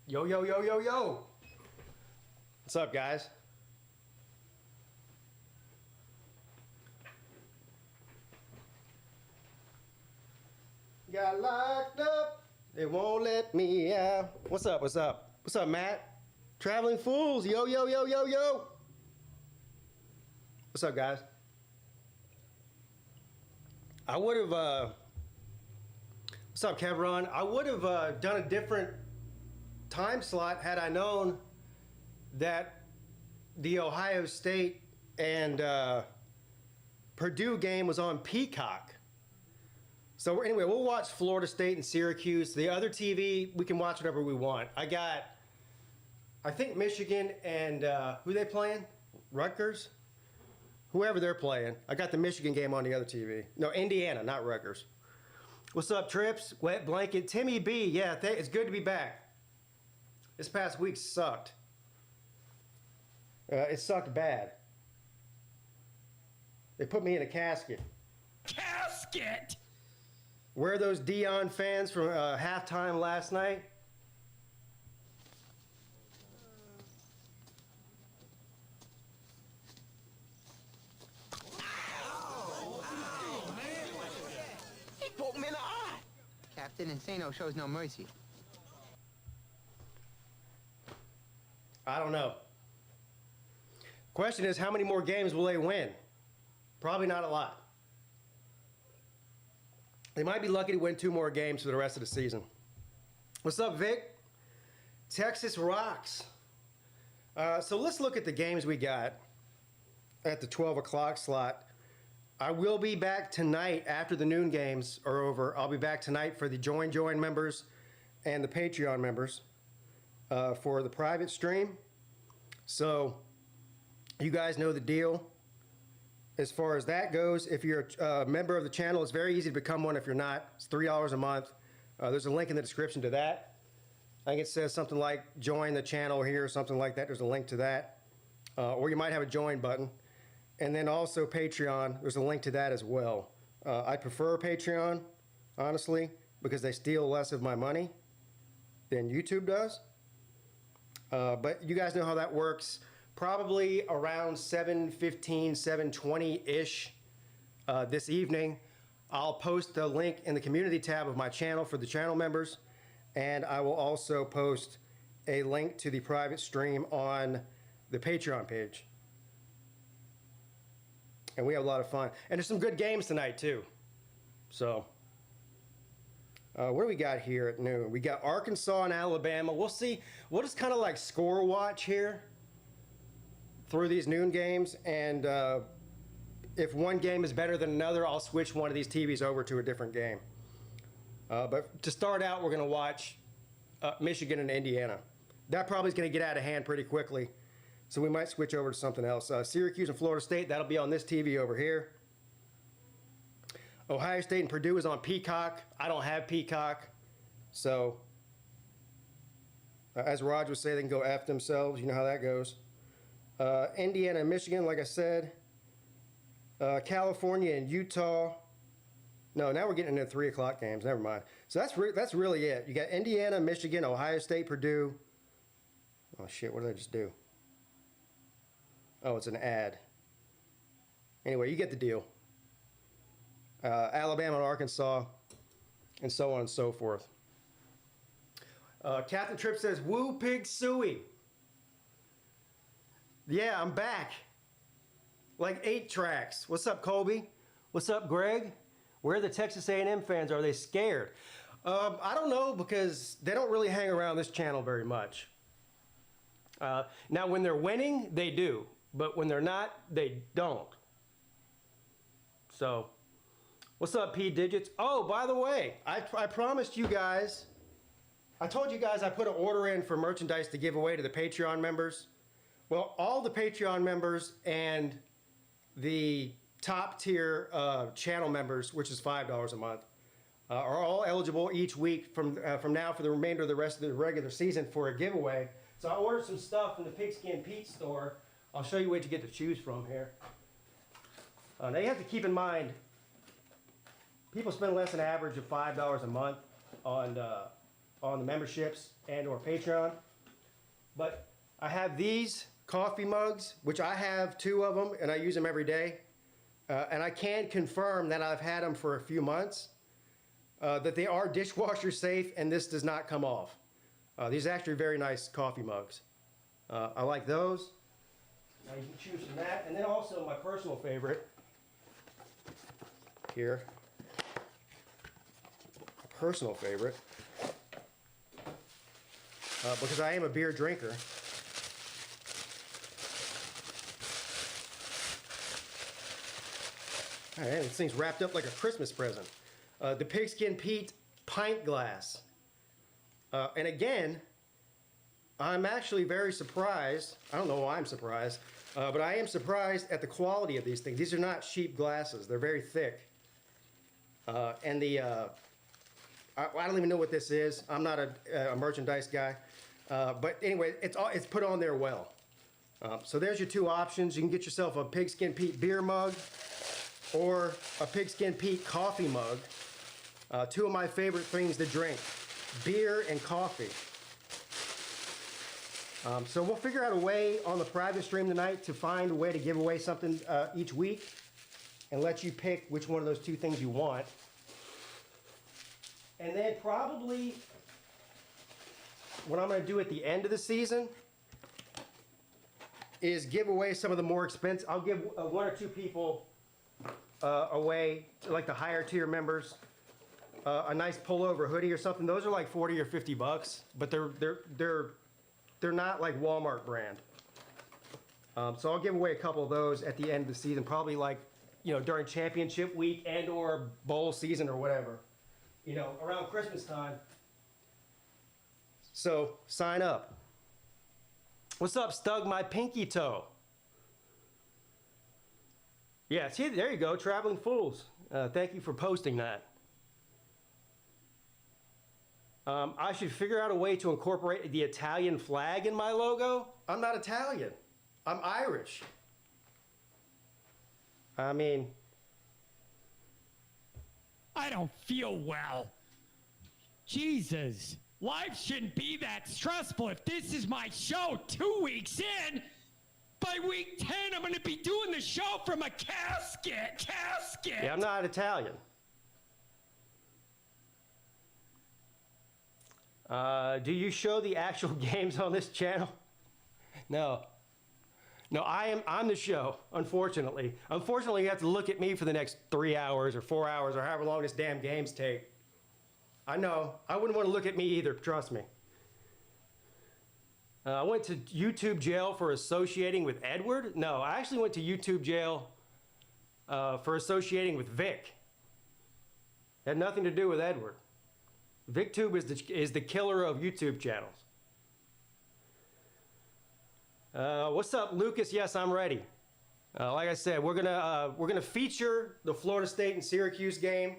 Yo, yo, yo, yo, yo. What's up, guys? Got locked up. They won't let me out. What's up? What's up? What's up, Matt? Traveling Fools. Yo, yo, yo, yo, yo. What's up, guys? I would have, what's up, Kevron? I would have done a different time slot had I known that the Ohio State and Purdue game was on Peacock. So anyway, we'll watch Florida State and Syracuse. The other TV, we can watch whatever we want. I think Michigan and who they playing? Rutgers? Whoever they're playing. I got the Michigan game on the other TV. No, Indiana, not Rutgers. What's up, Trips? Wet Blanket. Timmy B. Yeah, it's good to be back. This past week sucked. It sucked bad. They put me in a casket. Casket? Where are those Dion fans from halftime last night? He poked me in the eye. Captain Insano shows no mercy. I don't know. Question is, how many more games will they win? Probably not a lot. They might be lucky to win 2 more games for the rest of the season. What's up, Vic? Texas rocks. So let's look at the games we got at the 12 o'clock slot. I will be back tonight after the noon games are over. I'll be back tonight for the Join members and the Patreon members for the private stream. So you guys know the deal. As far as that goes, if you're a member of the channel, it's very easy to become one if you're not. It's $3 a month. There's a link in the description to that. I think it says something like join the channel here or something like that. There's a link to that. Or you might have a join button. And then also Patreon, there's a link to that as well. I prefer Patreon, honestly, because they steal less of my money than YouTube does. But you guys know how that works. Probably around 7:15, 7:20-ish this evening, I'll post the link in the community tab of my channel for the channel members, and I will also post a link to the private stream on the Patreon page. And we have a lot of fun. And there's some good games tonight, too. So, what do we got here at noon? We got Arkansas and Alabama. We'll see. We'll just kind of like score watch here through these noon games, and if one game is better than another, I'll switch one of these TVs over to a different game. But to start out, we're going to watch Michigan and Indiana. That probably is going to get out of hand pretty quickly, so we might switch over to something else. Syracuse and Florida State, that'll be on this TV over here. Ohio State and Purdue is on Peacock. I don't have Peacock, so as Raj would say, they can go F themselves. You know how that goes. Indiana and Michigan, like I said. California and Utah. No, now we're getting into 3 o'clock games. Never mind. So that's really it. You got Indiana, Michigan, Ohio State, Purdue. Oh, shit. What did I just do? Oh, it's an ad. Anyway, you get the deal. Alabama and Arkansas, and so on and so forth. Captain Tripp says, woo pig suey. Yeah, I'm back. Like 8 tracks. What's up, Colby? What's up, Greg? Where are the Texas A&M fans? Are they scared? I don't know, because they don't really hang around this channel very much. Now, when they're winning, they do. But when they're not, they don't. So, what's up, P Digits? Oh, by the way, I promised you guys, I told you guys I put an order in for merchandise to give away to the Patreon members. Well, all the Patreon members and the top tier channel members, which is $5 a month, are all eligible each week from now for the remainder of the rest of the regular season for a giveaway. So I ordered some stuff from the PigskinPeete store. I'll show you what you get to choose from here. Now you have to keep in mind, people spend less than an average of $5 a month on on the memberships and or Patreon. But I have these coffee mugs, which I have 2 of them, and I use them every day. And I can confirm that I've had them for a few months, that they are dishwasher safe, and this does not come off. These are actually very nice coffee mugs. I like those. Now you can choose from that. And then also my personal favorite here. Personal favorite. Because I am a beer drinker. All right, this thing's wrapped up like a Christmas present. The PigskinPeete pint glass. And again, I'm actually very surprised. I don't know why I'm surprised, but I am surprised at the quality of these things. These are not cheap glasses. They're very thick. And I don't even know what this is. I'm not a merchandise guy. But anyway, it's put on there well. So there's your 2 options. You can get yourself a PigskinPeete beer mug or a PigskinPeete coffee mug. 2 of my favorite things to drink, beer and coffee. So we'll figure out a way on the private stream tonight to find a way to give away something each week and let you pick which one of those 2 things you want. And then probably what I'm going to do at the end of the season is give away some of the more expensive. I'll give 1 or 2 people away, like the higher tier members, a nice pullover hoodie or something. Those are like 40 or 50 bucks, but they're not like Walmart brand. So I'll give away a couple of those at the end of the season, probably like, during championship week and or bowl season or whatever, around Christmas time. So sign up. What's up, Stug My Pinky Toe? Yeah, see, there you go, Traveling Fools. Thank you for posting that. I should figure out a way to incorporate the Italian flag in my logo. I'm not Italian. I'm Irish. I mean, I don't feel well. Jesus. Life shouldn't be that stressful. If this is my show 2 weeks in, by week 10, I'm going to be doing the show from a casket. Yeah, I'm not Italian. Do you show the actual games on this channel? No. No, I'm the show, unfortunately. Unfortunately, you have to look at me for the next 3 hours or 4 hours or however long this damn games take. I know. I wouldn't want to look at me either, trust me. I went to YouTube jail for associating with Edward. No, I actually went to YouTube jail for associating with Vic. Had nothing to do with Edward. VicTube is the killer of YouTube channels. What's up, Lucas? Yes, I'm ready. Like I said, we're gonna feature the Florida State and Syracuse game,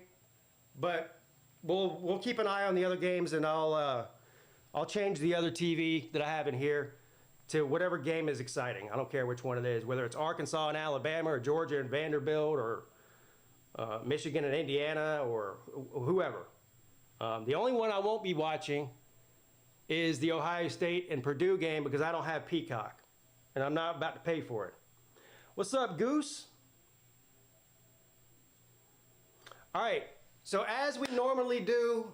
but we'll keep an eye on the other games, and I'll change the other TV that I have in here to whatever game is exciting. I don't care which one it is, whether it's Arkansas and Alabama or Georgia and Vanderbilt or Michigan and Indiana or whoever. The only one I won't be watching is the Ohio State and Purdue game because I don't have Peacock, and I'm not about to pay for it. What's up, Goose? All right, so as we normally do,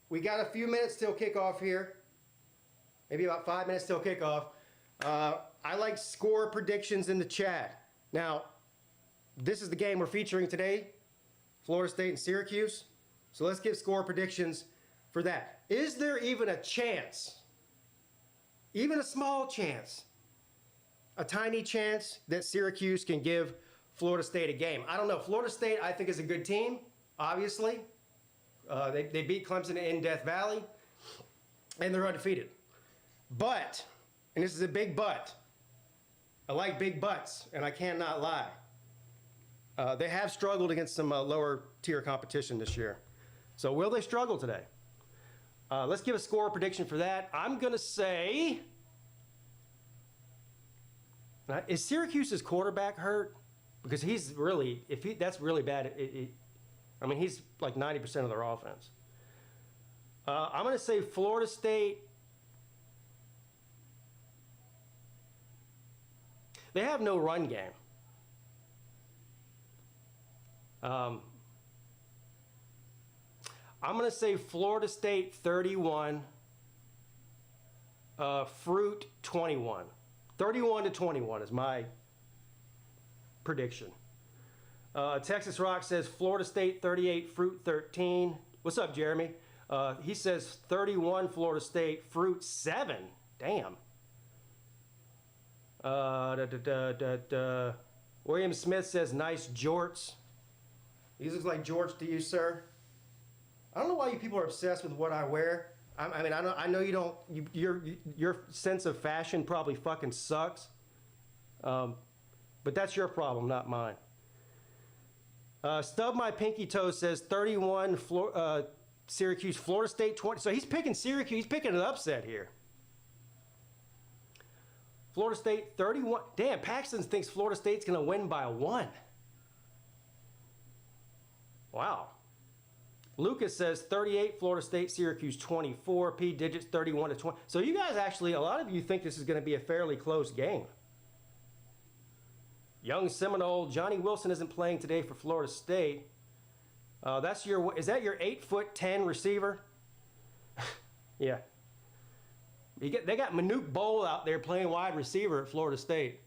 we got a few minutes till kickoff here. Maybe about 5 minutes till kickoff. I like score predictions in the chat. Now, this is the game we're featuring today, Florida State and Syracuse. So let's give score predictions for that. Is there even a chance, even a small chance, a tiny chance that Syracuse can give Florida State a game? I don't know. Florida State, I think, is a good team, obviously. They beat Clemson in Death Valley, and they're undefeated. But, and this is a big but, I like big buts, and I cannot lie. They have struggled against some lower tier competition this year. So will they struggle today? Let's give a score prediction for that. I'm going to say, is Syracuse's quarterback hurt? Because he's really, that's really bad. I mean, he's like 90% of their offense. I'm going to say Florida State. They have no run game. I'm going to say Florida State 31, Fruit 21. 31-21 is my prediction. Texas Rock says Florida State 38, Fruit 13. What's up, Jeremy? He says 31, Florida State, Fruit 7. Damn. William Smith says nice jorts. These look like jorts to you, sir. I don't know why you people are obsessed with what I wear. I mean, I know you don't. Your sense of fashion probably fucking sucks. But that's your problem, not mine. Stub my pinky toe says 31, Syracuse, Florida State 20. So he's picking Syracuse. He's picking an upset here. Florida State 31. Damn, Paxton thinks Florida State's going to win by 1. Wow. Lucas says 38, Florida State, Syracuse 24, P digits 31-20. So you guys actually, a lot of you think this is going to be a fairly close game. Young Seminole, Johnny Wilson isn't playing today for Florida State. Is that your 8'10" receiver? Yeah. They got Manute Bowl out there playing wide receiver at Florida State.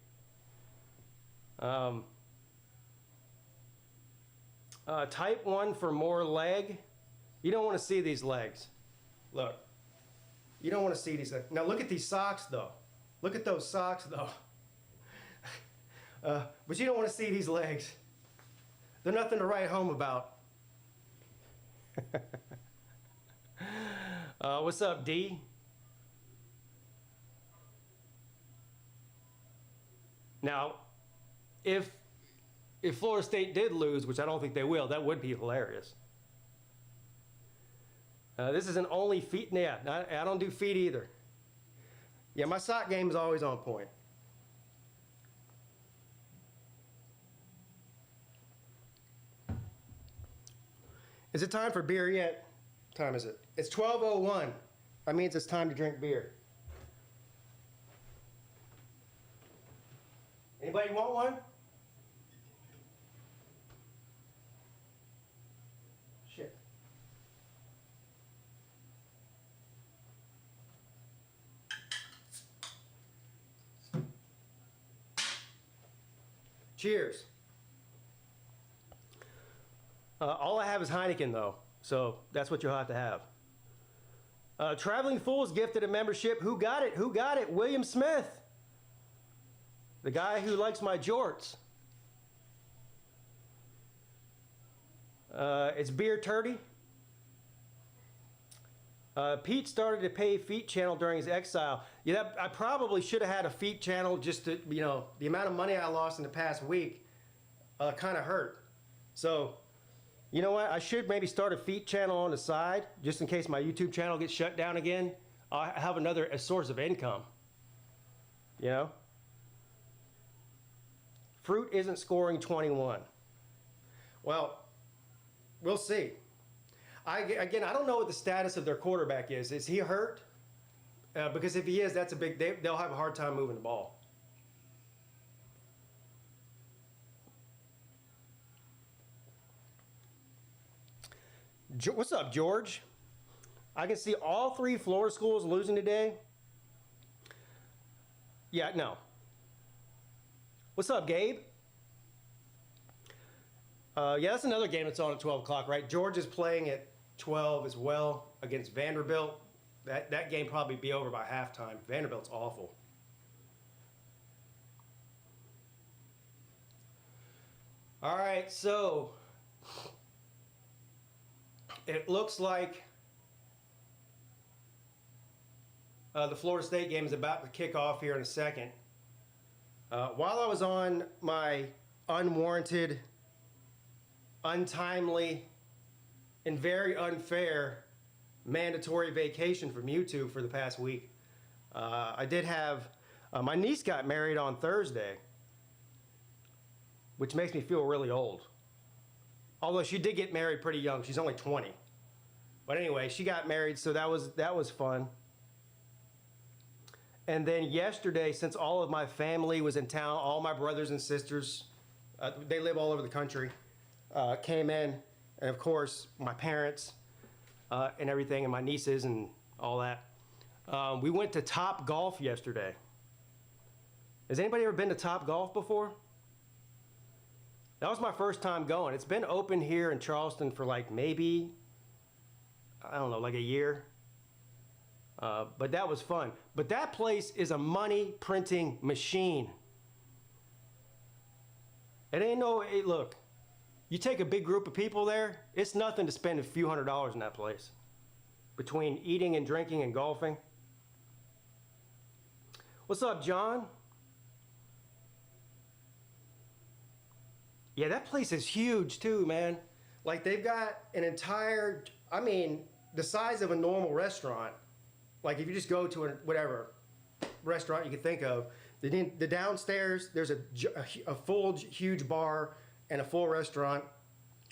Type 1 for more leg. You don't want to see these legs. Look. You don't want to see these legs. Now look at these socks, though. Look at those socks, though. But you don't want to see these legs. They're nothing to write home about. What's up, D? Now, if Florida State did lose, which I don't think they will, that would be hilarious. This is an only feet. Yeah, I don't do feet either. Yeah, my sock game is always on point. Is it time for beer yet? What time is it? It's 12:01. That means it's time to drink beer. Anybody want one? Shit. Cheers. All I have is Heineken, though, so that's what you'll have to have. Traveling Fools gifted a membership. Who got it? Who got it? William Smith. The guy who likes my jorts. It's Beer Turdy. Pete started to pay Feet channel during his exile. Yeah, I probably should have had a Feet channel just to, the amount of money I lost in the past week kind of hurt. So, you know what? I should maybe start a Feet channel on the side just in case my YouTube channel gets shut down again. I have a source of income. You know? Fruit isn't scoring 21. Well, we'll see. I don't know what the status of their quarterback is. Is he hurt? Because if he is, that's they'll have a hard time moving the ball. What's up, George? I can see all 3 Florida schools losing today. Yeah, no. What's up, Gabe? Yeah, that's another game that's on at 12 o'clock, right? George is playing at 12 as well against Vanderbilt. That game probably be over by halftime. Vanderbilt's awful. All right, so it looks like the Florida State game is about to kick off here in a second. While I was on my unwarranted, untimely, and very unfair mandatory vacation from YouTube for the past week, I did have my niece got married on Thursday, which makes me feel really old. Although she did get married pretty young. She's only 20. But anyway, she got married, so that was fun. And then yesterday, since all of my family was in town, all my brothers and sisters, they live all over the country, came in, and of course my parents and everything, and my nieces and all that. We went to Top Golf yesterday. Has anybody ever been to Top Golf before? That was my first time going. It's been open here in Charleston for like maybe, I don't know, like a year. But that was fun. But that place is a money printing machine. It ain't no, hey, look, you take a big group of people there, it's nothing to spend a few $100s in that place. Between eating and drinking and golfing. What's up, John? Yeah, that place is huge too, man. Like they've got an entire, I mean, the size of a normal restaurant. Like if you just go to whatever restaurant you can think of, the downstairs, there's a full huge bar and a full restaurant.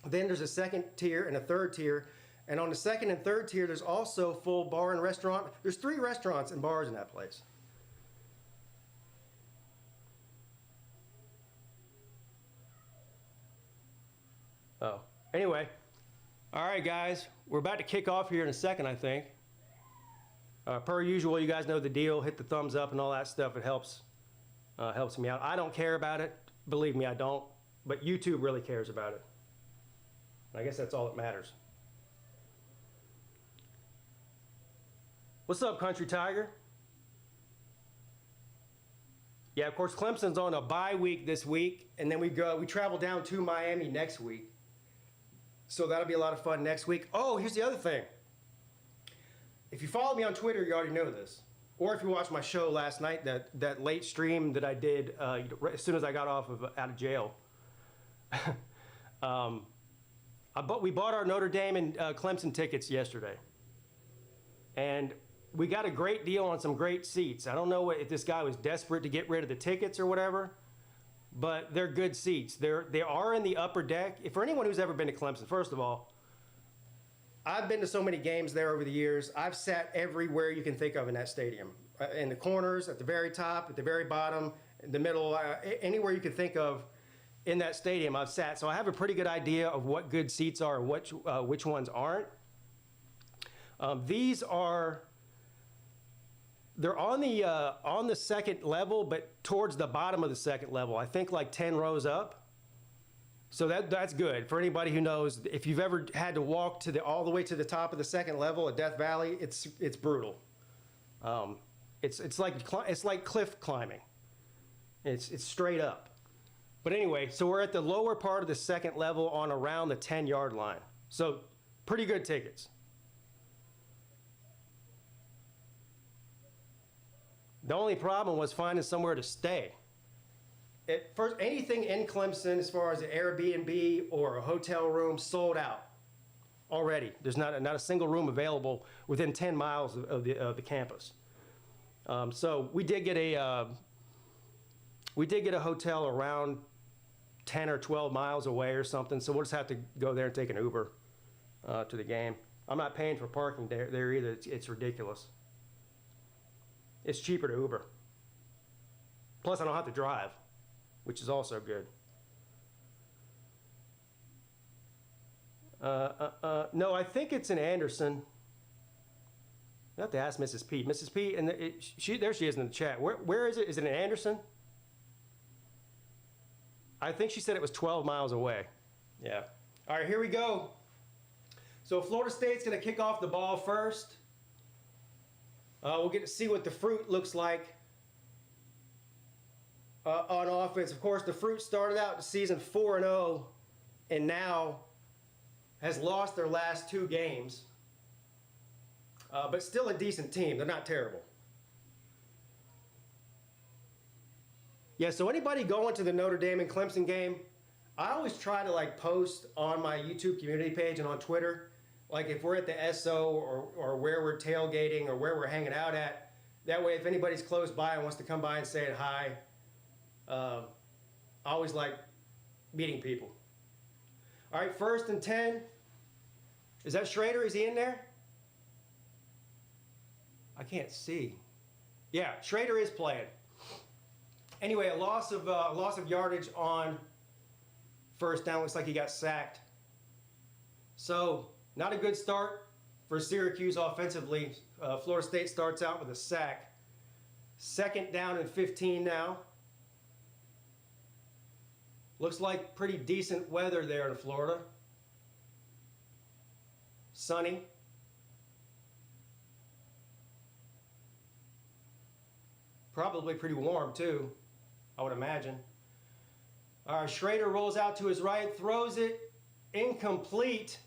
Then there's a second tier and a third tier. And on the second and third tier, there's also full bar and restaurant. There's 3 restaurants and bars in that place. Oh, anyway. All right, guys. We're about to kick off here in a second, I think. Per usual, you guys know the deal. Hit the thumbs up and all that stuff. It helps me out. I don't care about it. Believe me, I don't. But YouTube really cares about it. I guess that's all that matters. What's up, Country Tiger? Yeah, of course, Clemson's on a bye week this week, and then we travel down to Miami next week. So that'll be a lot of fun next week. Oh, here's the other thing. If you follow me on Twitter, you already know this. Or if you watched my show last night, that late stream that I did as soon as I got out of jail. We bought our Notre Dame and Clemson tickets yesterday. And we got a great deal on some great seats. I don't know if this guy was desperate to get rid of the tickets or whatever, but they're good seats. They are in the upper deck. For anyone who's ever been to Clemson, first of all, I've been to so many games there over the years. I've sat everywhere you can think of in that stadium. In the corners, at the very top, at the very bottom, in the middle, anywhere you can think of in that stadium, I've sat. So I have a pretty good idea of what good seats are and which ones aren't. They're on the second level, but towards the bottom of the second level. I think like 10 rows up. So that's good for anybody who knows. If you've ever had to walk all the way to the top of the second level at Death Valley, it's brutal. It's like cliff climbing. It's straight up. But anyway, so we're at the lower part of the second level on around the 10-yard line. So pretty good tickets. The only problem was finding somewhere to stay. At first, anything in Clemson as far as an Airbnb or a hotel room sold out already. There's not a single room available within 10 miles of the campus. So we did get a hotel around 10 or 12 miles away or something. So we'll just have to go there and take an Uber to the game. I'm not paying for parking there either. It's ridiculous. It's cheaper to Uber. Plus, I don't have to drive, which is also good. No, I think it's in Anderson. You have to ask Mrs. Peete. Mrs. Peete, and there she is in the chat. Where is it? Is it in Anderson? I think she said it was 12 miles away. Yeah. All right, here we go. So Florida State's going to kick off the ball first. We'll get to see what the fruit looks like on offense. Of course, the fruit started out the season 4-0 and now has lost their last 2 games. But still a decent team. They're not terrible. Yeah, so anybody going to the Notre Dame and Clemson game, I always try to post on my YouTube community page and on Twitter. Like if we're at the SO or where we're tailgating or where we're hanging out at, that way if anybody's close by and wants to come by and say hi, I always like meeting people. All right, 1st and 10. Is that Schrader? Is he in there? I can't see. Yeah, Schrader is playing. Anyway, a loss of yardage on first down. Looks like he got sacked. So not a good start for Syracuse offensively. Florida State starts out with a sack. 2nd down and 15 now. Looks like pretty decent weather there in Florida. Sunny. Probably pretty warm too, I would imagine. Schrader rolls out to his right, throws it incomplete,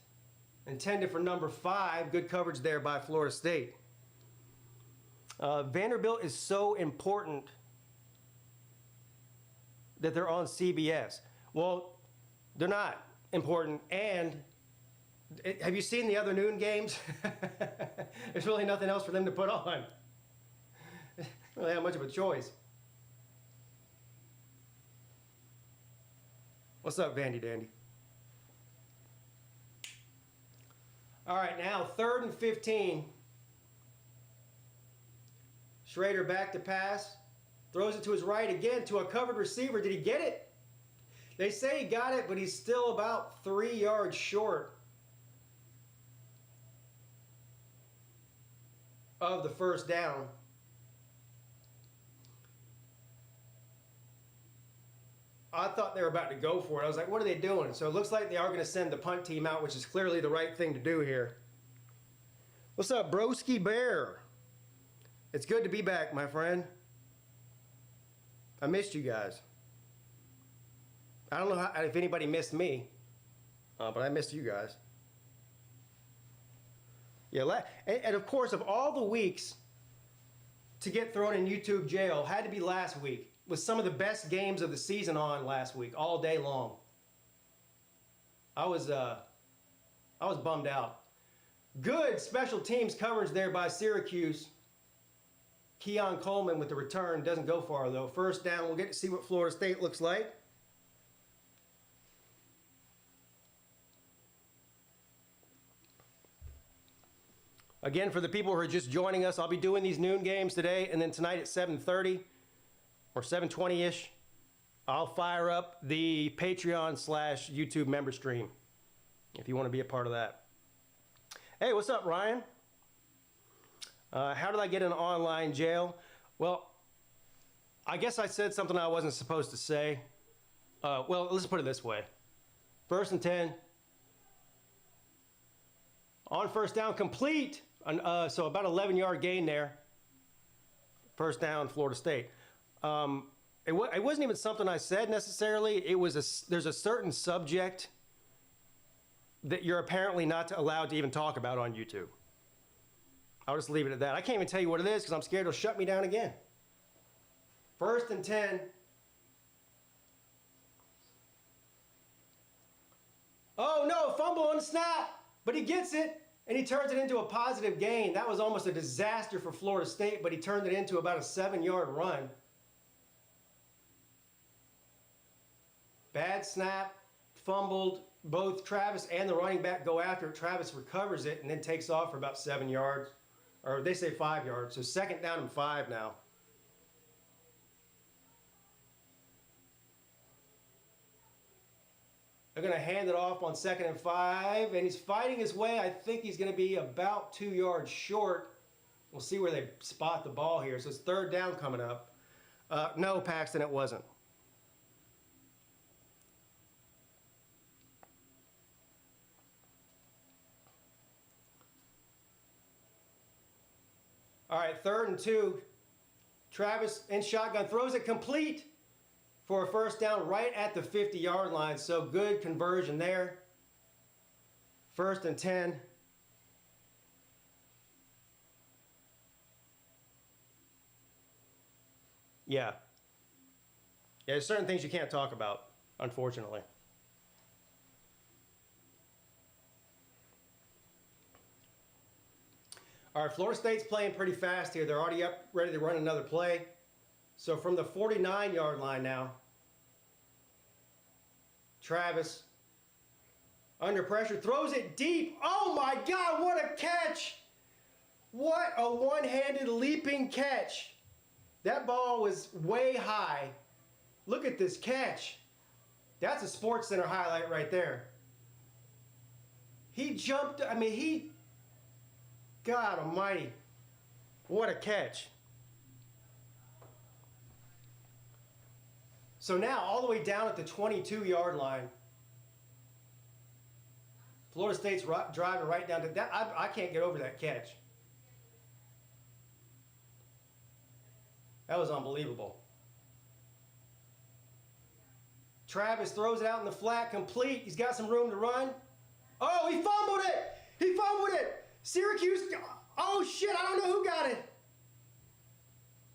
intended for number 5. Good coverage there by Florida State. Vanderbilt is so important that they're on CBS. Well, they're not important. And have you seen the other noon games? There's really nothing else for them to put on. They don't really have much of a choice. What's up, Vandy Dandy? All right, now 3rd and 15. Schrader back to pass. Throws it to his right again to a covered receiver. Did he get it? They say he got it, but he's still about 3 yards short of the first down. I thought they were about to go for it. I was like, what are they doing? So it looks like they are going to send the punt team out, which is clearly the right thing to do here. What's up, Broski Bear? It's good to be back, my friend. I missed you guys. I don't know if anybody missed me, but I missed you guys. Yeah, and of course, of all the weeks to get thrown in YouTube jail, had to be last week, with some of the best games of the season on last week, all day long. I was bummed out. Good special teams coverage there by Syracuse. Keon Coleman with the return. Doesn't go far, though. First down. We'll get to see what Florida State looks like. Again, for the people who are just joining us, I'll be doing these noon games today, and then tonight at 7:30 or 7:20-ish, I'll fire up the Patreon/YouTube member stream if you want to be a part of that. Hey, what's up, Ryan? How did I get in online jail? Well, I guess I said something I wasn't supposed to say. Well, let's put it this way. 1st and 10. On first down, complete. So about 11-yard gain there. First down, Florida State. It wasn't even something I said necessarily. There's a certain subject that you're apparently not allowed to even talk about on YouTube. I'll just leave it at that. I can't even tell you what it is because I'm scared it'll shut me down again. 1st and 10. Oh no, fumble on the snap, but he gets it and he turns it into a positive gain. That was almost a disaster for Florida State, but he turned it into about a 7-yard run. Bad snap, fumbled. Both Travis and the running back go after it. Travis recovers it and then takes off for about 7 yards. Or they say 5 yards. So 2nd down and 5 now. They're going to hand it off on 2nd and 5. And he's fighting his way. I think he's going to be about 2 yards short. We'll see where they spot the ball here. So it's 3rd down coming up. No, Paxton, it wasn't. All right, 3rd and 2. Travis in shotgun throws it complete for a first down right at the 50-yard line. So good conversion there. 1st and 10. Yeah. There's certain things you can't talk about, unfortunately. All right, Florida State's playing pretty fast here. They're already up, ready to run another play. So from the 49-yard line now, Travis, under pressure, throws it deep. Oh my God, what a catch! What a one-handed leaping catch. That ball was way high. Look at this catch. That's a Sports Center highlight right there. He jumped, God almighty. What a catch. So now, all the way down at the 22-yard line, Florida State's driving right down to that. I can't get over that catch. That was unbelievable. Travis throws it out in the flat, complete. He's got some room to run. Oh, he fumbled it! He fumbled it! Syracuse, oh shit, I don't know who got it.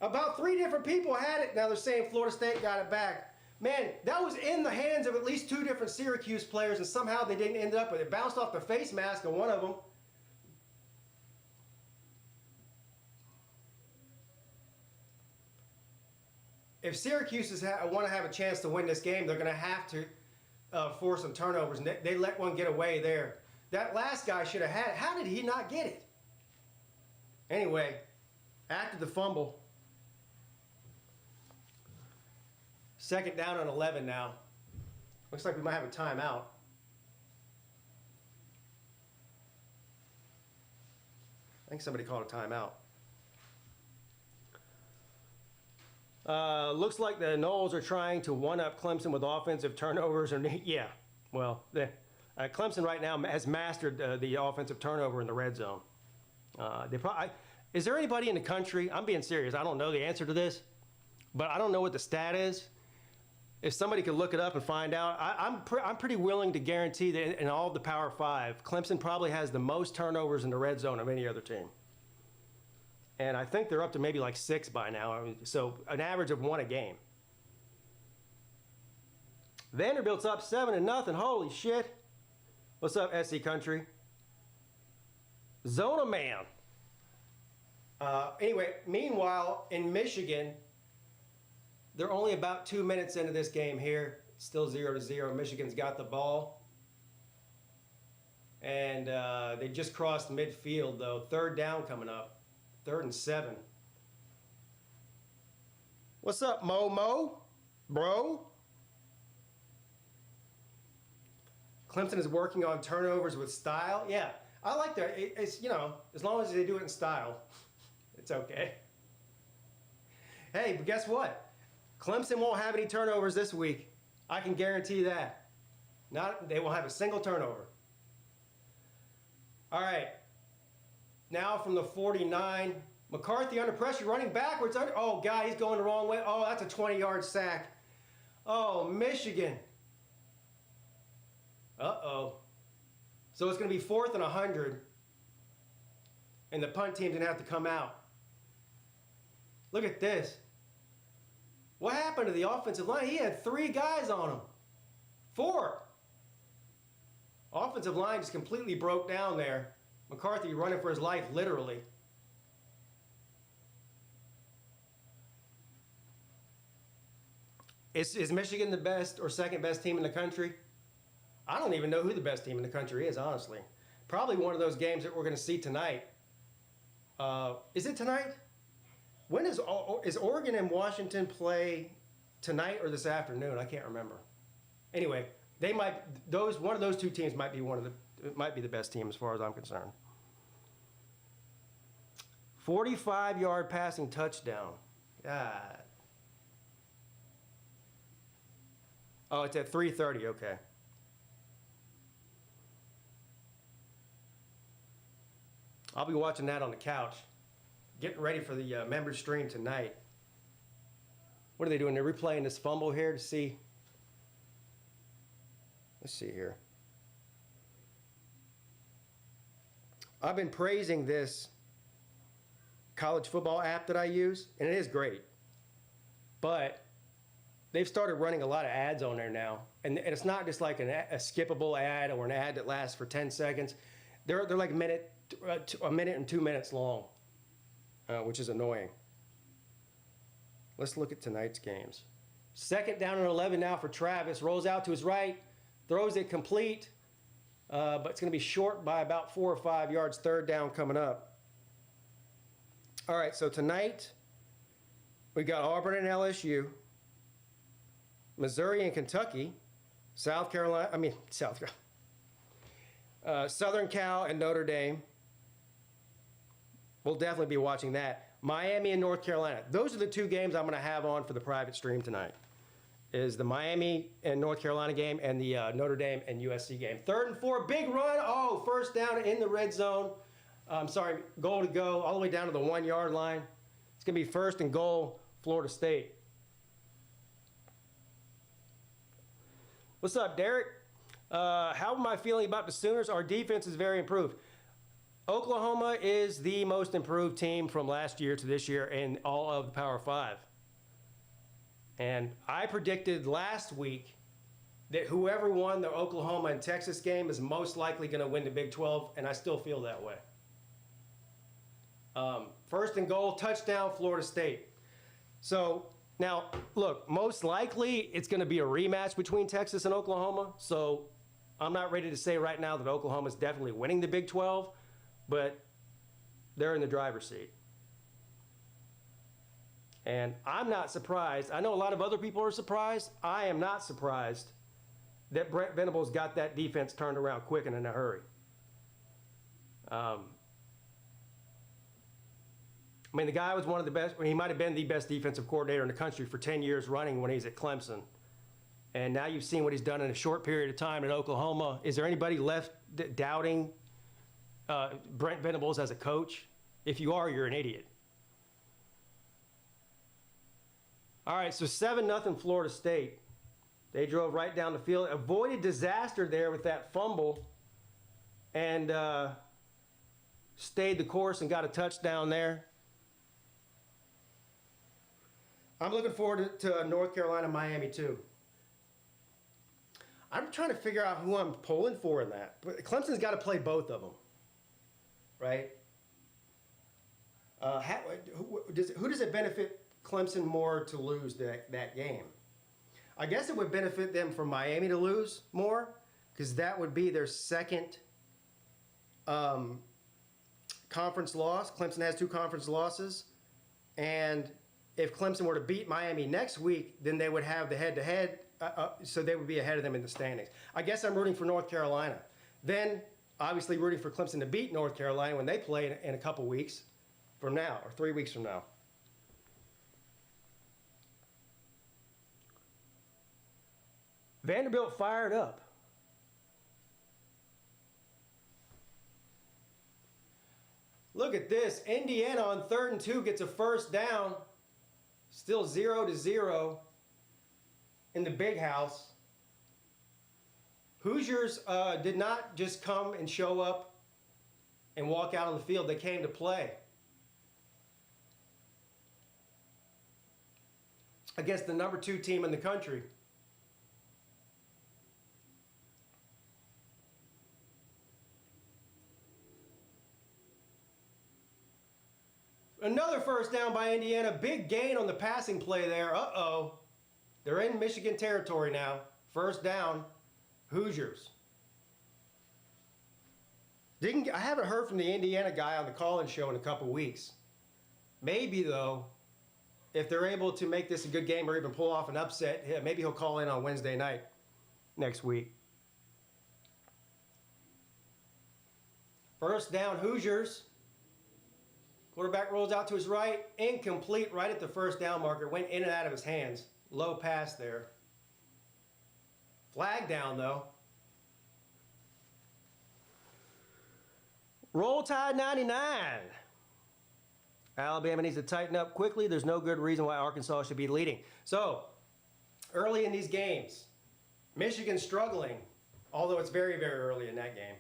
About 3 different people had it. Now they're saying Florida State got it back. Man, that was in the hands of at least 2 different Syracuse players, and somehow they didn't end up with it. It bounced off the face mask of one of them. If Syracuse want to have a chance to win this game, they're going to have to force some turnovers. And they let one get away there. That last guy should have had it. How did he not get it? Anyway, after the fumble, 2nd down and 11 now. Looks like we might have a timeout. I think somebody called a timeout. Looks like the Noles are trying to one-up Clemson with offensive turnovers. Yeah, well, Clemson right now has mastered the offensive turnover in the red zone. Is there anybody in the country, I'm being serious, I don't know the answer to this, but I don't know what the stat is. If somebody could look it up and find out, I'm pretty willing to guarantee that in all of the Power 5, Clemson probably has the most turnovers in the red zone of any other team. And I think they're up to maybe like 6 by now. So an average of 1 a game. Vanderbilt's up 7-0. Holy shit. What's up, SC Country? Zona Man. Anyway, meanwhile, in Michigan, they're only about 2 minutes into this game here. Still 0-0. Michigan's got the ball. And they just crossed midfield, though. 3rd down coming up. 3rd and 7. What's up, Mo? Bro? Clemson is working on turnovers with style. Yeah, I like that. It's, as long as they do it in style, it's okay. Hey, but guess what? Clemson won't have any turnovers this week. I can guarantee that. They won't have a single turnover. All right. Now from the 49, McCarthy under pressure, running backwards. Oh, God, he's going the wrong way. Oh, that's a 20-yard sack. Oh, Michigan. Uh-oh. So it's going to be 4th and 100. And the punt team's going to have to come out. Look at this. What happened to the offensive line? He had 3 guys on him. 4. Offensive line just completely broke down there. McCarthy running for his life, literally. Is Michigan the best or 2nd best team in the country? I don't even know who the best team in the country is, honestly. Probably one of those games that we're going to see tonight. Is it tonight? When is Oregon and Washington play tonight or this afternoon? I can't remember. Anyway, one of those 2 teams might be the best team as far as I'm concerned. 45-yard passing touchdown. God. Oh, it's at 3:30. Okay. I'll be watching that on the couch. Getting ready for the member stream tonight. What are they doing? They're replaying this fumble here to see. Let's see here. I've been praising this college football app that I use, and it is great. But they've started running a lot of ads on there now. And it's not just like a skippable ad or an ad that lasts for 10 seconds. They're like a minute and 2 minutes long, which is annoying. Let's look at tonight's games. 2nd down and 11 now for Travis. Rolls out to his right, throws it complete, but it's going to be short by about 4 or 5 yards. 3rd down coming up. All right, so tonight we got Auburn and LSU, Missouri and Kentucky, Southern Cal and Notre Dame. We'll definitely be watching that. Miami and North Carolina. Those are the two games I'm going to have on for the private stream tonight. Is the Miami and North Carolina game and the Notre Dame and USC game. 3rd and 4, big run. Oh, first down in the red zone. Goal to go all the way down to the 1 yard line. It's going to be 1st and goal, Florida State. What's up, Derek? How am I feeling about the Sooners? Our defense is very improved. Oklahoma is the most improved team from last year to this year in all of the Power 5. And I predicted last week that whoever won the Oklahoma and Texas game is most likely going to win the Big 12, and I still feel that way. 1st and goal, touchdown, Florida State. So now, look, most likely it's going to be a rematch between Texas and Oklahoma. So I'm not ready to say right now that Oklahoma is definitely winning the Big 12, but they're in the driver's seat. And I'm not surprised. I know a lot of other people are surprised. I am not surprised that Brent Venables got that defense turned around quick and in a hurry. I mean, the guy was one of the best. He might have been the best defensive coordinator in the country for 10 years running when he's at Clemson. And now you've seen what he's done in a short period of time in Oklahoma. Is there anybody left doubting Brent Venables as a coach? If you are, you're an idiot. All right, so 7-0 Florida State. They drove right down the field, avoided disaster there with that fumble, and stayed the course and got a touchdown there. I'm looking forward to North Carolina, Miami, too. I'm trying to figure out who I'm pulling for in that. But Clemson's got to play both of them, right? Who does it benefit Clemson more to lose that game? I guess it would benefit them for Miami to lose more, because that would be their second conference loss. Clemson has 2 conference losses, and if Clemson were to beat Miami next week, then they would have the head-to-head, so they would be ahead of them in the standings. I guess I'm rooting for North Carolina. Then, obviously, rooting for Clemson to beat North Carolina when they play in a couple weeks from now, or 3 weeks from now. Vanderbilt fired up. Look at this. Indiana on 3rd and 2 gets a first down. Still 0-0 in the big house. Hoosiers did not just come and show up and walk out on the field. They came to play against the number 2 team in the country. Another first down by Indiana. Big gain on the passing play there. Uh-oh. They're in Michigan territory now. First down, Hoosiers. I haven't heard from the Indiana guy on the call-in show in a couple weeks. Maybe, though, if they're able to make this a good game or even pull off an upset, maybe he'll call in on Wednesday night next week. First down, Hoosiers. Quarterback rolls out to his right. Incomplete right at the first down marker. Went in and out of his hands. Low pass there. Flag down, though. Roll Tide 99. Alabama needs to tighten up quickly. There's no good reason why Arkansas should be leading. So, early in these games, Michigan struggling, although it's very, very early in that game,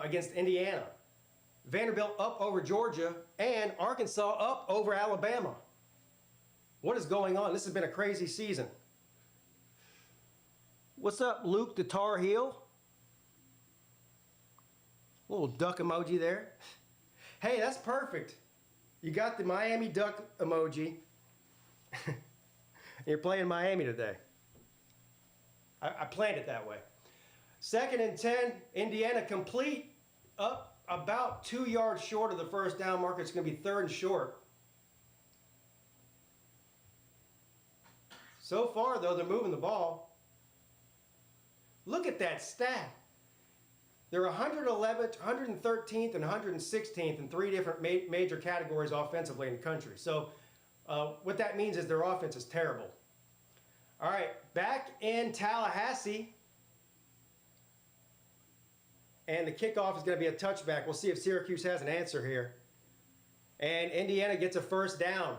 against Indiana. Vanderbilt up over Georgia, and Arkansas up over Alabama. What is going on? This has been a crazy season. What's up, Luke the Tar Heel? Little duck emoji there. Hey, that's perfect. You got the Miami duck emoji. You're playing Miami today. I planned it that way. 2nd and 10, Indiana complete, up about 2 yards short of the first down marker. It's going to be 3rd and short. So far, though, they're moving the ball. Look at that stat. They're 111th, 113th, and 116th in 3 different major categories offensively in the country. So what that means is their offense is terrible. All right, back in Tallahassee. And the kickoff is going to be a touchback. We'll see if Syracuse has an answer here. And Indiana gets a first down.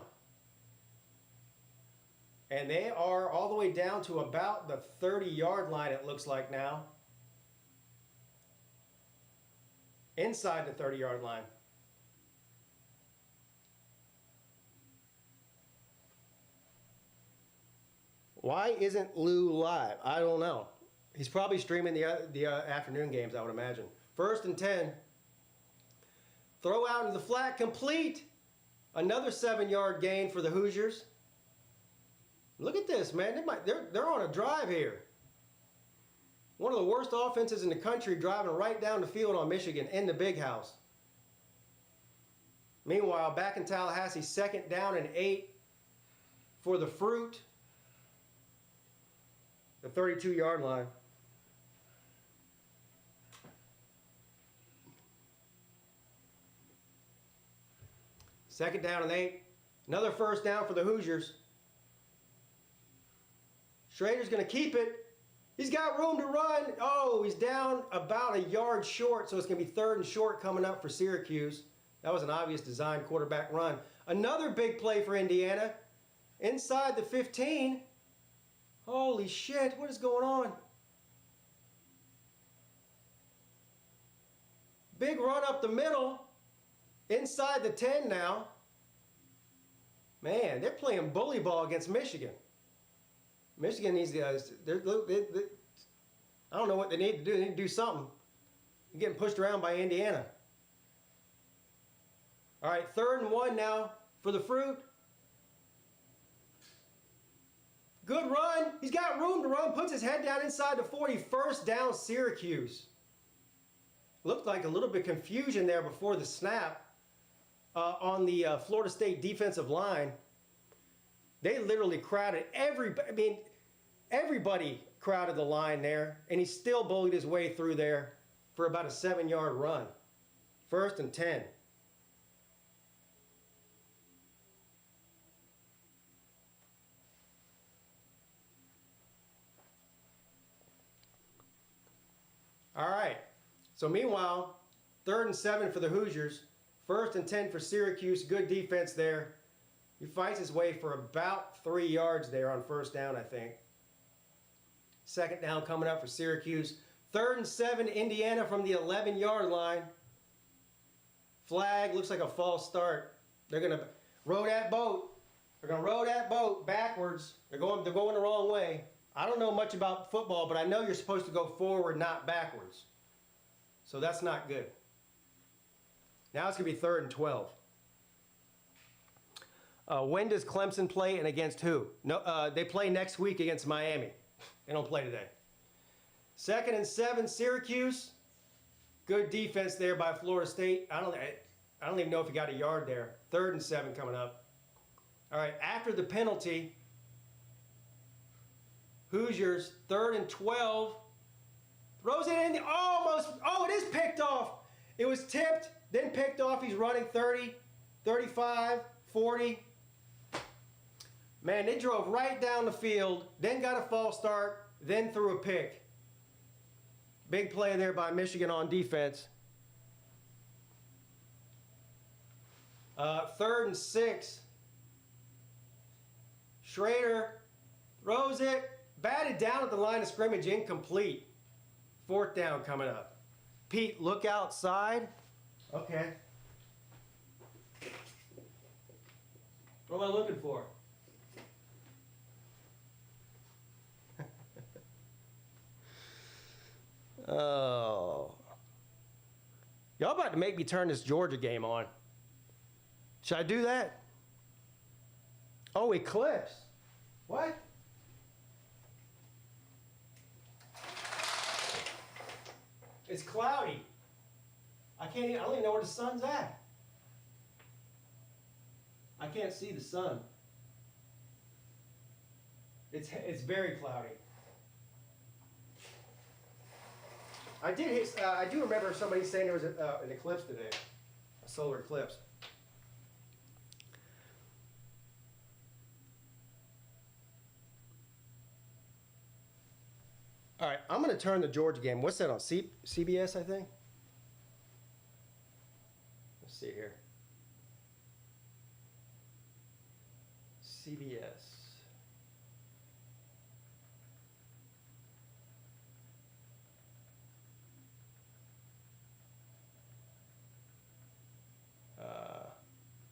And they are all the way down to about the 30-yard line, it looks like now. Inside the 30-yard line. Why isn't Lou live? I don't know. He's probably streaming the afternoon games, I would imagine. 1st and 10. Throw out into the flat, complete. Another 7-yard gain for the Hoosiers. Look at this, man. They're on a drive here. One of the worst offenses in the country, driving right down the field on Michigan in the big house. Meanwhile, back in Tallahassee, 2nd down and 8 for the Fruit. The 32-yard line. Second down and 8. Another first down for the Hoosiers. Schrader's going to keep it. He's got room to run. Oh, he's down about a yard short, so it's going to be 3rd and short coming up for Syracuse. That was an obvious design quarterback run. Another big play for Indiana. Inside the 15. Holy shit, what is going on? Big run up the middle. Inside the 10 now. Man, they're playing bully ball against Michigan. Michigan needs to, I don't know what they need to do. They need to do something. They're getting pushed around by Indiana. All right, 3rd and 1 now for the Fruit. Good run. He's got room to run. Puts his head down inside the 40. First down, Syracuse. Looked like a little bit of confusion there before the snap on the Florida State defensive line. They literally crowded everybody crowded the line there, and he still bullied his way through there for about a 7-yard run. 1st and 10. All right. So meanwhile, 3rd and 7 for the Hoosiers. 1st and 10 for Syracuse. Good defense there. He fights his way for about 3 yards there on 1st down, I think. 2nd down coming up for Syracuse. 3rd and 7, Indiana from the 11-yard line. Flag, looks like a false start. They're going to row that boat. They're going to row that boat backwards. They're going the wrong way. I don't know much about football, but I know you're supposed to go forward, not backwards. So that's not good. Now it's going to be 3rd and 12. When does Clemson play and against who? No, they play next week against Miami. They don't play today. 2nd and 7, Syracuse. Good defense there by Florida State. I don't even know if he got a yard there. 3rd and 7 coming up. All right, after the penalty, Hoosiers, 3rd and 12. Throws it in, almost, it is picked off. It was tipped, then picked off. He's running 30, 35, 40. Man, they drove right down the field, then got a false start, then threw a pick. Big play there by Michigan on defense. 3rd and 6. Schrader throws it, batted down at the line of scrimmage, incomplete. 4th down coming up. Pete, look outside. Okay. What am I looking for? Oh. Y'all about to make me turn this Georgia game on. Should I do that? Oh, Eclipse. What? It's cloudy. I don't even know where the sun's at. I can't see the sun. It's very cloudy. I do remember somebody saying there was an eclipse today, a solar eclipse. All right, I'm going to turn the Georgia game. What's that on? CBS, I think? Let's see here. CBS.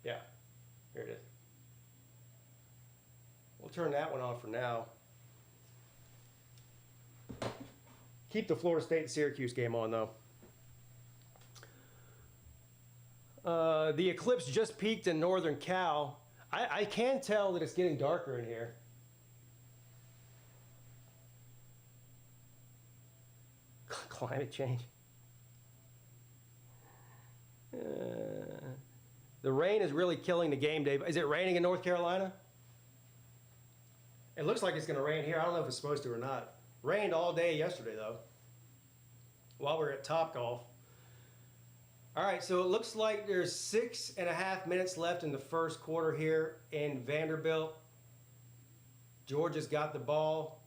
Yeah, here it is. We'll turn that one on for now. Keep the Florida State and Syracuse game on, though. The eclipse just peaked in northern Cal. I can tell that it's getting darker in here. Climate change. The rain is really killing the game day. Is it raining in North Carolina? It looks like it's going to rain here. I don't know if it's supposed to or not. Rained all day yesterday, though, while we were at Topgolf. All right, so it looks like there's 6.5 minutes left in the first quarter here in Vanderbilt. Georgia's got the ball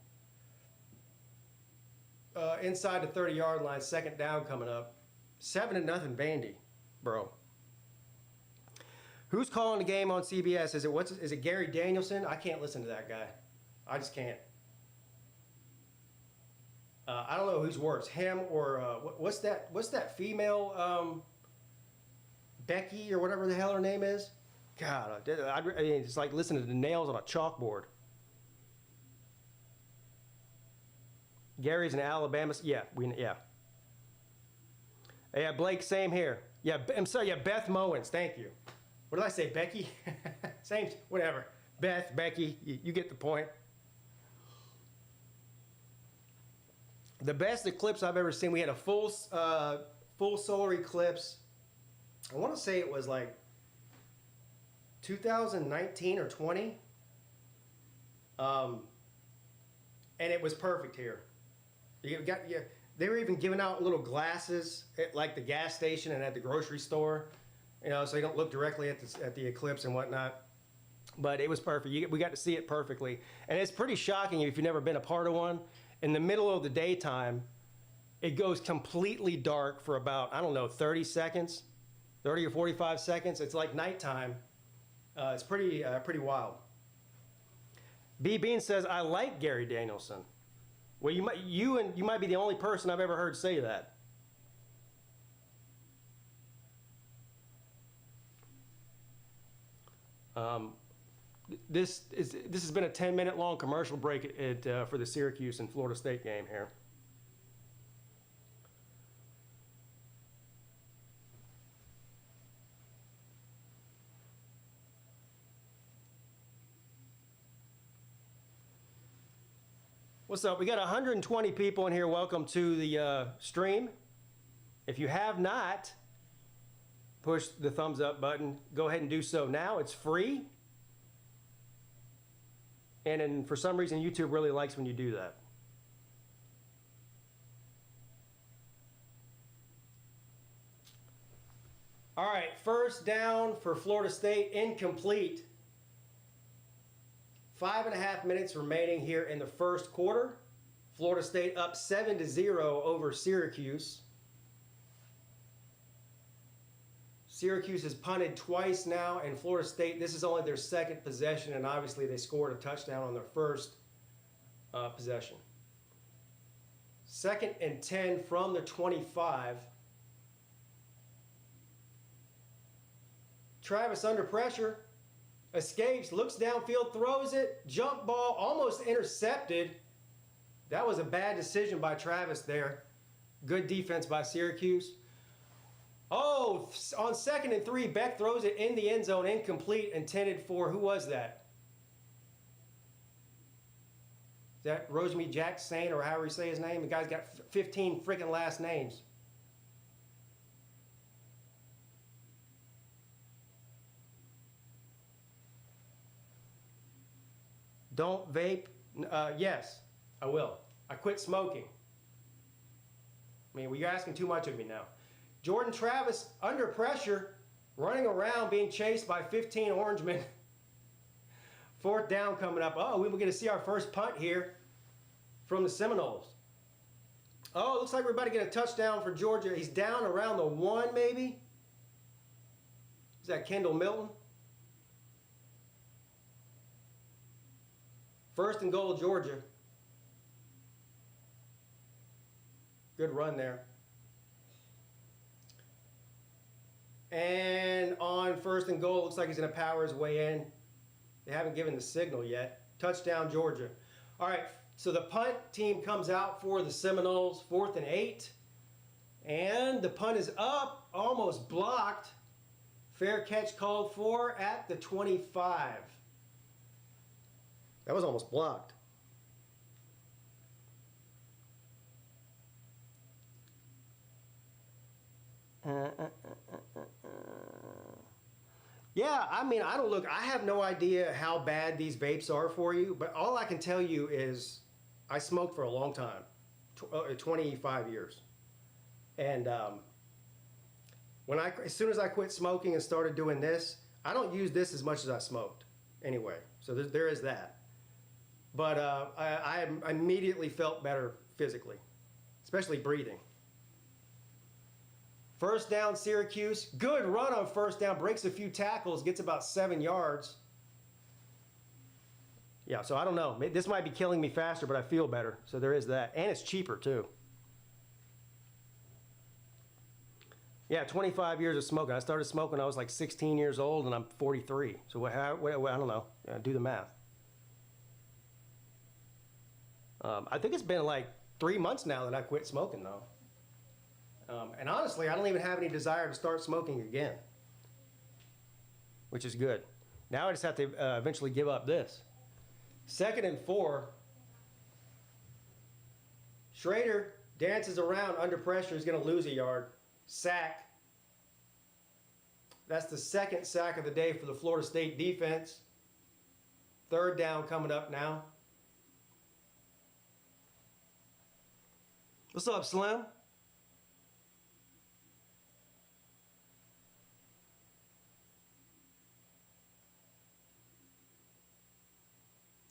inside the 30-yard line, second down coming up. 7-0 Vandy, bro. Who's calling the game on CBS? Is it Gary Danielson? I can't listen to that guy. I just can't. I don't know who's worse, him or what's that female Becky or whatever the hell her name is? God, I mean, it's like listening to the nails on a chalkboard. Gary's in Alabama. Yeah, yeah. Yeah, Blake, same here. Yeah, I'm sorry. Yeah, Beth Mowens. Thank you. What did I say, Becky? Same, whatever. Beth, Becky, you get the point. The best eclipse I've ever seen. We had a full solar eclipse. I want to say it was like 2019 or 20. And it was perfect here. They were even giving out little glasses at like the gas station and at the grocery store, so you don't look directly at the eclipse and whatnot. But it was perfect. We got to see it perfectly. And it's pretty shocking if you've never been a part of one. In the middle of the daytime, it goes completely dark for about, 30 seconds, 30 or 45 seconds. It's like nighttime. It's pretty wild. B. Bean says, I like Gary Danielson. Well, you might be the only person I've ever heard say that. This has been a 10-minute long commercial break for the Syracuse and Florida State game here. What's up? We got 120 people in here. Welcome to the stream. If you have not pushed the thumbs up button, go ahead and do so now. It's free. And for some reason, YouTube really likes when you do that. All right, first down for Florida State, incomplete. 5.5 minutes remaining here in the first quarter. Florida State up 7-0 over Syracuse. Syracuse has punted twice now, and Florida State, this is only their second possession, and obviously they scored a touchdown on their first possession. 2nd and 10 from the 25. Travis under pressure, escapes, looks downfield, throws it, jump ball, almost intercepted. That was a bad decision by Travis there. Good defense by Syracuse. Oh, on 2nd and 3, Beck throws it in the end zone, incomplete, intended for, who was that? Is that Rosemy Jackson, or however you say his name? The guy's got 15 freaking last names. Don't vape. Yes, I will. I quit smoking. I mean, you're asking too much of me now. Jordan Travis, under pressure, running around being chased by 15 Orangemen. Fourth down coming up. Oh, we were going to see our first punt here from the Seminoles. Oh, looks like we're about to get a touchdown for Georgia. He's down around the 1, maybe. Is that Kendall Milton? First and goal, Georgia. Good run there. And on first and goal, looks like he's going to power his way in. They haven't given the signal yet. Touchdown, Georgia. All right, so the punt team comes out for the Seminoles, 4th and 8. And the punt is up, almost blocked. Fair catch called for at the 25. That was almost blocked. Yeah, I mean, I have no idea how bad these vapes are for you, but all I can tell you is I smoked for a long time, 25 years. And as soon as I quit smoking and started doing this, I don't use this as much as I smoked anyway. So there is that. But I immediately felt better physically, especially breathing. First down, Syracuse. Good run on first down. Breaks a few tackles. Gets about 7 yards. Yeah, so I don't know. This might be killing me faster, but I feel better. So there is that. And it's cheaper, too. Yeah, 25 years of smoking. I started smoking when I was like 16 years old, and I'm 43. So I don't know. Do the math. I think it's been like 3 months now that I quit smoking, though. And honestly, I don't even have any desire to start smoking again, which is good. Now I just have to eventually give up this. 2nd and 4. Schrader dances around under pressure. He's going to lose a yard. Sack. That's the 2nd sack of the day for the Florida State defense. 3rd down coming up now. What's up, Slim?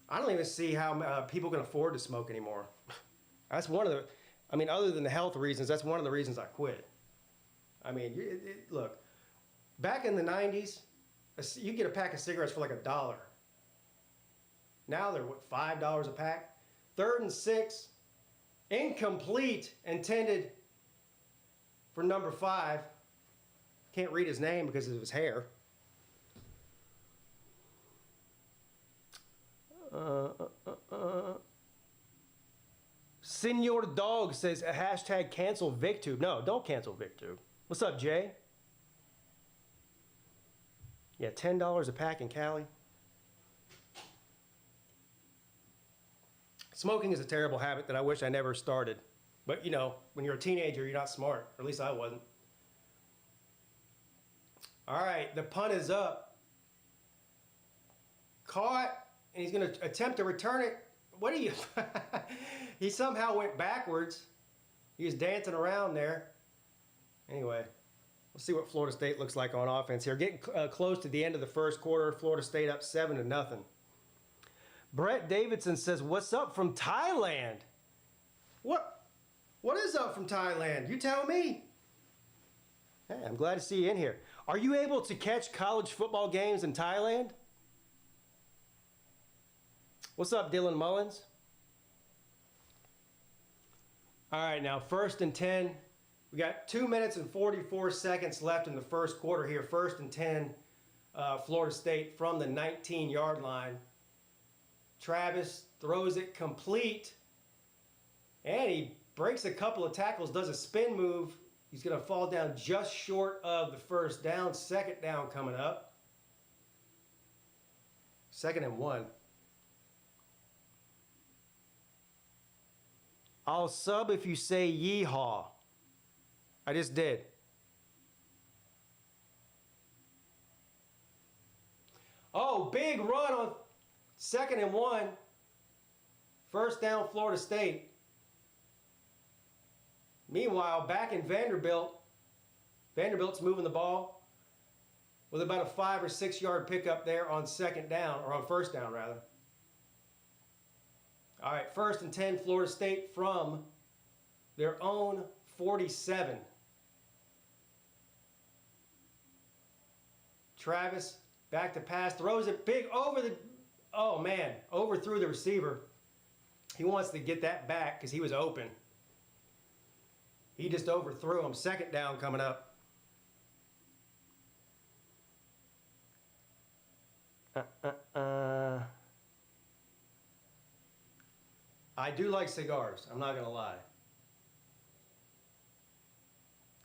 I don't even see how people can afford to smoke anymore. That's one of the, other than the health reasons, that's one of the reasons I quit. Look, back in the 90s, you get a pack of cigarettes for like $1. Now they're, $5 a pack? 3rd and 6, incomplete, intended for number 5. Can't read his name because of his hair. Senor Dog says hashtag cancel VicTube. No, don't cancel VicTube. What's up, Jay? Yeah, $10 a pack in Cali. Smoking is a terrible habit that I wish I never started. But, when you're a teenager, you're not smart. Or at least I wasn't. All right, the punt is up. Caught. And he's going to attempt to return it. What are you? He somehow went backwards. He was dancing around there. Anyway, we'll see what Florida State looks like on offense here. Getting close to the end of the first quarter. Florida State up 7-0. Brett Davidson says, "What's up from Thailand?" What is up from Thailand? You tell me. Hey, I'm glad to see you in here. Are you able to catch college football games in Thailand? What's up, Dylan Mullins? All right, now 1st and 10. We got 2 minutes and 44 seconds left in the first quarter here. 1st and 10, Florida State from the 19-yard line. Travis throws it complete. And he breaks a couple of tackles, does a spin move. He's going to fall down just short of the first down. 2nd down coming up. 2nd and 1. I'll sub if you say yeehaw. I just did. Oh, big run on 2nd and 1. First down, Florida State. Meanwhile, back in Vanderbilt, Vanderbilt's moving the ball with about a 5 or 6 yard pickup there on second down, or on first down rather. All right, 1st and 10, Florida State from their own 47. Travis back to pass, throws it big over the, oh man, overthrew the receiver. He wants to get that back because he was open. He just overthrew him. Second down coming up. I do like cigars, I'm not going to lie.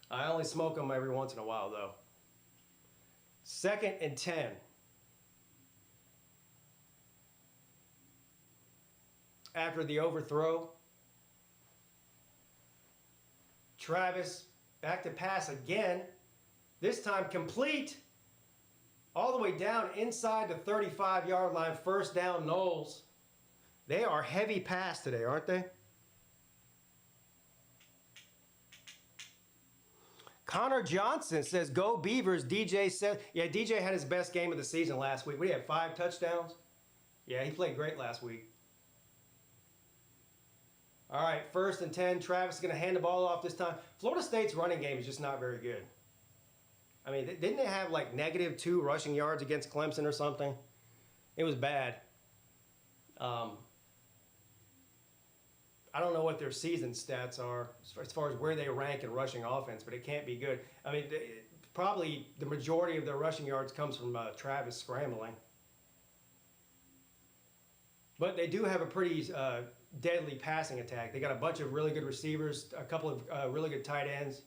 I only smoke them every once in a while, though. 2nd and 10. After the overthrow, Travis back to pass again. This time complete. All the way down inside the 35-yard line. First down, Noles. They are heavy pass today, aren't they? Connor Johnson says, go Beavers. DJ said, yeah, DJ had his best game of the season last week. We had 5 touchdowns. Yeah, he played great last week. All right, 1st and 10. Travis is going to hand the ball off this time. Florida State's running game is just not very good. I mean, didn't they have like -2 rushing yards against Clemson or something? It was bad. I don't know what their season stats are as far as where they rank in rushing offense, but it can't be good. I mean, probably the majority of their rushing yards comes from Travis scrambling. But they do have a pretty deadly passing attack. They got a bunch of really good receivers, a couple of really good tight ends.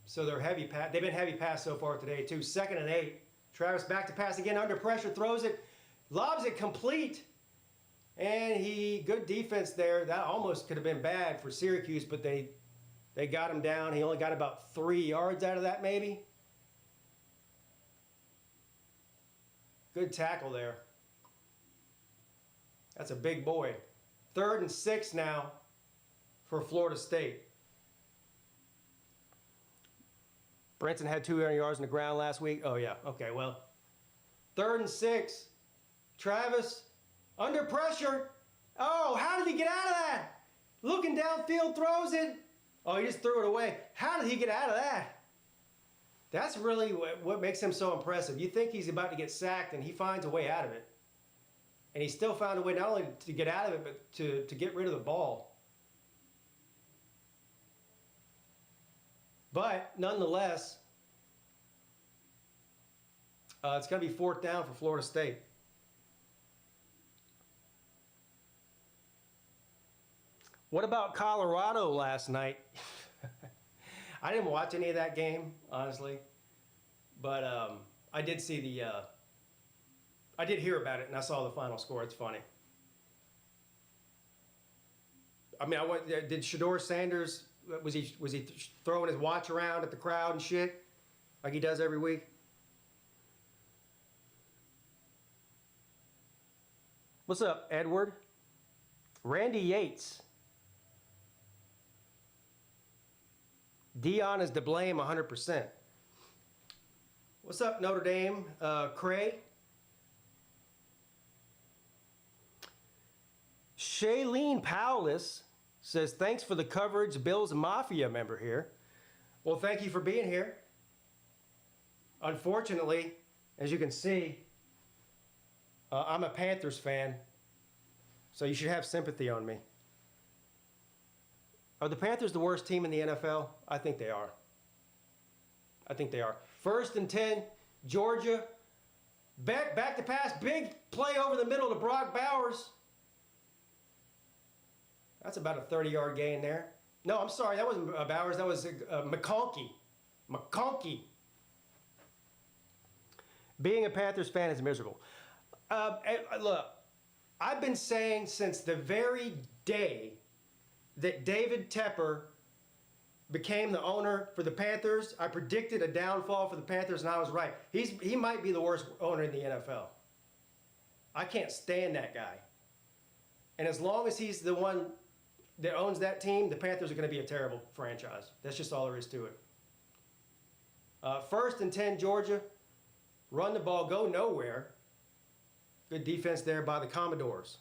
So they're heavy pass. They've been heavy pass so far today too. 2nd and 8. Travis back to pass again under pressure, throws it, lobs it complete. And good defense there. That almost could have been bad for Syracuse, but they got him down. He only got about 3 yards out of that maybe. Good tackle there. That's a big boy. 3rd and 6 now for Florida State. Brinson had 200 yards on the ground last week. Oh, yeah. Okay, well. 3rd and 6. Travis, under pressure. Oh, how did he get out of that? Looking downfield, throws it. Oh, he just threw it away. How did he get out of that? That's really what makes him so impressive. You think he's about to get sacked, and he finds a way out of it. And he still found a way not only to get out of it, but to get rid of the ball. But nonetheless, it's going to be 4th down for Florida State. What about Colorado last night? I didn't watch any of that game, honestly. But I did see I did hear about it, and I saw the final score. It's funny. I mean, did Shedeur Sanders, was he throwing his watch around at the crowd and shit like he does every week? What's up, Edward? Randy Yates. Dion is to blame 100%. What's up, Notre Dame? Cray? Shailene Powlis says, thanks for the coverage, Bills Mafia member here. Well, thank you for being here. Unfortunately, as you can see, I'm a Panthers fan, so you should have sympathy on me. Are the Panthers the worst team in the NFL? I think they are. I think they are. 1st and 10, Georgia. Back to pass. Big play over the middle to Brock Bowers. That's about a 30-yard gain there. No, I'm sorry. That wasn't Bowers. That was McConkey. McConkey. Being a Panthers fan is miserable. Look, I've been saying since the very day that David Tepper became the owner for the Panthers, I predicted a downfall for the Panthers, and I was right. He might be the worst owner in the NFL. I can't stand that guy. And as long as he's the one that owns that team, the Panthers are going to be a terrible franchise. That's just all there is to it. 1st and 10, Georgia. Run the ball, go nowhere. Good defense there by the Commodores.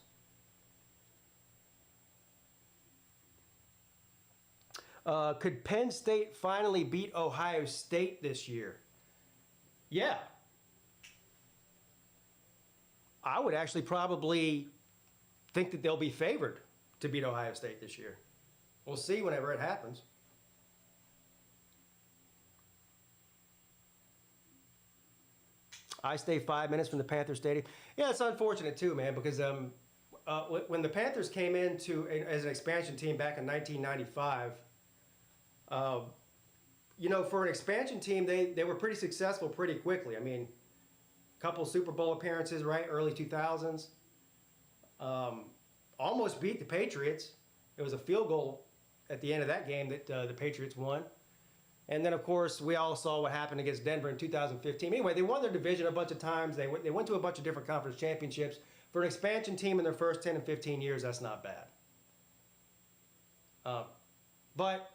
Could Penn State finally beat Ohio State this year? Yeah. I would actually probably think that they'll be favored to beat Ohio State this year. We'll see whenever it happens. I stay 5 minutes from the Panther Stadium. Yeah, it's unfortunate too, man, because when the Panthers came into as an expansion team back in 1995, for an expansion team, they were pretty successful pretty quickly. I mean, a couple Super Bowl appearances, right? Early 2000s. Almost beat the Patriots. It was a field goal at the end of that game that the Patriots won. And then, of course, we all saw what happened against Denver in 2015. Anyway, they won their division a bunch of times. They went to a bunch of different conference championships. For an expansion team in their first 10 and 15 years, that's not bad. But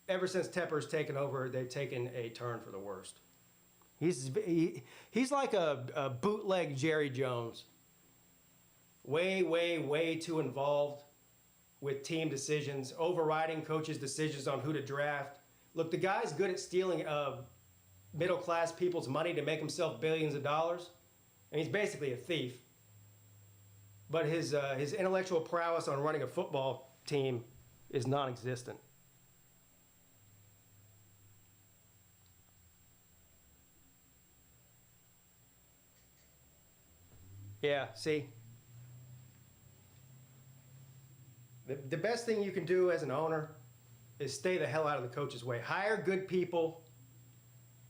ever since Tepper's taken over, they've taken a turn for the worst. He's like a bootleg Jerry Jones. Way too involved with team decisions, overriding coaches' decisions on who to draft. Look, the guy's good at stealing middle-class people's money to make himself billions of dollars, and he's basically a thief. But his intellectual prowess on running a football team is non-existent. Yeah, see? The best thing you can do as an owner is stay the hell out of the coach's way. Hire good people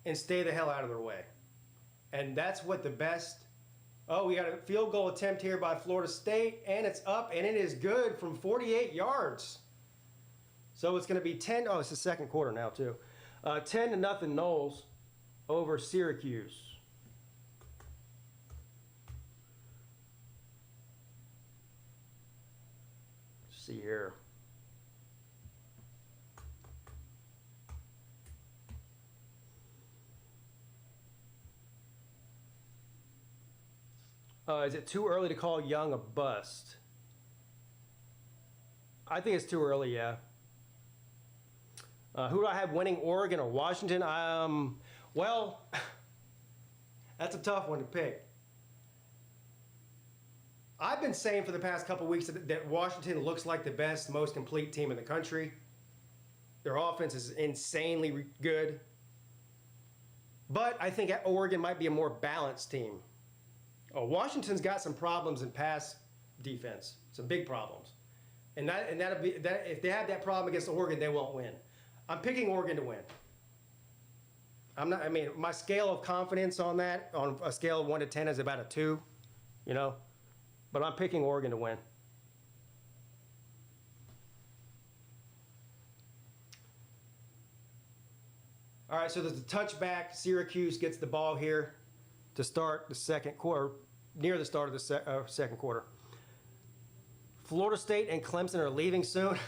and stay the hell out of their way. And that's what the best... Oh, we got a field goal attempt here by Florida State, and it's up, and it is good from 48 yards. So it's going to be 10... Oh, it's the second quarter now, too. 10-0 Noles over Syracuse. See here. Is it too early to call Young a bust? I think it's too early, yeah. Who do I have winning, Oregon or Washington? Well, that's a tough one to pick. I've been saying for the past couple weeks that Washington looks like the best, most complete team in the country. Their offense is insanely good. But I think Oregon might be a more balanced team. Oh, Washington's got some problems in pass defense, some big problems. And if they have that problem against Oregon, they won't win. I'm picking Oregon to win. My scale of confidence on that, on a scale of 1 to 10, is about a 2, But I'm picking Oregon to win. All right, so there's a touchback. Syracuse gets the ball here to start the second quarter, near the start of the second quarter. Florida State and Clemson are leaving soon.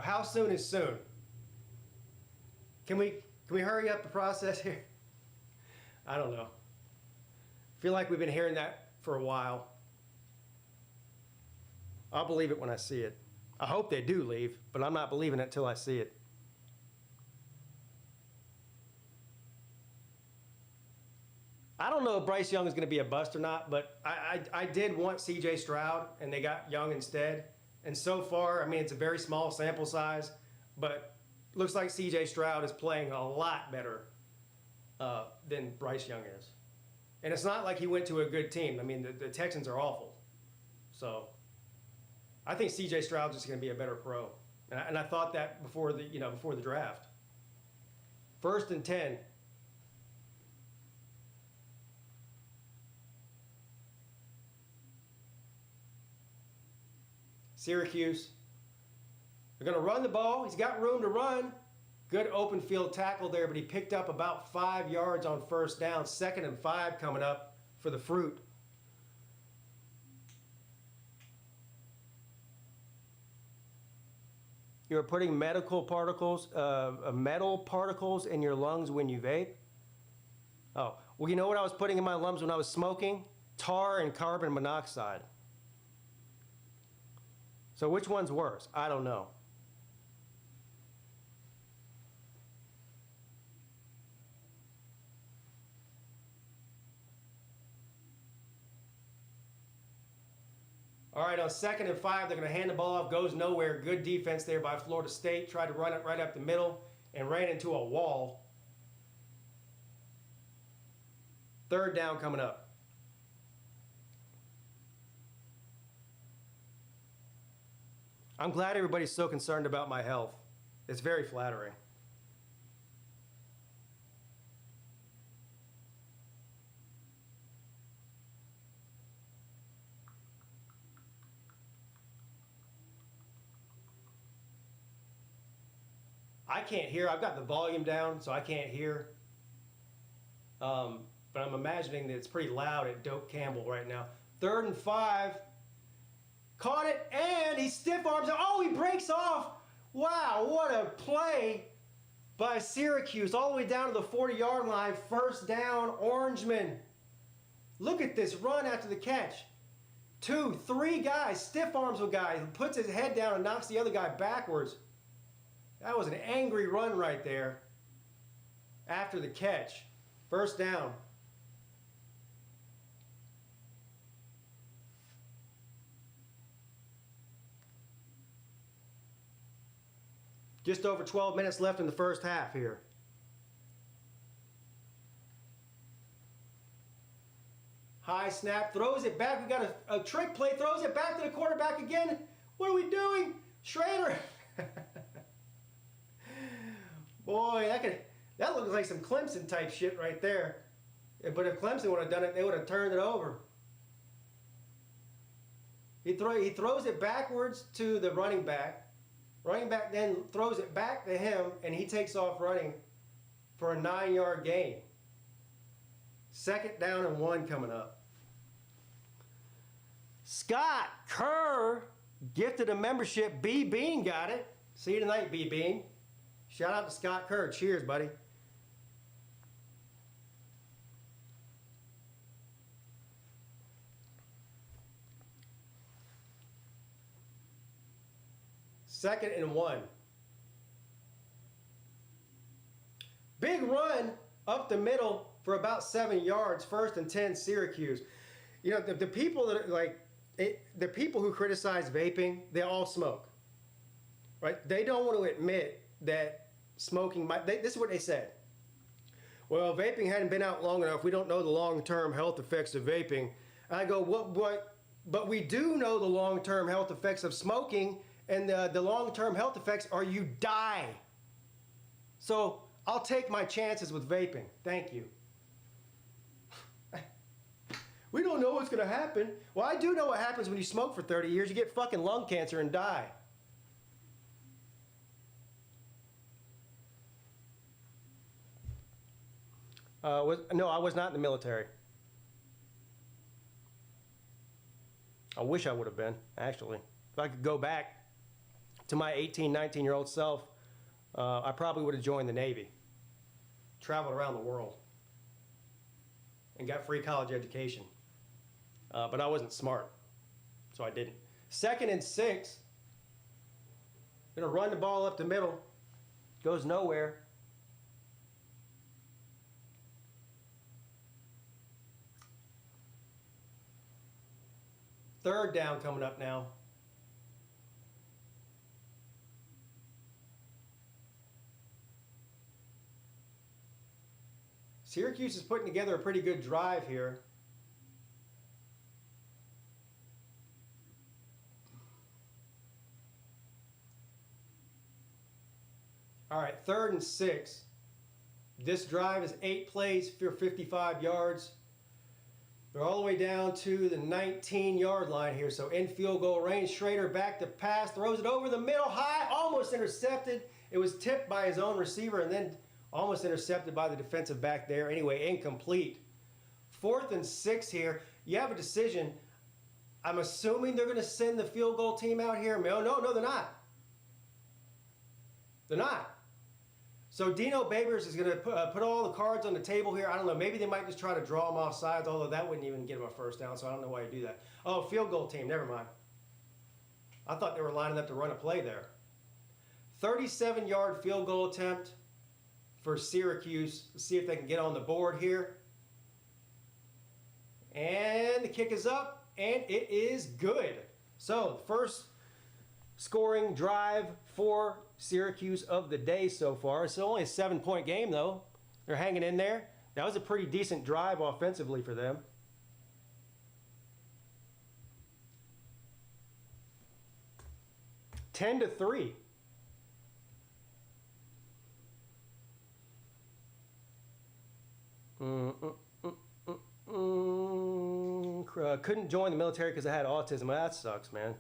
How soon is soon? Can we hurry up the process here? I don't know. I feel like we've been hearing that for a while. I'll believe it when I see it. I hope they do leave, but I'm not believing it until I see it. I don't know if Bryce Young is going to be a bust or not, but I did want C.J. Stroud, and they got Young instead. And so far, it's a very small sample size, but looks like C.J. Stroud is playing a lot better than Bryce Young is. And it's not like he went to a good team. The Texans are awful. So I think C.J. Stroud's just going to be a better pro. And I thought that before the draft. 1st and 10. Syracuse. They're going to run the ball. He's got room to run. Good open field tackle there, but he picked up about 5 yards on first down. 2nd and 5 coming up for the Fruit You are putting metal particles in your lungs when you vape? Oh, well, you know what I was putting in my lungs when I was smoking? Tar and carbon monoxide. So which one's worse? I don't know. All right, on 2nd and 5, they're going to hand the ball off, goes nowhere. Good defense there by Florida State. Tried to run it right up the middle and ran into a wall. 3rd down coming up. I'm glad everybody's so concerned about my health. It's very flattering. I can't hear. I've got the volume down, so I can't hear. But I'm imagining that it's pretty loud at Doak Campbell right now. 3rd and 5. Caught it, and he stiff arms it. Oh, he breaks off. Wow, what a play by Syracuse. All the way down to the 40-yard line. 1st down, Orangemen. Look at this run after the catch. 2, 3 guys, stiff arms a guy, who puts his head down and knocks the other guy backwards. That was an angry run right there after the catch. 1st down. Just over 12 minutes left in the 1st half here. High snap, throws it back. We got a trick play, throws it back to the quarterback again. What are we doing? Schrader. Boy, that looks like some Clemson type shit right there. But if Clemson would have done it, they would have turned it over. He throws it backwards to the running back. Running back then throws it back to him, and he takes off running for a 9-yard gain. 2nd down and 1 coming up. Scott Kerr gifted a membership. B. Bean got it. See you tonight, B. Bean. Shout out to Scott Kerr. Cheers, buddy. Second and 1. Big run up the middle for about 7 yards. 1st and 10, Syracuse. You know, the people that are like, the people who criticize vaping, they all smoke, right? They don't want to admit that smoking might, this is what they said. Well, vaping hadn't been out long enough. We don't know the long-term health effects of vaping. And I go, what? But we do know the long-term health effects of smoking, and the long-term health effects are you die. So I'll take my chances with vaping. Thank you. We don't know what's going to happen. Well, I do know what happens when you smoke for 30 years. You get fucking lung cancer and die. No, I was not in the military. I wish I would have been, actually. If I could go back to my 18, 19-year-old self, I probably would have joined the Navy, traveled around the world, and got free college education. But I wasn't smart, so I didn't. 2nd and 6. Gonna run the ball up the middle. Goes nowhere. Third down coming up now. Syracuse is putting together a pretty good drive here. All right, 3rd and 6. This drive is 8 plays for 55 yards. They're all the way down to the 19-yard line here, so in field goal range. Schrader back to pass, throws it over the middle, high, almost intercepted. It was tipped by his own receiver and then almost intercepted by the defensive back there. Anyway, incomplete. 4th and 6 here. You have a decision. I'm assuming they're going to send the field goal team out here. No, they're not. They're not. So Dino Babers is going to put all the cards on the table here. I don't know. Maybe they might just try to draw them off sides, although that wouldn't even get them a first down, so I don't know why you do that. Oh, field goal team. Never mind. I thought they were lining up to run a play there. 37-yard field goal attempt for Syracuse. Let's see if they can get on the board here. And the kick is up, and it is good. So, first scoring drive for Syracuse of the day so far. It's only a 7-point game, though. They're hanging in there. That was a pretty decent drive offensively for them. Ten to 3. Couldn't join the military because I had autism. Well, that sucks, man.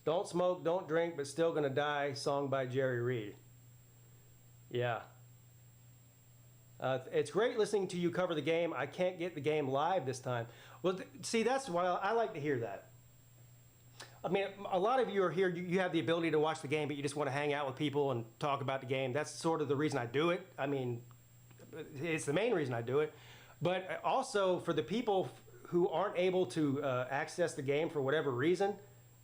Don't smoke, don't drink, but still gonna die. Song by Jerry Reed. Yeah. It's great listening to you cover the game. I can't get the game live this time. Well, see, that's why I like to hear that. I mean, a lot of you are here, you have the ability to watch the game, but you just want to hang out with people and talk about the game. That's sort of the reason I do it. I mean, it's the main reason I do it. But also for the people who aren't able to access the game for whatever reason,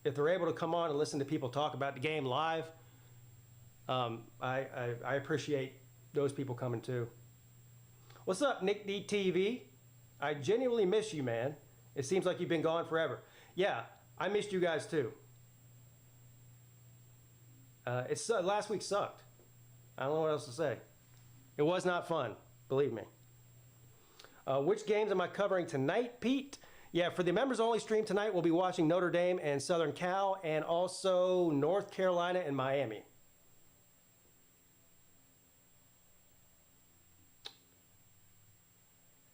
if they're able to come on and listen to people talk about the game live, I appreciate those people coming too. What's up, Nick D TV? I genuinely miss you, man. It seems like you've been gone forever. Yeah, I missed you guys too. Last week sucked. I don't know what else to say. It was not fun, believe me. Which games am I covering tonight, Pete? Yeah, for the members only stream tonight, we'll be watching Notre Dame and Southern Cal, and also North Carolina and Miami.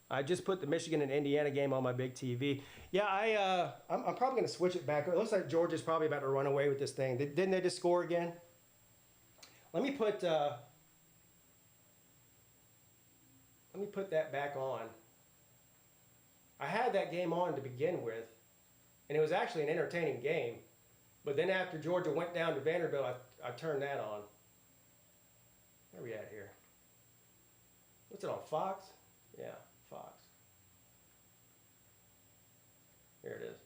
I just put the Michigan and Indiana game on my big TV. Yeah, I'm probably going to switch it back. It looks like Georgia's probably about to run away with this thing. Didn't they just score again? Let me put that back on. I had that game on to begin with, and it was actually an entertaining game. But then after Georgia went down to Vanderbilt, I turned that on. Where are we at here? What's it on, Fox? Yeah, Fox. Here it is.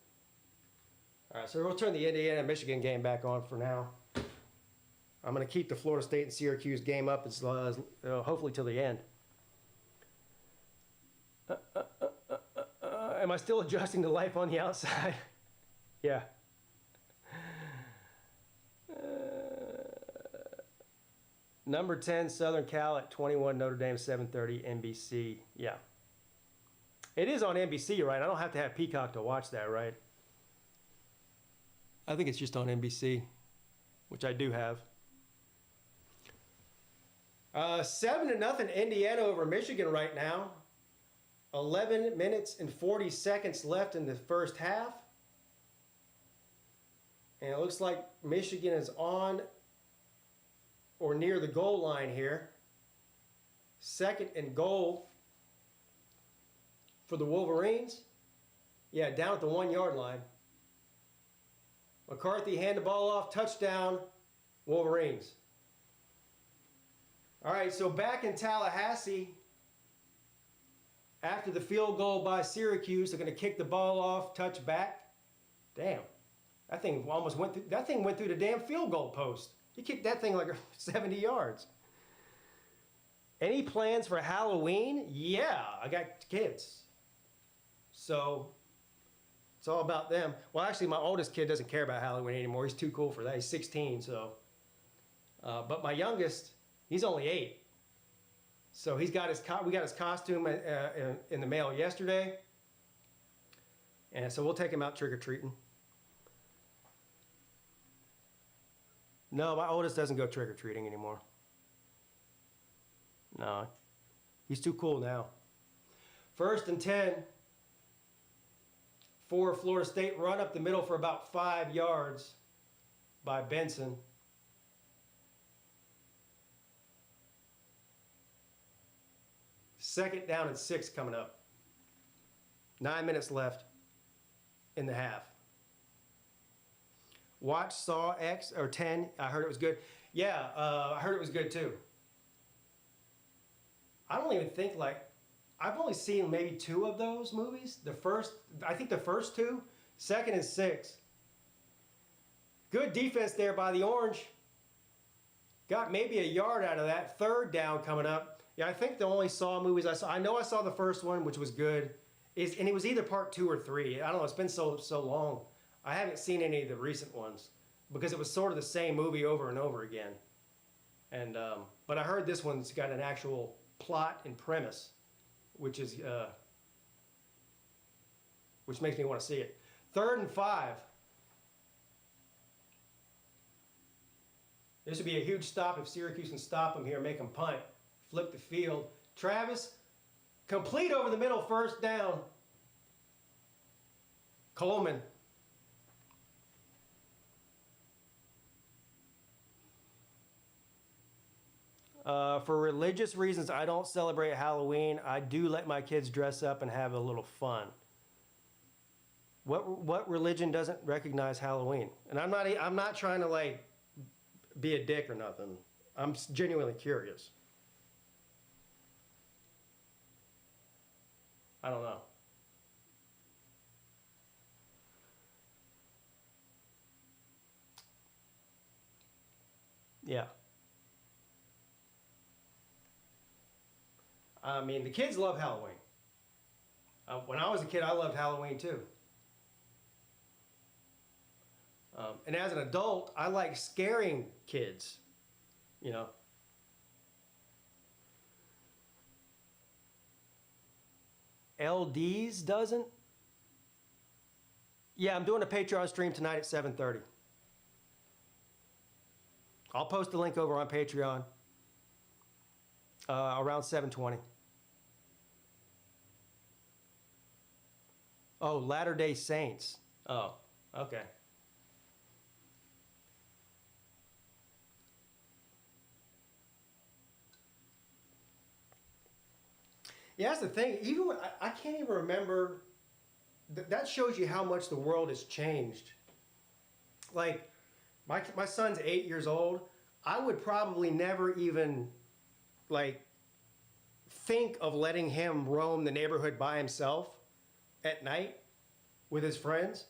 All right, so we'll turn the Indiana-Michigan game back on for now. I'm going to keep the Florida State and Syracuse game up as hopefully till the end. Am I still adjusting to life on the outside? Yeah. Number 10, Southern Cal at 21, Notre Dame 7:30, NBC. Yeah. It is on NBC, right? I don't have to have Peacock to watch that, right? I think it's just on NBC, which I do have. 7-0 Indiana over Michigan right now. 11 minutes and 40 seconds left in the first half. And it looks like Michigan is on or near the goal line here. 2nd and goal for the Wolverines. Yeah, down at the 1-yard line. McCarthy hand the ball off, touchdown, Wolverines. All right, so back in Tallahassee, after the field goal by Syracuse, they're going to kick the ball off, touch back. Damn, that thing almost went through. That thing went through the damn field goal post. He kicked that thing like 70 yards. Any plans for Halloween? Yeah, I got kids, so it's all about them. Well, actually, my oldest kid doesn't care about Halloween anymore. He's too cool for that. He's 16, so. But my youngest, he's only 8. So we got his costume in the mail yesterday. And so we'll take him out trick-or-treating. No, my oldest doesn't go trick-or-treating anymore. No, he's too cool now. 1st and 10 for Florida State. Run up the middle for about 5 yards by Benson. Second down and 6 coming up. 9 minutes left in the half. Watch Saw X or 10. I heard it was good. Yeah, I heard it was good too. I don't even think I've only seen maybe 2 of those movies. I think the first 2, second and 6. Good defense there by the Orange. Got maybe a yard out of that. 3rd down coming up. Yeah, I think the only Saw movies I saw. I know I saw the first one, which was good. And it was either part 2 or 3. I don't know. It's been so long. I haven't seen any of the recent ones because it was sort of the same movie over and over again. And but I heard this one's got an actual plot and premise, which makes me want to see it. 3rd and 5. This would be a huge stop if Syracuse can stop them here, make them punt, flip the field. Travis, complete over the middle, 1st down. Coleman. For religious reasons, I don't celebrate Halloween. I do let my kids dress up and have a little fun. What religion doesn't recognize Halloween? And I'm not trying to be a dick or nothing. I'm genuinely curious. I don't know. Yeah. I mean, the kids love Halloween. When I was a kid, I loved Halloween too. And as an adult, I like scaring kids, you know. LDs doesn't? Yeah, I'm doing a Patreon stream tonight at 7:30. I'll post the link over on Patreon around 7:20. Oh, Latter-day Saints. Oh, okay. Yeah, that's the thing. Even I can't even remember. That shows you how much the world has changed. Like, my son's 8 years old. I would probably never even think of letting him roam the neighborhood by himself at night with his friends.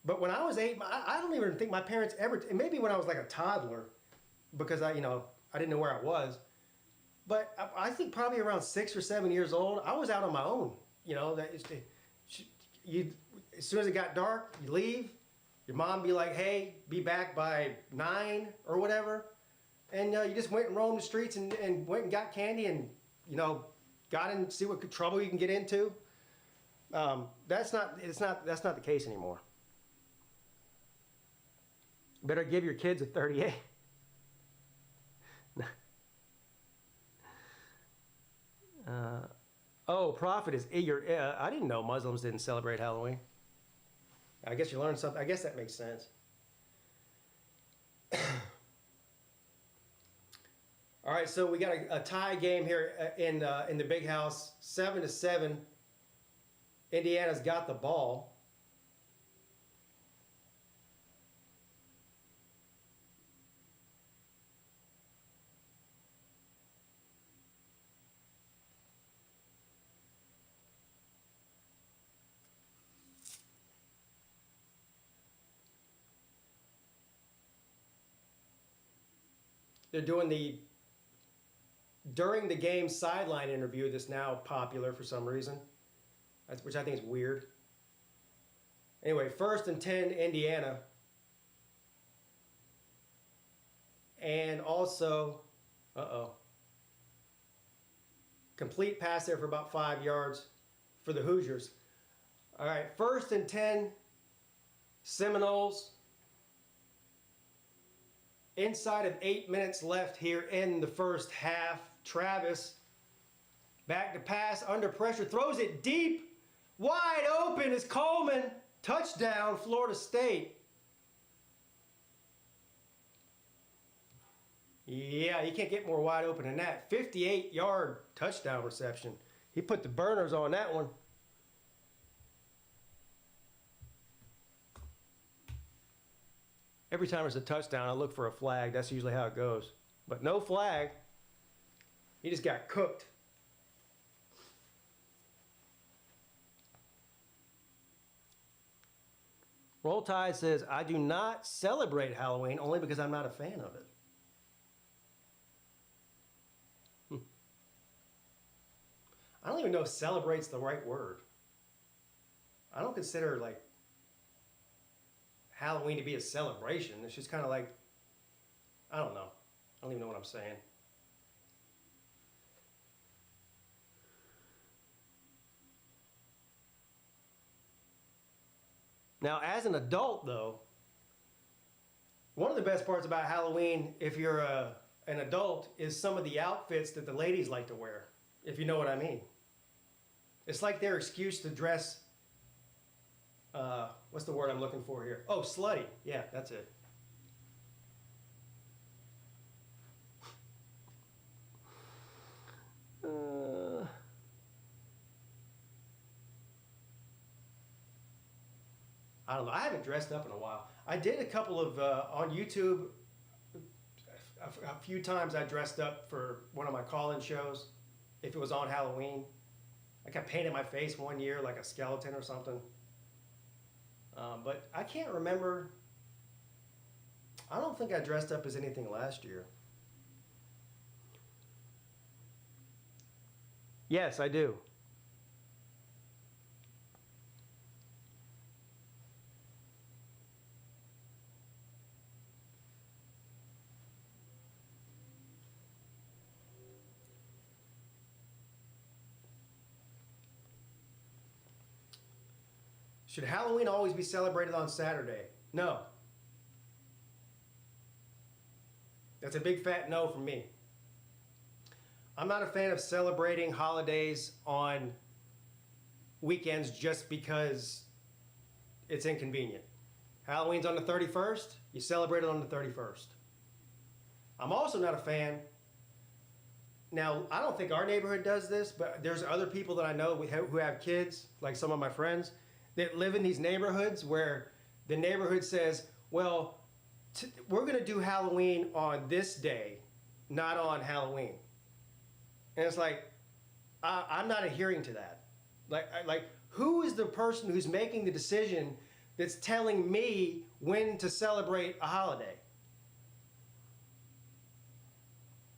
But when I was 8, I don't even think my parents ever. Maybe when I was like a toddler, because I didn't know where I was. But I think probably around 6 or 7 years old, I was out on my own. As soon as it got dark, you leave. Your mom be like, "Hey, be back by 9 or whatever," and you just went and roamed the streets and went and got candy and got in, see what trouble you can get into. That's not the case anymore. Better give your kids a 38. Prophet is I didn't know Muslims didn't celebrate Halloween. I guess you learned something. I guess that makes sense. All right, so we got a tie game here in the big house, 7-7. Indiana's got the ball. They're doing during the game sideline interview that's now popular for some reason, which I think is weird. Anyway, 1st and 10, Indiana. And also, complete pass there for about 5 yards for the Hoosiers. All right, 1st and 10, Seminoles. Inside of 8 minutes left here in the first half. Travis, back to pass, under pressure, throws it deep. Wide open is Coleman. Touchdown, Florida State. Yeah, you can't get more wide open than that. 58-yard touchdown reception. He put the burners on that one. Every time there's a touchdown, I look for a flag. That's usually how it goes. But no flag. He just got cooked. Roll Tide says, I do not celebrate Halloween only because I'm not a fan of it. I don't even know if celebrate's the right word. I don't consider like Halloween to be a celebration. It's just kind of like, I don't know. I don't even know what I'm saying. Now, as an adult, though, one of the best parts about Halloween, if you're an adult, is some of the outfits that the ladies like to wear, if you know what I mean. It's like their excuse to dress, what's the word I'm looking for here? Oh, slutty. Yeah, that's it. I don't know. I haven't dressed up in a while. I did a couple of, on YouTube, a few times I dressed up for one of my call-in shows, if it was on Halloween. Like I painted my face one year like a skeleton or something. But I can't remember. I don't think I dressed up as anything last year. Yes, I do. Should Halloween always be celebrated on Saturday? No. That's a big fat no from me. I'm not a fan of celebrating holidays on weekends just because it's inconvenient. Halloween's on the 31st, you celebrate it on the 31st. I'm also not a fan. Now, I don't think our neighborhood does this, but there's other people that I know who have kids, like some of my friends, that live in these neighborhoods where the neighborhood says, well, we're going to do Halloween on this day, not on Halloween. And it's like, I'm not adhering to that. Like, who is the person who's making the decision that's telling me when to celebrate a holiday?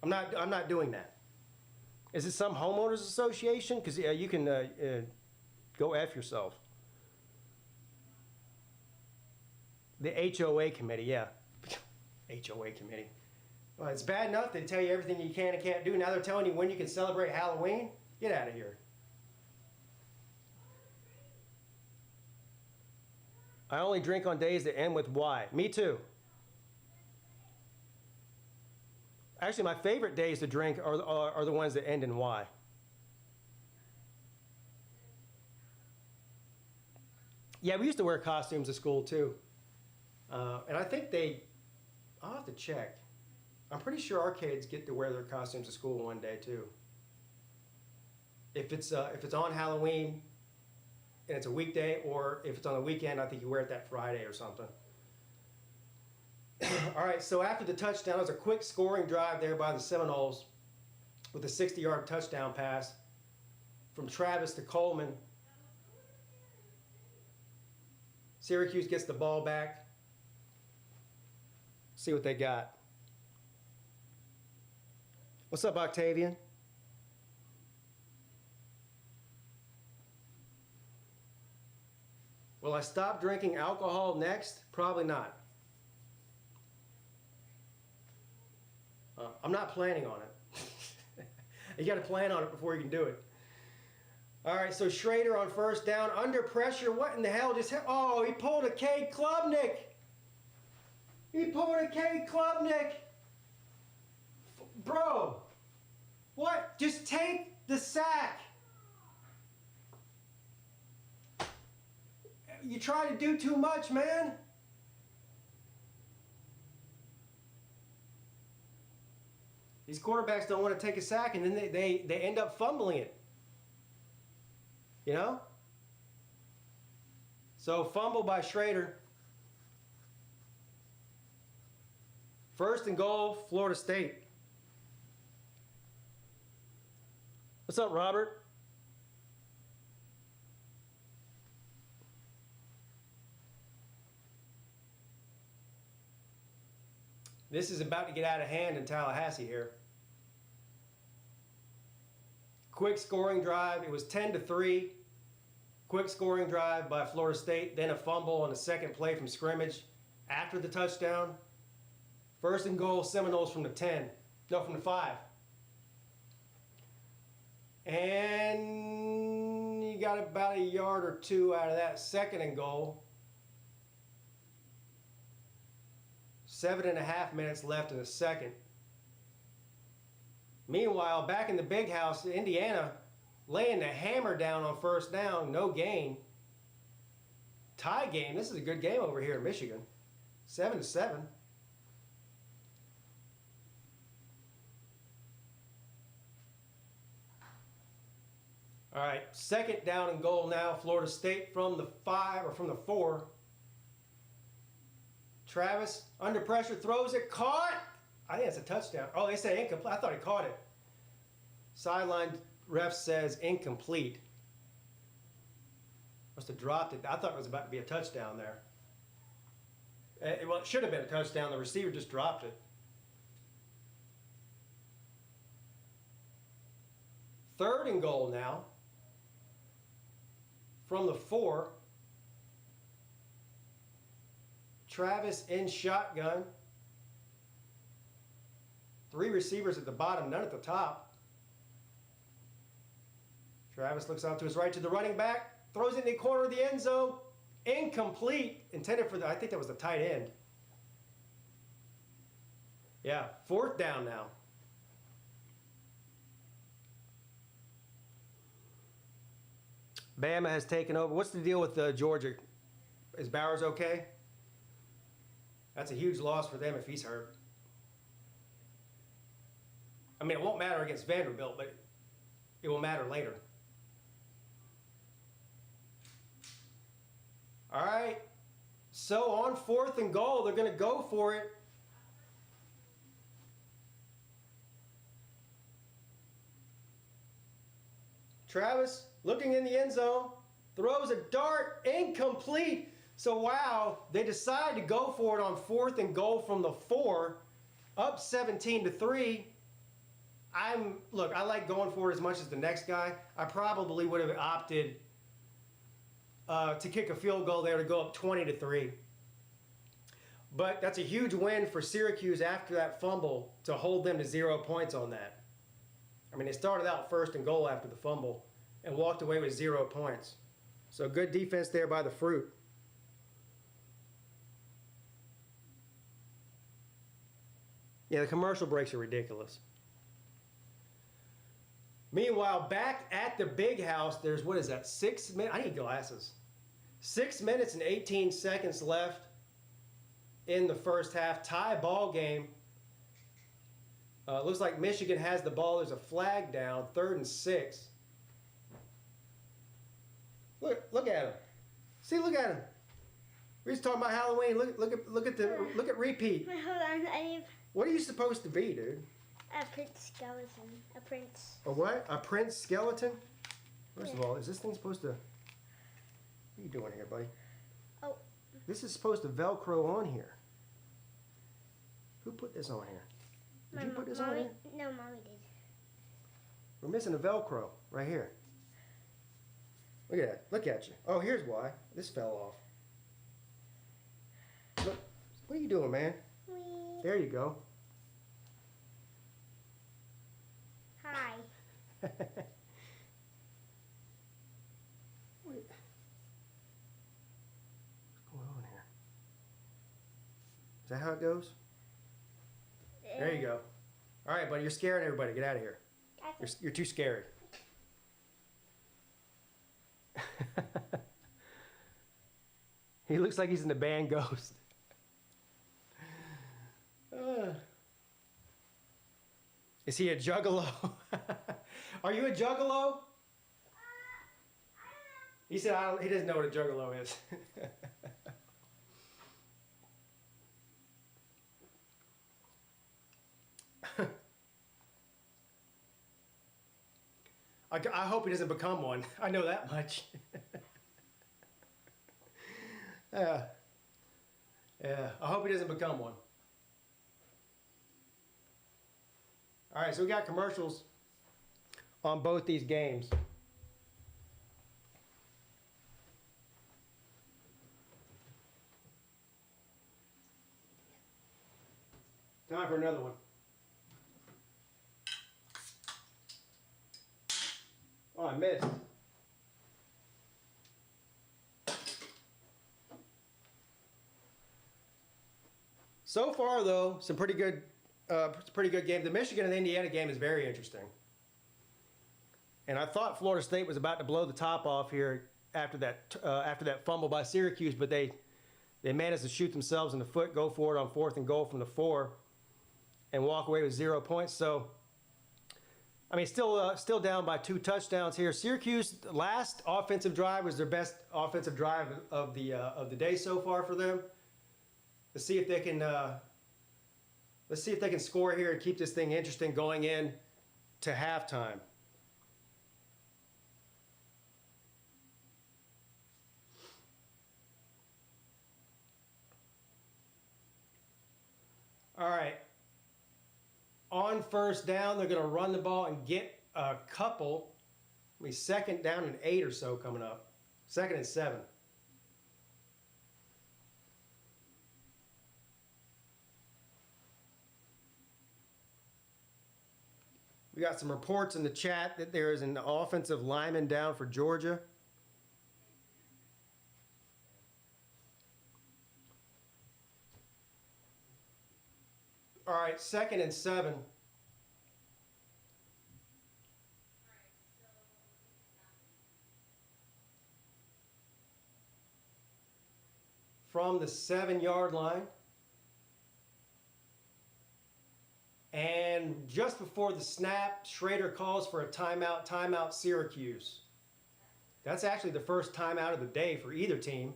I'm not doing that. Is it some homeowners association? Because you can go F yourself. The HOA committee, yeah. HOA committee. Well, it's bad enough they tell you everything you can and can't do. Now they're telling you when you can celebrate Halloween? Get out of here. I only drink on days that end with Y. Me too. Actually, my favorite days to drink are the ones that end in Y. Yeah, we used to wear costumes at school too. And I think I'll have to check. I'm pretty sure our kids get to wear their costumes to school one day too. If it's on Halloween and it's a weekday, or if it's on a weekend, I think you wear it that Friday or something. All right, so after the touchdown, it was a quick scoring drive there by the Seminoles with a 60-yard touchdown pass from Travis to Coleman. Syracuse gets the ball back. See what they got. What's up, Octavian? Will I stop drinking alcohol next? Probably not. I'm not planning on it. You got to plan on it before you can do it. All right, so Schrader on first down, under pressure. What in the hell just happened? Oh, he pulled a K. Klubnik. He pulled a K. Klubnik. Bro, what? Just take the sack. You try to do too much, man. These quarterbacks don't want to take a sack, and then they end up fumbling it. You know? So fumble by Schrader. First and goal, Florida State. What's up, Robert? This is about to get out of hand in Tallahassee here. Quick scoring drive. It was 10-3. Quick scoring drive by Florida State. Then a fumble on the second play from scrimmage after the touchdown. First and goal, Seminoles from the 10. No, from the 5. And you got about a yard or two out of that. Second and goal. 7.5 minutes left in the second. Meanwhile, back in the big house, Indiana laying the hammer down on first down, no gain. Tie game. This is a good game over here in Michigan. 7-7. All right, second down and goal now. Florida State from the 5 or from the 4. Travis, under pressure, throws it, caught. I think it's a touchdown. Oh, they say incomplete. I thought he caught it. Sideline ref says incomplete. Must have dropped it. I thought it was about to be a touchdown there. Well, it should have been a touchdown. The receiver just dropped it. Third and goal now. From the 4. Travis in shotgun. 3 receivers at the bottom, none at the top. Travis looks off to his right to the running back. Throws it in the corner of the end zone. Incomplete. Intended for I think that was the tight end. Yeah, fourth down now. Bama has taken over. What's the deal with Georgia? Is Bowers okay? That's a huge loss for them if he's hurt. I mean, it won't matter against Vanderbilt, but it will matter later. All right. So on fourth and goal, they're going to go for it. Travis looking in the end zone, throws a dart, incomplete. So wow, they decide to go for it on fourth and goal from the 4, up 17-3. Look, I like going for it as much as the next guy. I probably would have opted to kick a field goal there to go up 20-3. But that's a huge win for Syracuse after that fumble to hold them to 0 points on that. I mean, they started out first and goal after the fumble and walked away with 0 points. So good defense there by the Fruit. Yeah, the commercial breaks are ridiculous. Meanwhile, back at the big house, there's, what is that, 6 minutes? I need glasses. 6 minutes and 18 seconds left in the first half. Tie ball game. Looks like Michigan has the ball. There's a flag down, 3rd and 6. Look at him. See, look at him. We just talking about Halloween. Look at repeat. Hold on, What are you supposed to be, dude? a prince skeleton. A prince. A what? A prince skeleton? First of all, is this thing supposed to... What are you doing here, buddy? Oh. This is supposed to Velcro on here. Who put this on here? Did you put this on here? No, Mommy did. We're missing a Velcro right here. Look at that. Look at you. Oh, here's why. This fell off. Look. What are you doing, man? Wee. There you go. Hi. What's going on here? Is that how it goes? There you go. All right, buddy. You're scaring everybody. Get out of here. You're too scary. He looks like he's in the band Ghost. Is he a juggalo? Are you a juggalo? He said he doesn't know what a juggalo is. I hope he doesn't become one. I know that much. Yeah. I hope he doesn't become one. All right, so we got commercials on both these games. Time for another one. Oh, I missed. So far, though, some pretty good game. The Michigan and Indiana game is very interesting. And I thought Florida State was about to blow the top off here after that fumble by Syracuse, but they managed to shoot themselves in the foot, go for it on 4th and goal from the 4, and walk away with 0 points. So, I mean, still down by 2 touchdowns here. Syracuse last offensive drive was their best offensive drive of the day so far for them. Let's see if they can score here and keep this thing interesting going in to halftime. All right. On first down, they're going to run the ball and get a couple. I mean, 2nd down and 8 or so coming up. 2nd and 7. We got some reports in the chat that there is an offensive lineman down for Georgia. All right, 2nd and 7. From the 7-yard line. And just before the snap, Schrader calls for a timeout Syracuse. That's actually the first timeout of the day for either team.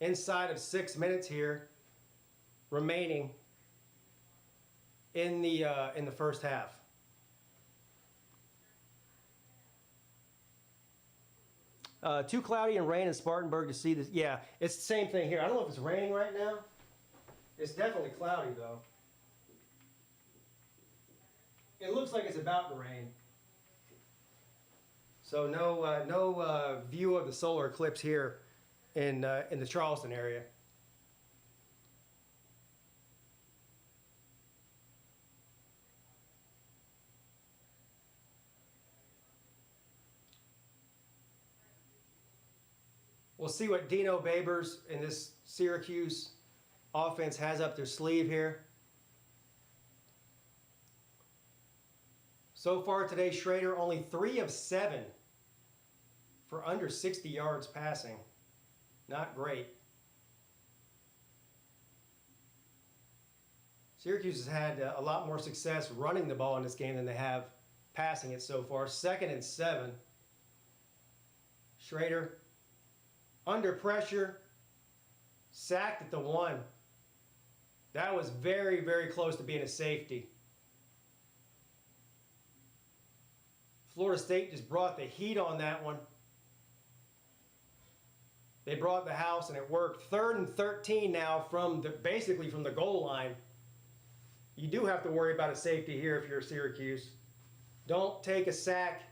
Inside of 6 minutes here remaining in the first half. Too cloudy and rain in Spartanburg to see this. Yeah, it's the same thing here. I don't know if it's raining right now. It's definitely cloudy though. It looks like it's about to rain. So no view of the solar eclipse here in the Charleston area. We'll see what Dino Babers in this Syracuse offense has up their sleeve here. So far today, Schrader only 3 of 7 for under 60 yards passing. Not great. Syracuse has had a lot more success running the ball in this game than they have passing it so far. 2nd and 7. Schrader under pressure, sacked at the 1. That was very, very close to being a safety. Florida State just brought the heat on that one. They brought the house and it worked. 3rd and 13 now basically from the goal line. You do have to worry about a safety here if you're Syracuse. Don't take a sack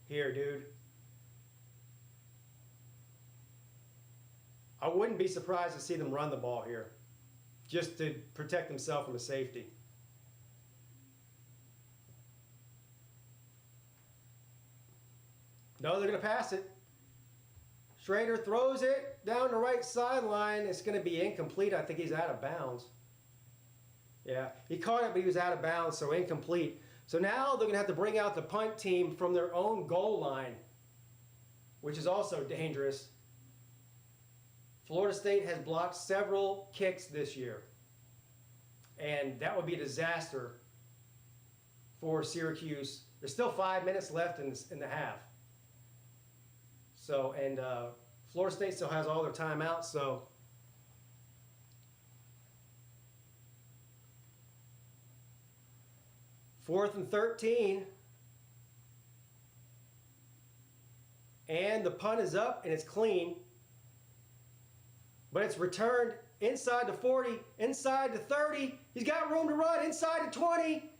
here, dude. I wouldn't be surprised to see them run the ball here just to protect themselves from a safety. No, they're going to pass it. Schrader throws it down the right sideline. It's going to be incomplete. I think he's out of bounds. Yeah, he caught it, but he was out of bounds, so incomplete. So now they're going to have to bring out the punt team from their own goal line, which is also dangerous. Florida State has blocked several kicks this year, and that would be a disaster for Syracuse. There's still 5 minutes left in the half. So, and Florida State still has all their timeouts, so fourth and 13. And the punt is up and it's clean. But it's returned inside the 40, inside the 30. He's got room to run inside the 20.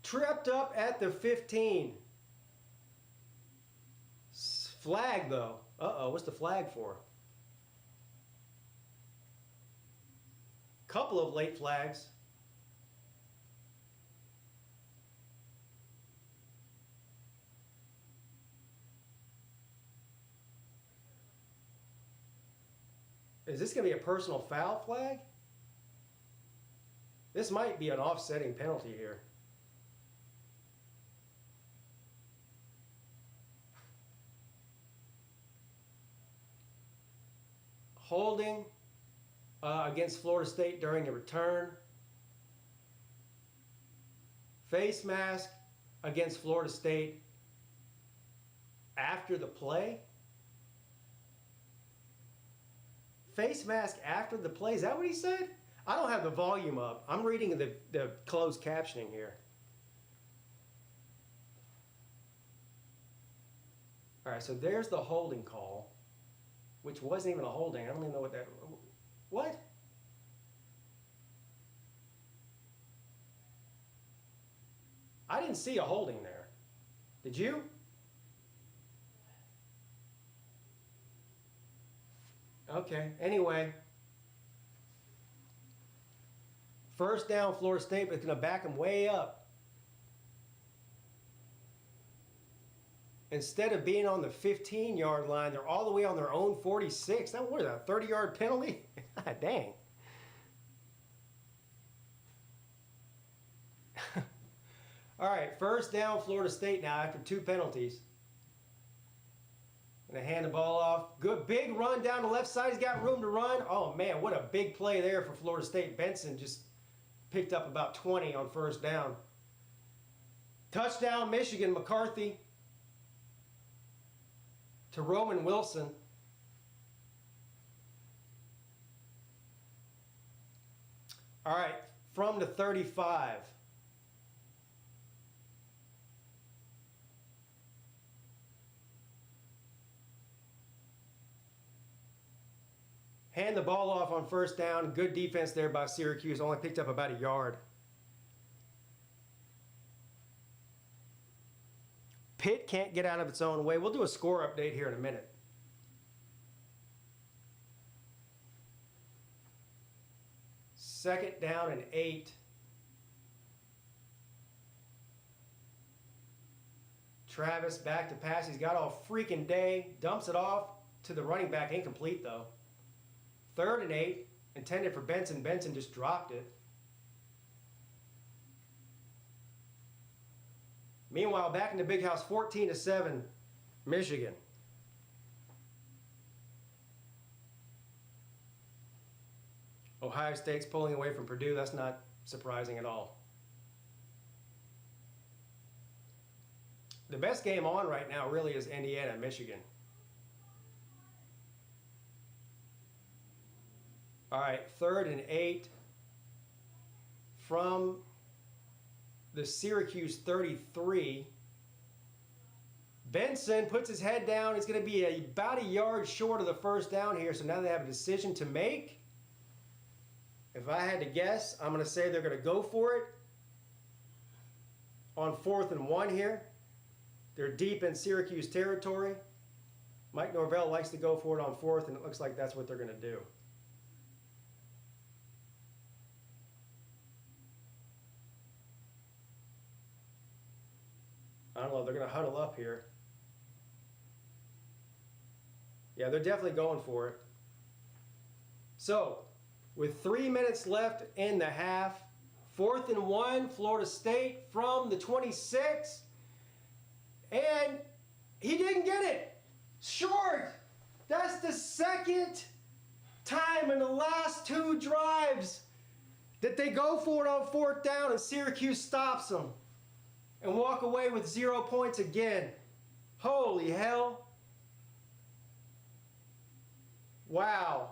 Tripped up at the 15. Flag though. Uh-oh, what's the flag for? Couple of late flags. Is this going to be a personal foul flag? This might be an offsetting penalty here. Holding against Florida State during the return. Face mask against Florida State after the play. Face mask after the play. Is that what he said? I don't have the volume up. I'm reading the closed captioning here. All right, so there's the holding call, which wasn't even a holding. I don't even know what that... What? I didn't see a holding there. Did you? Okay, anyway. First down, Florida State, but it's going to back them way up. Instead of being on the 15-yard line, they're all the way on their own 46. Now, what is that, a 30-yard penalty? God dang. All right, first down, Florida State now after 2 penalties. Gonna hand the ball off. Good big run down the left side. He's got room to run. Oh man, what a big play there for Florida State. Benson just picked up about 20 on first down. Touchdown, Michigan. McCarthy to Roman Wilson. All right, from the 35. Hand the ball off on first down. Good defense there by Syracuse. Only picked up about a yard. Pitt can't get out of its own way. We'll do a score update here in a minute. Second down and 8. Travis back to pass. He's got all freaking day. Dumps it off to the running back. Incomplete though. Third and 8. Intended for Benson. Benson just dropped it. Meanwhile, back in the big house, 14-7, Michigan. Ohio State's pulling away from Purdue. That's not surprising at all. The best game on right now really is Indiana and Michigan. All right, third and 8 from the Syracuse 33. Benson puts his head down. He's going to be about a yard short of the first down here, so now they have a decision to make. If I had to guess, I'm going to say they're going to go for it on 4th and 1 here. They're deep in Syracuse territory. Mike Norvell likes to go for it on 4th, and it looks like that's what they're going to do. I don't know, they're going to huddle up here. Yeah, they're definitely going for it. So, with 3 minutes left in the half, 4th and 1, Florida State from the 26. And he didn't get it. Short. That's the second time in the last 2 drives that they go for it on 4th down and Syracuse stops them and walk away with 0 points again. Holy hell. Wow.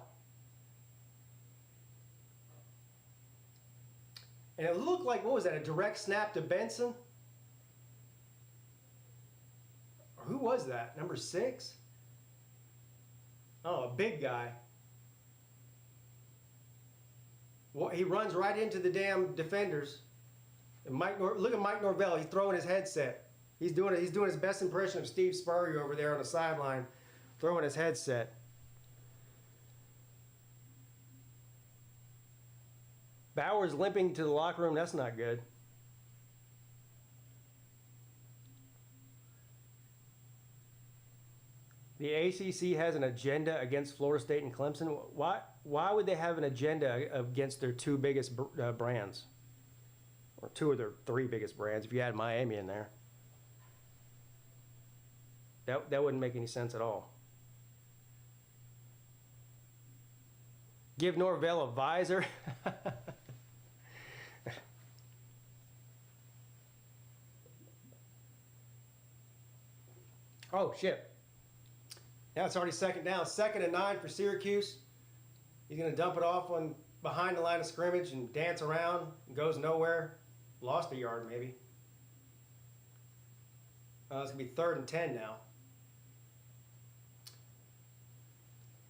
And it looked like, what was that, a direct snap to Benson? Or who was that? Number 6? Oh, a big guy. Well, he runs right into the damn defenders. And look at Mike Norvell. He's throwing his headset. He's doing his best impression of Steve Spurrier over there on the sideline, throwing his headset. Bauer's limping to the locker room. That's not good. The ACC has an agenda against Florida State and Clemson. Why would they have an agenda against their two biggest brands? Or two of their three biggest brands, if you add Miami in there. That wouldn't make any sense at all. Give Norvell a visor. Oh, shit. Now it's already second down. 2nd and 9 for Syracuse. He's going to dump it off on behind the line of scrimmage and dance around. And goes nowhere. Lost a yard, maybe. It's going to be 3rd and 10 now.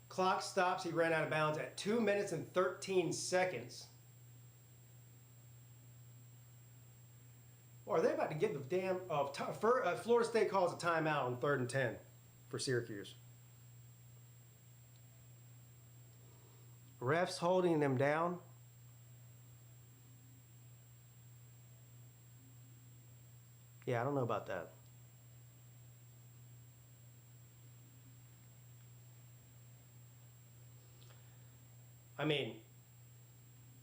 Clock stops. He ran out of bounds at 2 minutes and 13 seconds. Well, are they about to give the damn... Florida State calls a timeout on 3rd and 10 for Syracuse. Refs holding them down. Yeah, I don't know about that. I mean,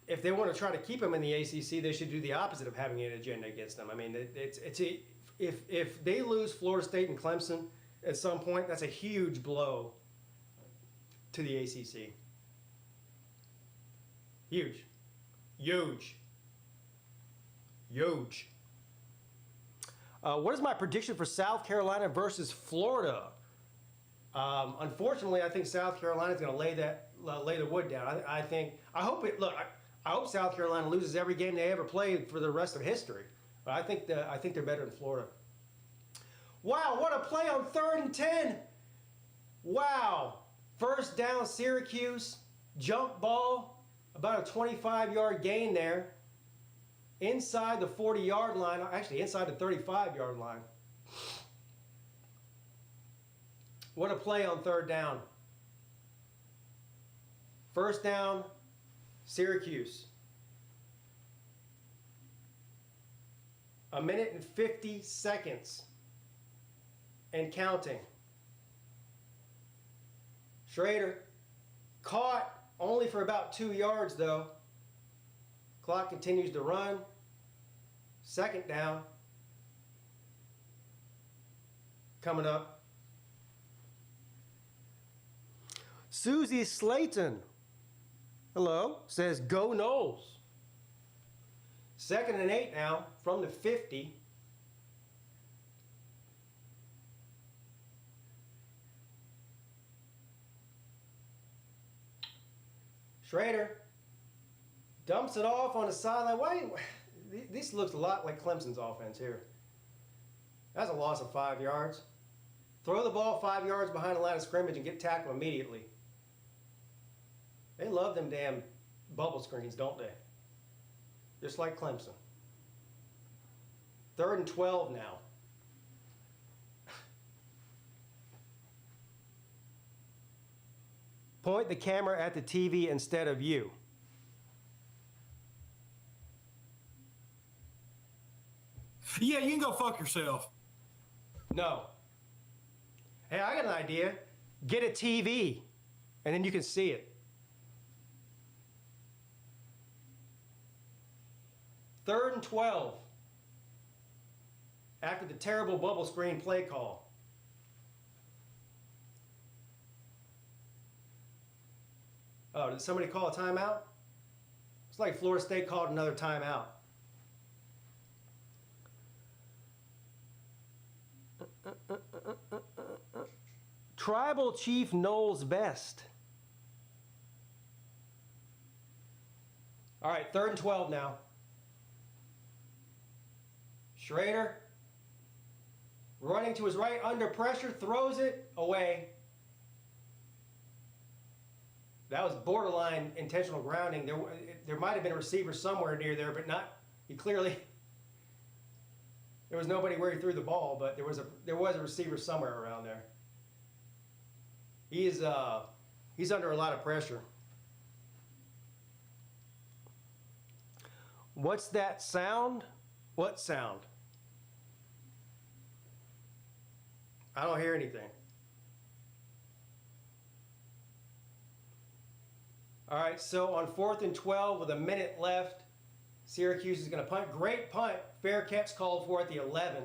if they want to try to keep them in the ACC, they should do the opposite of having an agenda against them. I mean, if they lose Florida State and Clemson at some point, that's a huge blow to the ACC. Huge. Huge. Huge. What is my prediction for South Carolina versus Florida? Unfortunately, I think South Carolina is going to lay the wood down. I hope South Carolina loses every game they ever played for the rest of history. But I think they're better than Florida. Wow, what a play on 3rd and 10. Wow. First down, Syracuse. Jump ball. About a 25-yard gain there. Inside the 40-yard line. Actually, inside the 35-yard line. What a play on 3rd down. First down, Syracuse. 1 minute and 50 seconds. And counting. Schrader caught only for about 2 yards though. Clock continues to run. 2nd down. Coming up. Susie Slayton, hello, says go Noles. 2nd and 8 now from the 50. Schrader dumps it off on the sideline. This looks a lot like Clemson's offense here. That's a loss of 5 yards. Throw the ball 5 yards behind the line of scrimmage and get tackled immediately. They love them damn bubble screens, don't they? Just like Clemson. 3rd and 12 now. Point the camera at the TV instead of you. Yeah, you can go fuck yourself. No. Hey, I got an idea. Get a TV, and then you can see it. 3rd and 12. After the terrible bubble screen play call. Oh, did somebody call a timeout? It's like Florida State called another timeout. Tribal Chief Knowles Best. All right, 3rd and 12 now. Schrader running to his right under pressure, throws it away. That was borderline intentional grounding. There might have been a receiver somewhere near there, but not. He clearly. There was nobody where he threw the ball, but there was a receiver somewhere around there. He's under a lot of pressure. What's that sound? What sound? I don't hear anything. All right, so on 4th and 12 with a minute left, Syracuse is going to punt. Great punt. Fair catch called for at the 11.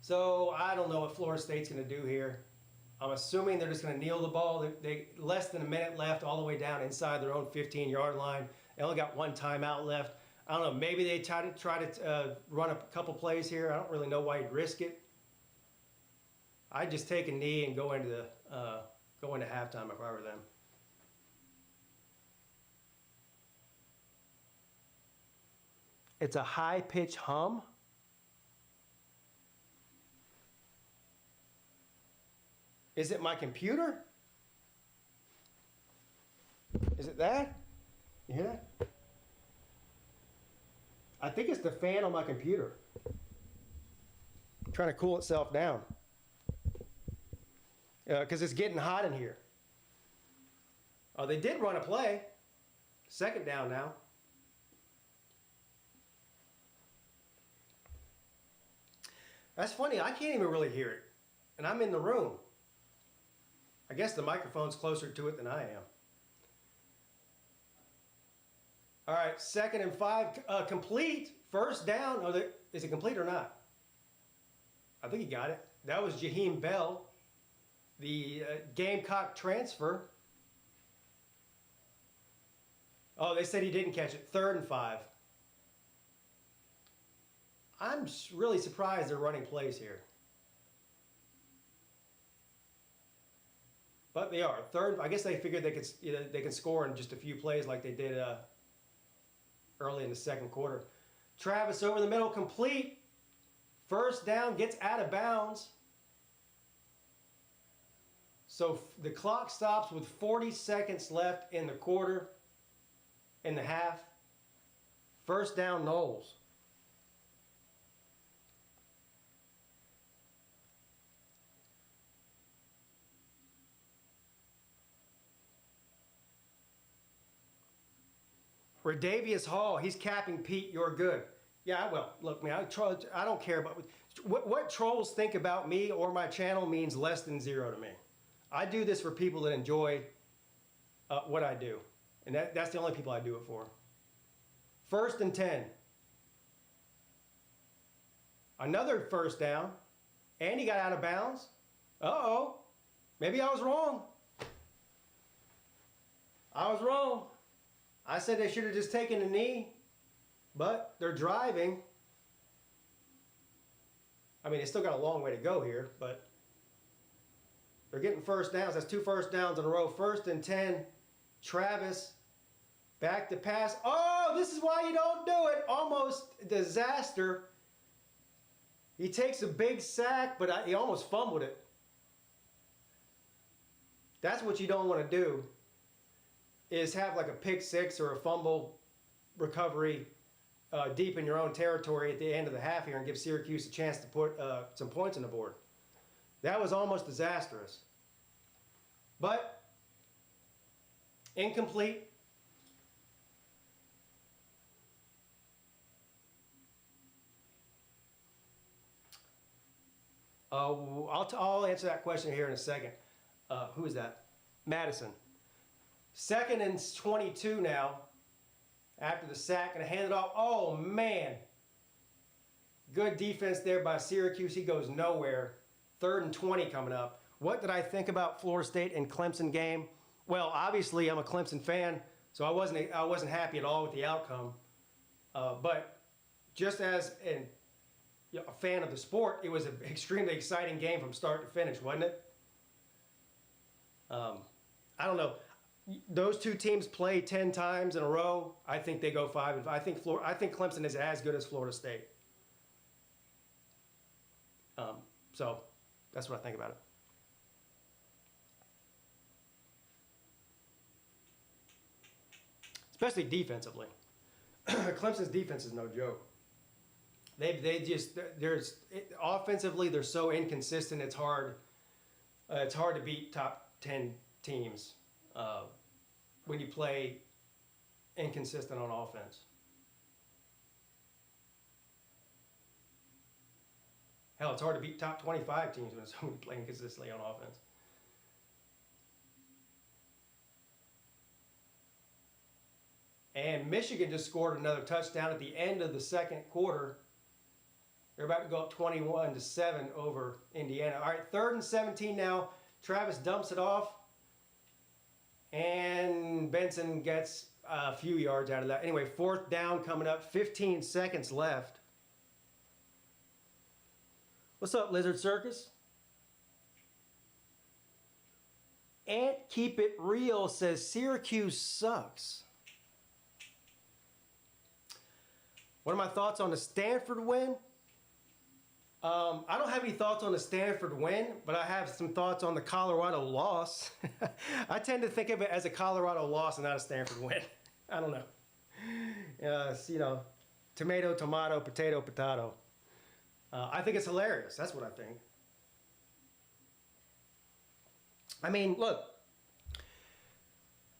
So I don't know what Florida State's going to do here. I'm assuming they're just going to kneel the ball. They less than a minute left, all the way down inside their own 15-yard line. They only got one timeout left. I don't know. Maybe they try to run a couple plays here. I don't really know why you'd risk it. I'd just take a knee and go into halftime if I were them. It's a high-pitched hum. Is it my computer? Is it that? You hear that? I think it's the fan on my computer. Trying to cool itself down. Because it's getting hot in here. Oh, they did run a play. 2nd down now. That's funny. I can't even really hear it. And I'm in the room. I guess the microphone's closer to it than I am. All right, 2nd and 5. Complete. 1st down. Oh, is it complete or not? I think he got it. That was Jaheim Bell, the Gamecock transfer. Oh, they said he didn't catch it. 3rd and 5. I'm really surprised they're running plays here. But they are. 3rd, I guess they figured they can score in just a few plays like they did early in the 2nd quarter. Travis over the middle, complete. 1st down, gets out of bounds. So the clock stops with 40 seconds left in the quarter, in the half. 1st down, Noles. Redavius Hall, he's capping Pete, you're good. Yeah, well, look, man, I don't care about what trolls think about me or my channel means less than 0 to me. I do this for people that enjoy what I do. And that's the only people I do it for. 1st and 10. Another 1st down. And he got out of bounds. Uh-oh. Maybe I was wrong. I was wrong. I said they should have just taken a knee, but they're driving. I mean, they still got a long way to go here, but they're getting 1st downs. That's 2 1st downs in a row. 1st and 10. Travis, back to pass. Oh, this is why you don't do it. Almost disaster. He takes a big sack, but he almost fumbled it. That's what you don't want to do, is have like a pick 6 or a fumble recovery deep in your own territory at the end of the half here and give Syracuse a chance to put some points on the board. That was almost disastrous. But incomplete. I'll answer that question here in a second. Who is that? Madison. 2nd and 22 now. After the sack, and I hand it off. Oh, man. Good defense there by Syracuse. He goes nowhere. 3rd and 20 coming up. What did I think about Florida State and Clemson game? Well, obviously, I'm a Clemson fan, so I wasn't happy at all with the outcome. But just as a fan of the sport, it was an extremely exciting game from start to finish, wasn't it? I don't know. Those two teams play 10 times in a row. I think they go 5-5. I think Clemson is as good as Florida State. So that's what I think about it. especially defensively. Clemson's defense is no joke. Offensively they're so inconsistent. It's hard to beat top 10 teams when you play inconsistent on offense. Hell, it's hard to beat top 25 teams when someone's playing consistently on offense. And Michigan just scored another touchdown at the end of the second quarter. They're about to go up 21-7 over Indiana. All right, 3rd and 17 now. Travis dumps it off. And Benson gets a few yards out of that. Anyway, 4th down coming up. 15 seconds left. What's up, Lizard Circus? Ant Keep It Real says Syracuse sucks. What are my thoughts on the Stanford win? I don't have any thoughts on the Stanford win, but I have some thoughts on the Colorado loss. I tend to think of it as a Colorado loss and not a Stanford win. I don't know. It's, tomato, tomato, potato, potato. I think it's hilarious. That's what I think. I mean, look,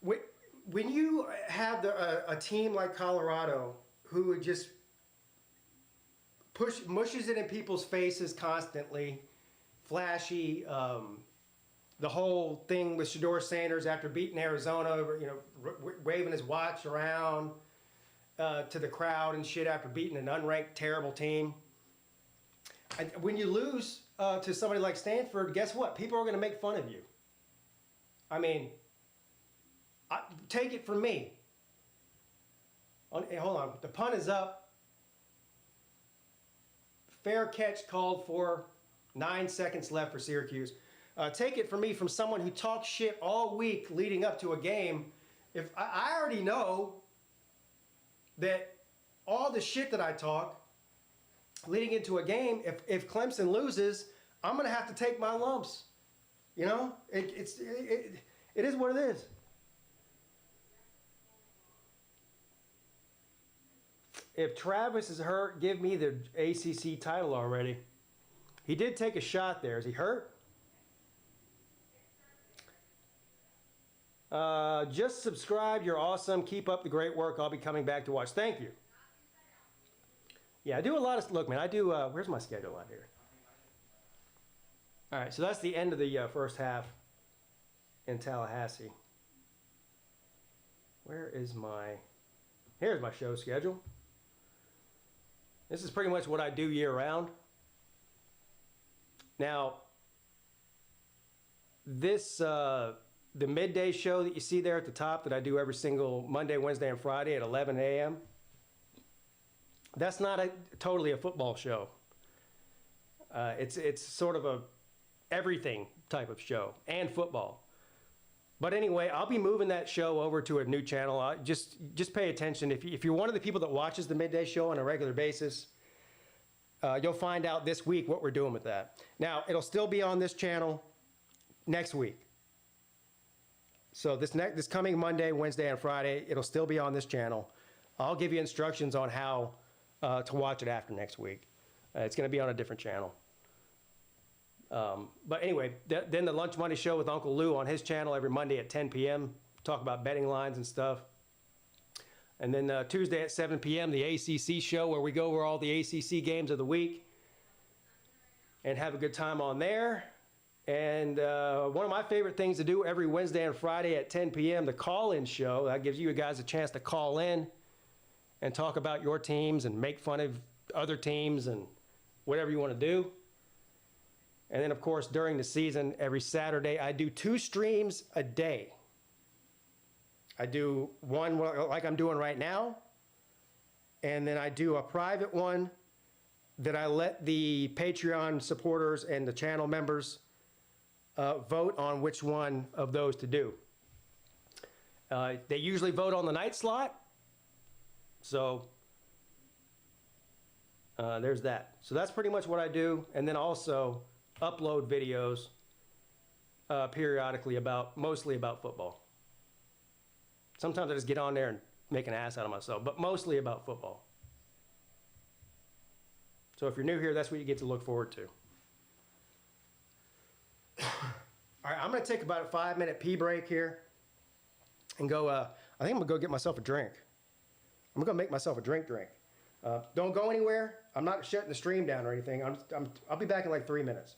when you have a team like Colorado who would just mushes it in people's faces constantly, flashy, the whole thing with Shedeur Sanders after beating Arizona, waving his watch around to the crowd and shit after beating an unranked terrible team. And when you lose to somebody like Stanford, guess what? People are going to make fun of you. I mean, take it from me. Hey, hold on. The punt is up. Fair catch called for. 9 seconds left for Syracuse. Take it from me, from someone who talks shit all week leading up to a game. If I already know that all the shit that I talk leading into a game, if Clemson loses, I'm going to have to take my lumps. It is what it is. If Travis is hurt, give me the ACC title already. He did take a shot there. Is he hurt? Just subscribe. You're awesome. Keep up the great work. I'll be coming back to watch. Thank you. Yeah, I do a lot of... Look, man, I do... where's my schedule out here? All right, so that's the end of the first half in Tallahassee. Where is my... Here's my show schedule. This is pretty much what I do year-round. Now, this, the midday show that you see there at the top that I do every single Monday, Wednesday, and Friday at 11 a.m., that's not totally a football show. It's sort of a everything type of show, and football. But anyway, I'll be moving that show over to a new channel. Just pay attention. If you're one of the people that watches the midday show on a regular basis, you'll find out this week what we're doing with that. Now, it'll still be on this channel next week. So this coming Monday, Wednesday, and Friday, it'll still be on this channel. I'll give you instructions on how to watch it after next week. It's going to be on a different channel. But anyway, then the Lunch Money Show with Uncle Lou on his channel every Monday at 10 p.m. Talk about betting lines and stuff. And then Tuesday at 7 p.m., the ACC show where we go over all the ACC games of the week and have a good time on there. And one of my favorite things to do every Wednesday and Friday at 10 p.m., the call-in show. That gives you guys a chance to call in and talk about your teams and make fun of other teams and whatever you want to do. And then, of course, during the season, every Saturday, I do 2 streams a day. I do one like I'm doing right now, and then I do a private one that I let the Patreon supporters and the channel members vote on which one of those to do. They usually vote on the night slot, so there's that. So that's pretty much what I do, and then also upload videos periodically mostly about football. Sometimes I just get on there and make an ass out of myself, but mostly about football. So if you're new here, that's what you get to look forward to. All right, I'm going to take about a 5-minute pee break here and go, I think I'm going to go get myself a drink. I'm going to make myself a drink. Don't go anywhere. I'm not shutting the stream down or anything. I'll be back in like 3 minutes.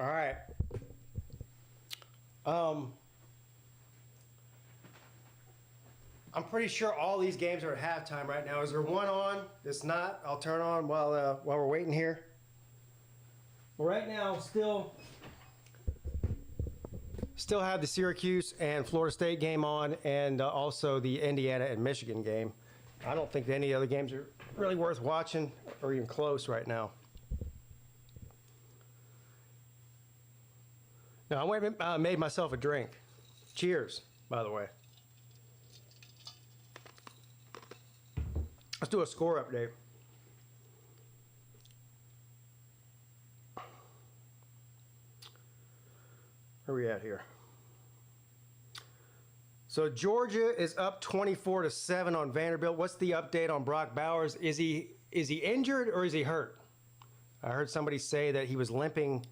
All right. I'm pretty sure all these games are at halftime right now. Is there one on that's not? I'll turn on while we're waiting here. Well, right now, still have the Syracuse and Florida State game on, and also the Indiana and Michigan game. I don't think any other games are really worth watching or even close right now. Now, I went and made myself a drink. Cheers, by the way. Let's do a score update. Where are we at here? So Georgia is up 24-7 on Vanderbilt. What's the update on Brock Bowers? Is he injured or is he hurt? I heard somebody say that he was limping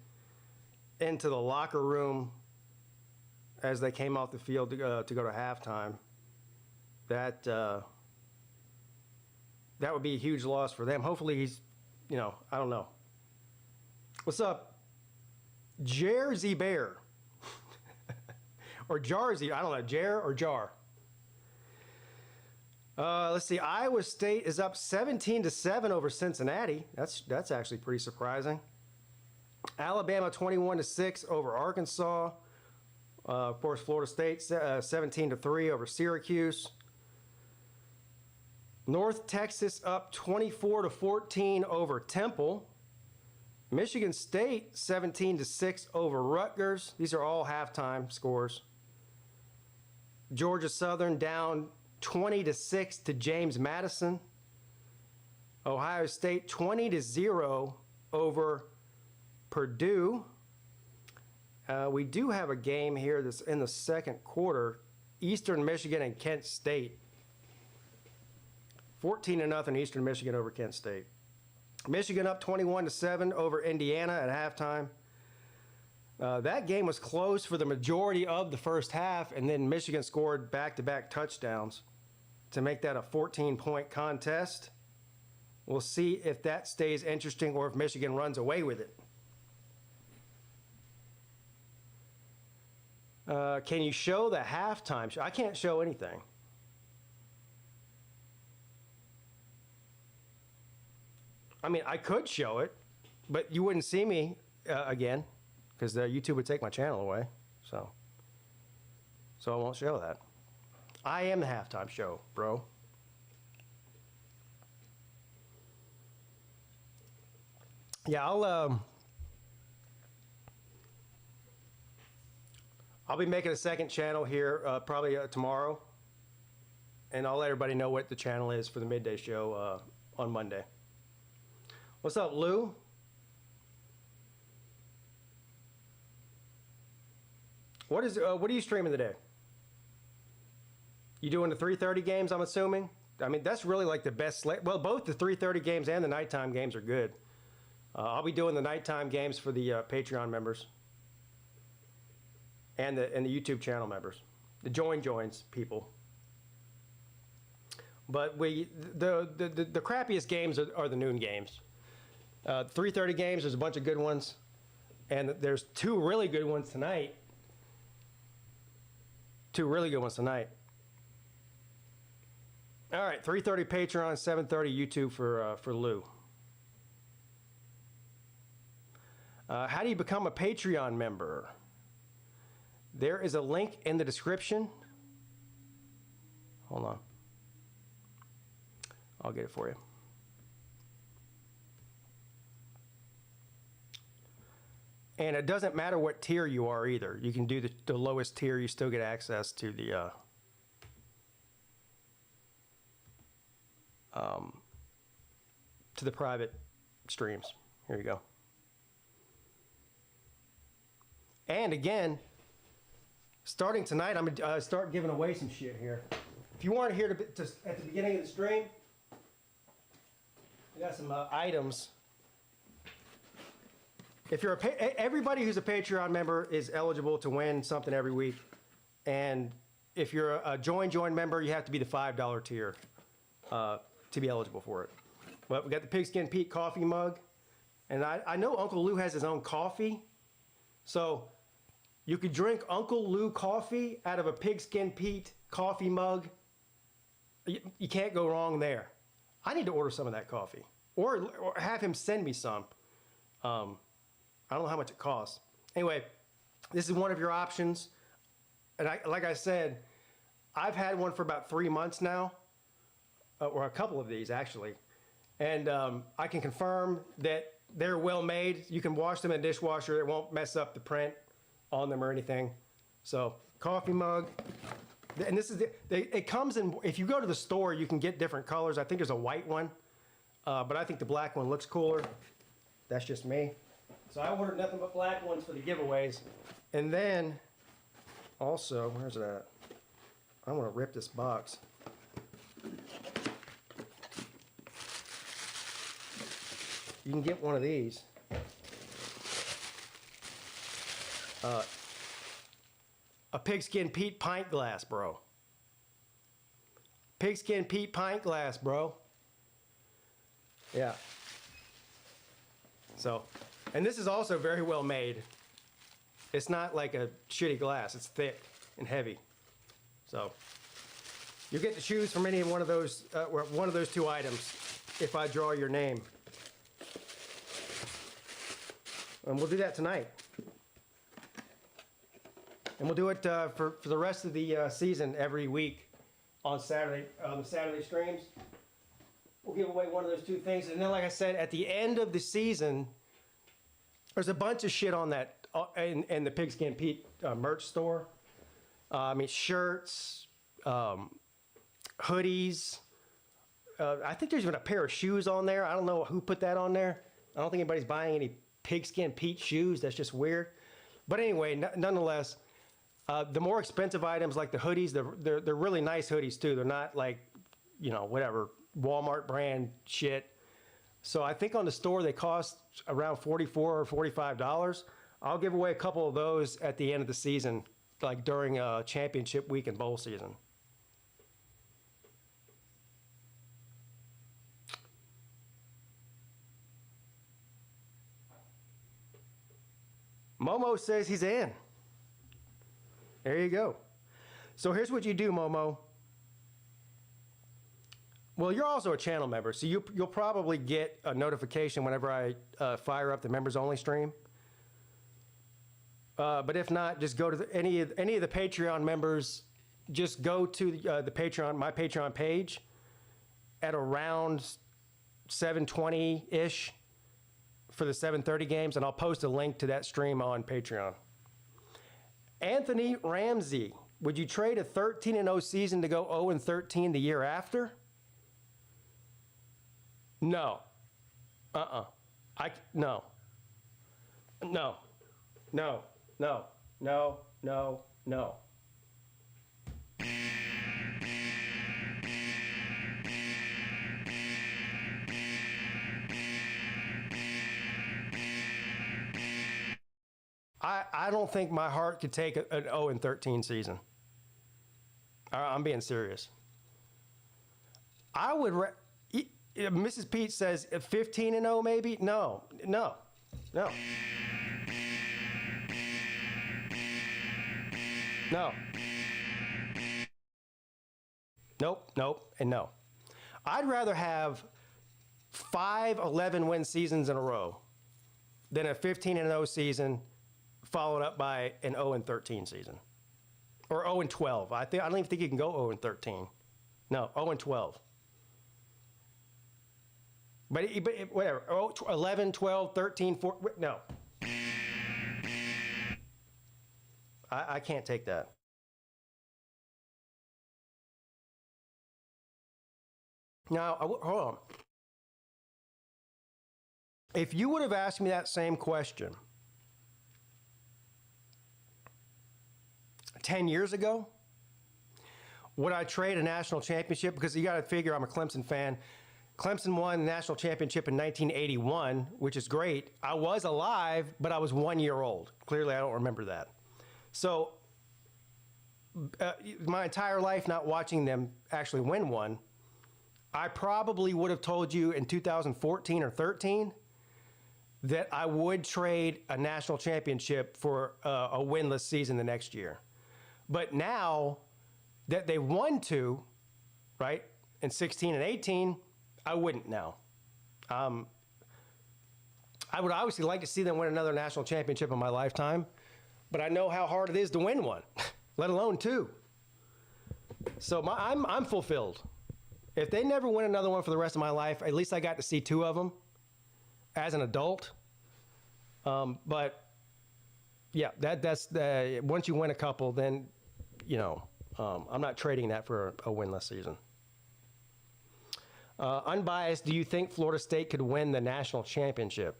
into the locker room as they came off the field to go to halftime. That would be a huge loss for them. Hopefully he's, I don't know. What's up? Jersey Bear. Or Jarzy, I don't know, Jer or Jar. Let's see, Iowa State is up 17-7 over Cincinnati. That's actually pretty surprising. Alabama 21-6 over Arkansas. Of course, Florida State 17-3 over Syracuse. North Texas up 24-14 over Temple. Michigan State 17-6 over Rutgers. These are all halftime scores. Georgia Southern down 20-6 to James Madison. Ohio State 20-0 over Purdue. We do have a game here that's in the second quarter. Eastern Michigan and Kent State. 14-0 Eastern Michigan over Kent State. Michigan up 21-7 over Indiana at halftime. That game was close for the majority of the first half, and then Michigan scored back-to-back touchdowns to make that a 14-point contest. We'll see if that stays interesting or if Michigan runs away with it. Can you show the halftime show? I can't show anything. I mean, I could show it, but you wouldn't see me again because YouTube would take my channel away. So I won't show that. I am the halftime show, bro. Yeah, I'll be making a second channel here probably tomorrow, and I'll let everybody know what the channel is for the midday show on Monday. What's up, Lou? What are you streaming today? You doing the 3:30 games, I'm assuming? I mean, that's really like the best slate. Well, both the 3:30 games and the nighttime games are good. I'll be doing the nighttime games for the Patreon members and the YouTube channel members, the joins people. But the crappiest games are the noon games. 3:30 games, there's a bunch of good ones, and there's two really good ones tonight. All right, 3:30 Patreon, 7:30 YouTube for Lou. How do you become a Patreon member? There is a link in the description. Hold on. I'll get it for you. And it doesn't matter what tier you are either. You can do the lowest tier. You still get access to the private streams. Here you go. And again, starting tonight, I'm gonna start giving away some shit here. If you weren't here to at the beginning of the stream, I got some items. If you're everybody who's a Patreon member is eligible to win something every week, and if you're a join member, you have to be the $5 tier to be eligible for it. But we got the Pigskin Pete coffee mug, and I know Uncle Lou has his own coffee, so you could drink Uncle Lou coffee out of a Pigskin Pete coffee mug. You can't go wrong there. I need to order some of that coffee, or have him send me some. I don't know how much it costs. Anyway, this is one of your options. And like I said, I've had one for about 3 months now, or a couple of these actually. And I can confirm that they're well made. You can wash them in a dishwasher. It won't mess up the print on them or anything. So, coffee mug. And this is it comes in. If you go to the store, you can get different colors. I think there's a white one, but I think the black one looks cooler. That's just me. So I ordered nothing but black ones for the giveaways, and then also, where's it at? I want to rip this box. You can get one of these. A PigskinPeete pint glass, bro. PigskinPeete pint glass, bro. Yeah. So, and this is also very well made. It's not like a shitty glass. It's thick and heavy. So, you get to choose from any one of those two items if I draw your name. And we'll do that tonight. And we'll do it for the rest of the season every week on Saturday, the Saturday streams. We'll give away one of those two things. And then, like I said, at the end of the season, there's a bunch of shit on that in the PigskinPeete merch store. I mean, shirts, hoodies. I think there's even a pair of shoes on there. I don't know who put that on there. I don't think anybody's buying any PigskinPeete shoes. That's just weird. But anyway, nonetheless, the more expensive items like the hoodies, they're really nice hoodies too. They're not like, whatever, Walmart brand shit. So I think on the store they cost around $44 or $45. I'll give away a couple of those at the end of the season, like during championship week and bowl season. Momo says he's in. There you go. So here's what you do, Momo. Well, you're also a channel member, so you'll probably get a notification whenever I fire up the members only stream. But if not, just go to any of the Patreon members. Just go to the Patreon, my Patreon page, at around 7:20-ish for the 7:30 games, and I'll post a link to that stream on Patreon. Anthony Ramsey, would you trade a 13-0 season to go 0-13 the year after? No. No. No. No. No. No. No. No. No. I don't think my heart could take an 0-13 season. I'm being serious. I would. Mrs. Peete says 15-0 maybe. No. No. No. No. Nope. Nope. And no. I'd rather have 5 11-win seasons in a row than a 15-0 season followed up by an 0-13 season, or 0-12. I don't even think you can go 0-13. No, 0-12. But whatever. 11, 12, 13, 14. No. I can't take that. Now, hold on. If you would have asked me that same question 10 years ago, would I trade a national championship? Because you got to figure I'm a Clemson fan. Clemson won the national championship in 1981, which is great. I was alive, but I was 1 year old. Clearly, I don't remember that. So my entire life not watching them actually win one, I probably would have told you in 2014 or 13 that I would trade a national championship for a winless season the next year. But now that they won 2, right, in 16 and 18, I wouldn't now. I would obviously like to see them win another national championship in my lifetime, but I know how hard it is to win one, let alone 2. So I'm fulfilled. If they never win another one for the rest of my life, at least I got to see 2 of them as an adult. But yeah, that's once you win a couple, then I'm not trading that for a winless season. Unbiased, do you think Florida State could win the national championship?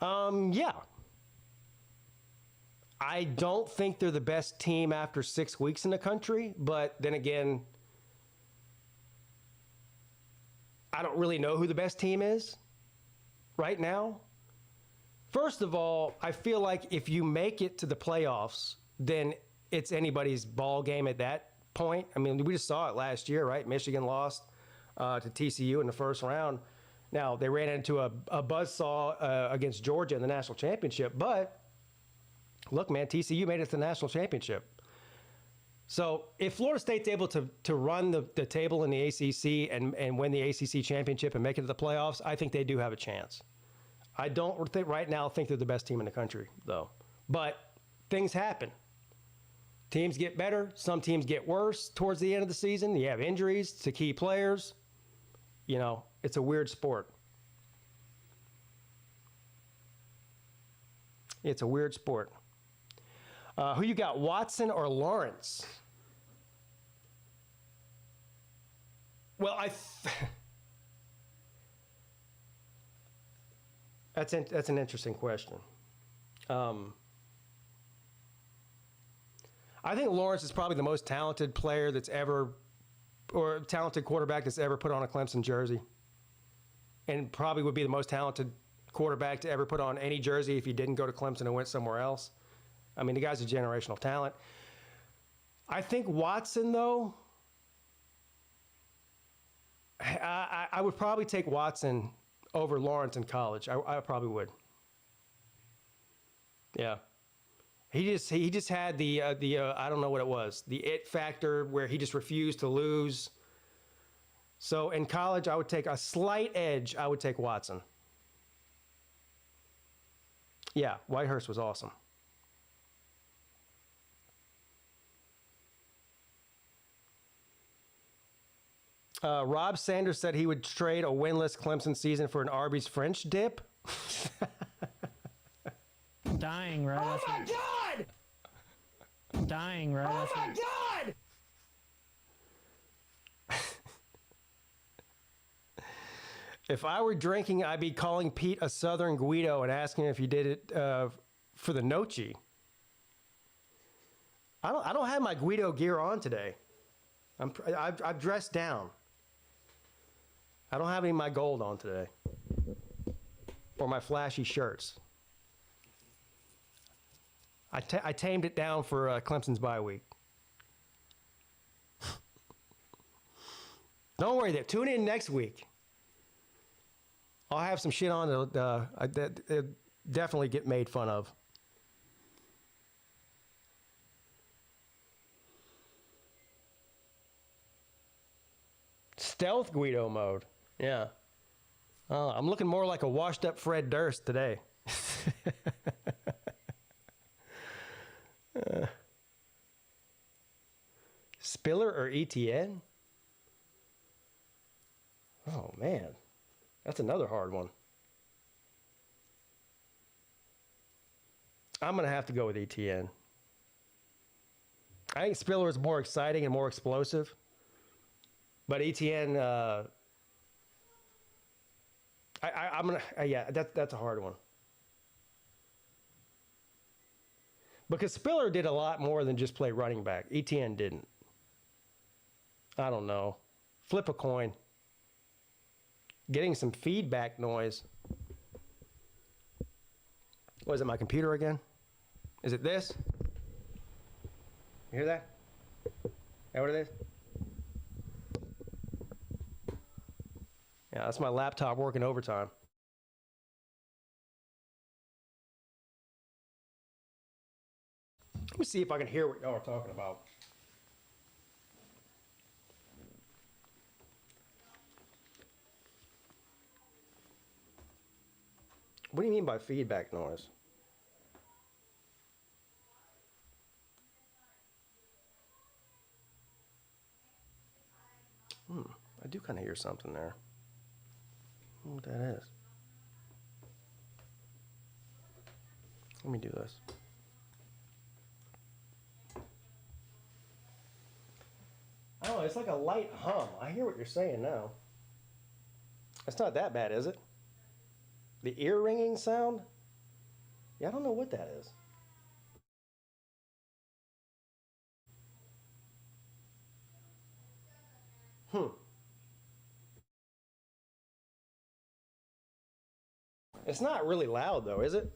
Yeah. I don't think they're the best team after 6 weeks in the country, but then again, I don't really know who the best team is right now. First of all, I feel like if you make it to the playoffs, then it's anybody's ball game at that point. I mean, we just saw it last year, right? Michigan lost to TCU in the first round. Now, they ran into a buzzsaw against Georgia in the national championship, but look, man, TCU made it to the national championship. So if Florida State's able to run the table in the ACC and win the ACC championship and make it to the playoffs, I think they do have a chance. I don't think right now think they're the best team in the country, though. But things happen. Teams get better. Some teams get worse towards the end of the season. You have injuries to key players. You know, it's a weird sport. It's a weird sport. Who you got, Watson or Lawrence? Well, that's an interesting question. I think Lawrence is probably the most talented player that's ever, or talented quarterback that's ever put on a Clemson jersey, and probably would be the most talented quarterback to ever put on any jersey if he didn't go to Clemson and went somewhere else. I mean, the guy's a generational talent. I think Watson, though, I would probably take Watson over Lawrence in college. I probably would. Yeah. He just had the I don't know what it was, the it factor where he just refused to lose. So in college, I would take a slight edge. I would take Watson. Yeah, Whitehurst was awesome. Rob Sanders said he would trade a winless Clemson season for an Arby's French dip. Dying right Oh after. my God! Dying right Oh after. my God! If I were drinking, I'd be calling Pete a Southern Guido and asking if he did it for the Nochi. I don't have my Guido gear on today. I've dressed down. I don't have any of my gold on today, or my flashy shirts. I tamed it down for Clemson's bye week. Don't worry, there. Tune in next week. I'll have some shit on that definitely get made fun of. Stealth Guido mode. Yeah. I'm looking more like a washed up Fred Durst today. Spiller or ETN? Oh, man. That's another hard one. I'm going to have to go with ETN. I think Spiller is more exciting and more explosive. But ETN, I'm going to, yeah, that's a hard one. Because Spiller did a lot more than just play running back. ETN didn't. I don't know. Flip a coin. Getting some feedback noise. What is it, my computer again? Is it this? You hear that? Is that what it is? Yeah, that's my laptop working overtime. Let me see if I can hear what y'all are talking about. What do you mean by feedback noise? I do kind of hear something there. I don't know what that is. Let me do this. I don't know, it's like a light hum. I hear what you're saying now. It's not that bad, is it? The ear ringing sound? Yeah, I don't know what that is. It's not really loud though, is it?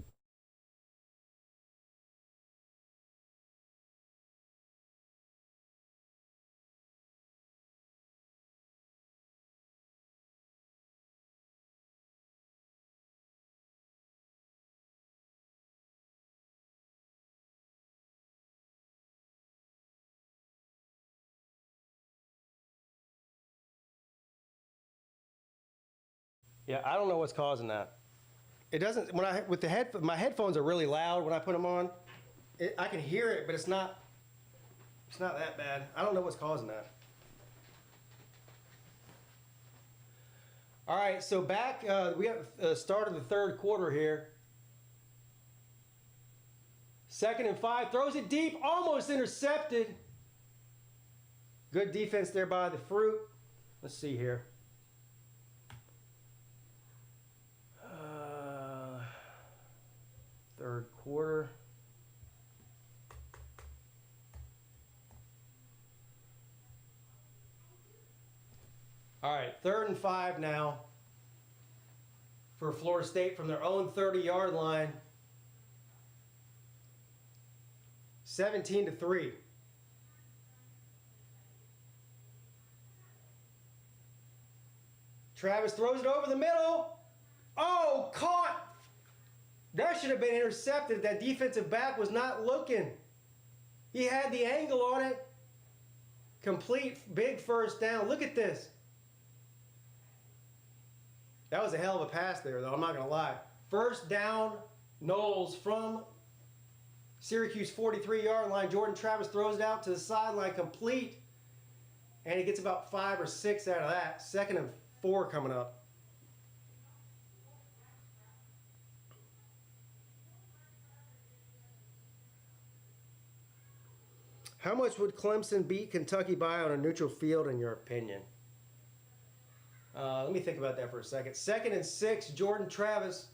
Yeah, I don't know what's causing that. It doesn't. When I with the my headphones are really loud when I put them on. I can hear it, but it's not. It's not that bad. I don't know what's causing that. All right, so back. We have start of the third quarter here. 2nd and 5. Throws it deep, almost intercepted. Good defense there by the Fruit. Let's see here. Third quarter. All right, 3rd and 5 now for Florida State from their own 30-yard line. 17-3. Travis throws it over the middle. Oh, caught. That should have been intercepted. That defensive back was not looking. He had the angle on it. Complete big first down. Look at this. That was a hell of a pass there, though. I'm not going to lie. First down, Noles from Syracuse 43-yard line. Jordan Travis throws it out to the sideline complete. And he gets about 5 or 6 out of that. 2nd and 4 coming up. How much would Clemson beat Kentucky by on a neutral field, in your opinion? Let me think about that for a second. 2nd and 6, Jordan Travis.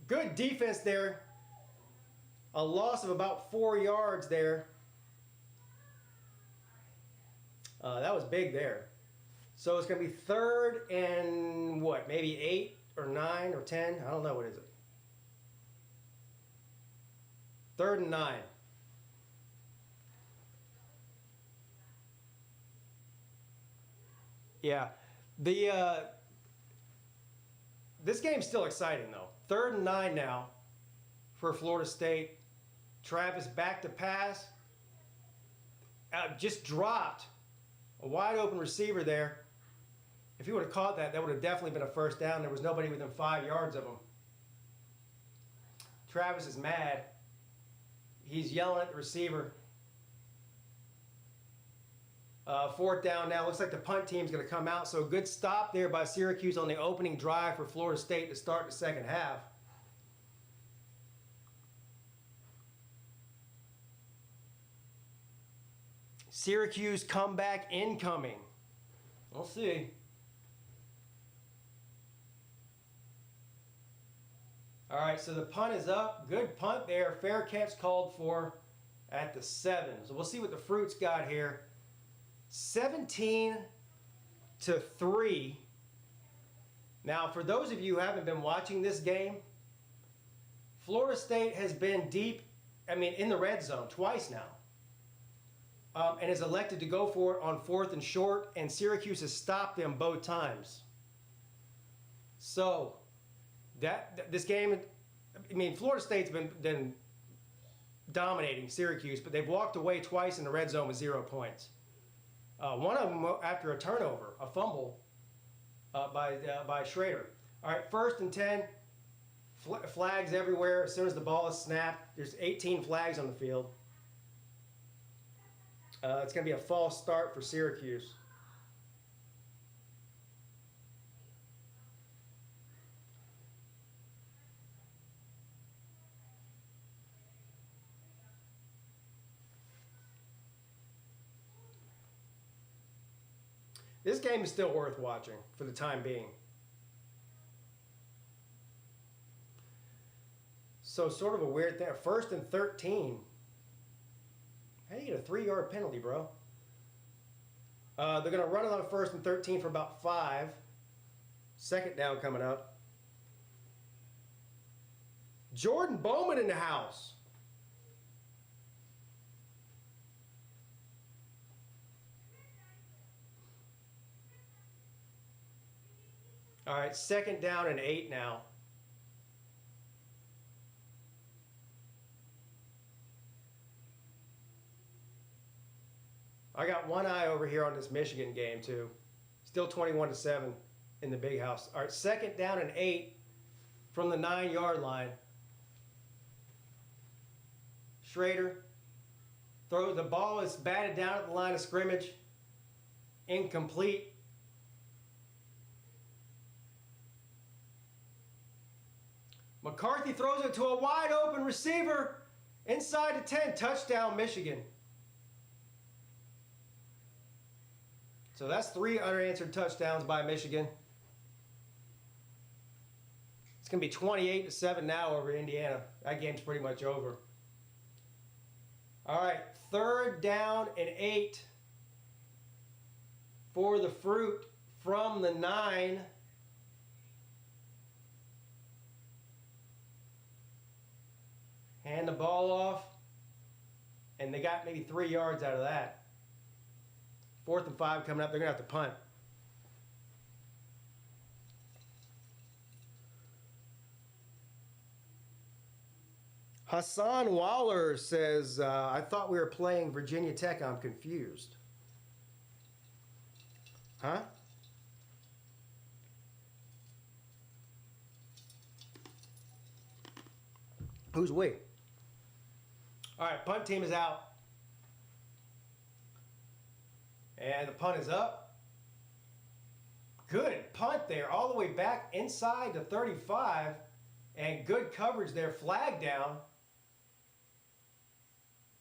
Good defense there. A loss of about 4 yards there. That was big there. So it's going to be 3rd and what? Maybe 8 or 9 or 10? I don't know. What is it? 3rd and 9. Yeah, this game's still exciting though. 3rd and 9 now for Florida State. Travis back to pass. Just dropped a wide open receiver there. If he would have caught that, that would have definitely been a first down. There was nobody within 5 yards of him. Travis is mad. He's yelling at the receiver. 4th down now. Looks like the punt team's going to come out. So good stop there by Syracuse on the opening drive for Florida State to start the second half. Syracuse comeback incoming. We'll see. All right, so the punt is up. Good punt there. Fair catch called for at the 7. So we'll see what the Fruits got here. 17-3. Now, for those of you who haven't been watching this game, Florida State has been deep, in the red zone twice now, and has elected to go for it on 4th and short, and Syracuse has stopped them both times. So, this game, Florida State's been dominating Syracuse, but they've walked away twice in the red zone with 0 points. One of them after a turnover, a fumble by Schrader. All right, 1st and 10. Flags everywhere as soon as the ball is snapped. There's 18 flags on the field. It's going to be a false start for Syracuse. This game is still worth watching for the time being. So sort of a weird thing. 1st and 13. How do you get a 3-yard penalty, bro? They're going to run it on 1st and 13 for about 5. 2nd down coming up. Jordan Bowman in the house. All right, 2nd down and 8 now. I got one eye over here on this Michigan game too. Still 21-7 in the big house. All right, 2nd down and 8 from the 9-yard line. Schrader throws the ball, is batted down at the line of scrimmage. Incomplete. McCarthy throws it to a wide open receiver inside the 10. Touchdown, Michigan. So that's 3 unanswered touchdowns by Michigan. It's going to be 28-7 now over Indiana. That game's pretty much over. All right, 3rd down and 8 for the Fruit from the 9. Hand the ball off, and they got maybe 3 yards out of that. 4th and 5 coming up. They're going to have to punt. Hassan Waller says, I thought we were playing Virginia Tech. I'm confused. Huh? Who's we? All right, punt team is out. And the punt is up. Good punt there, all the way back inside the 35. And good coverage there, flag down.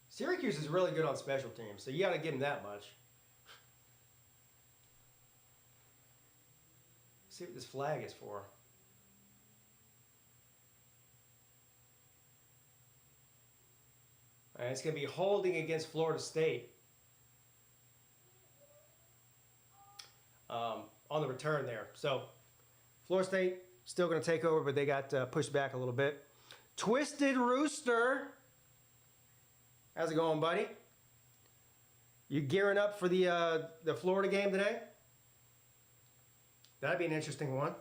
Syracuse is really good on special teams, so you got to give them that much. See what this flag is for. All right, it's going to be holding against Florida State. On the return there. So, Florida State still going to take over, but they got pushed back a little bit. Twisted Rooster. How's it going, buddy? You gearing up for the Florida game today? That'd be an interesting one.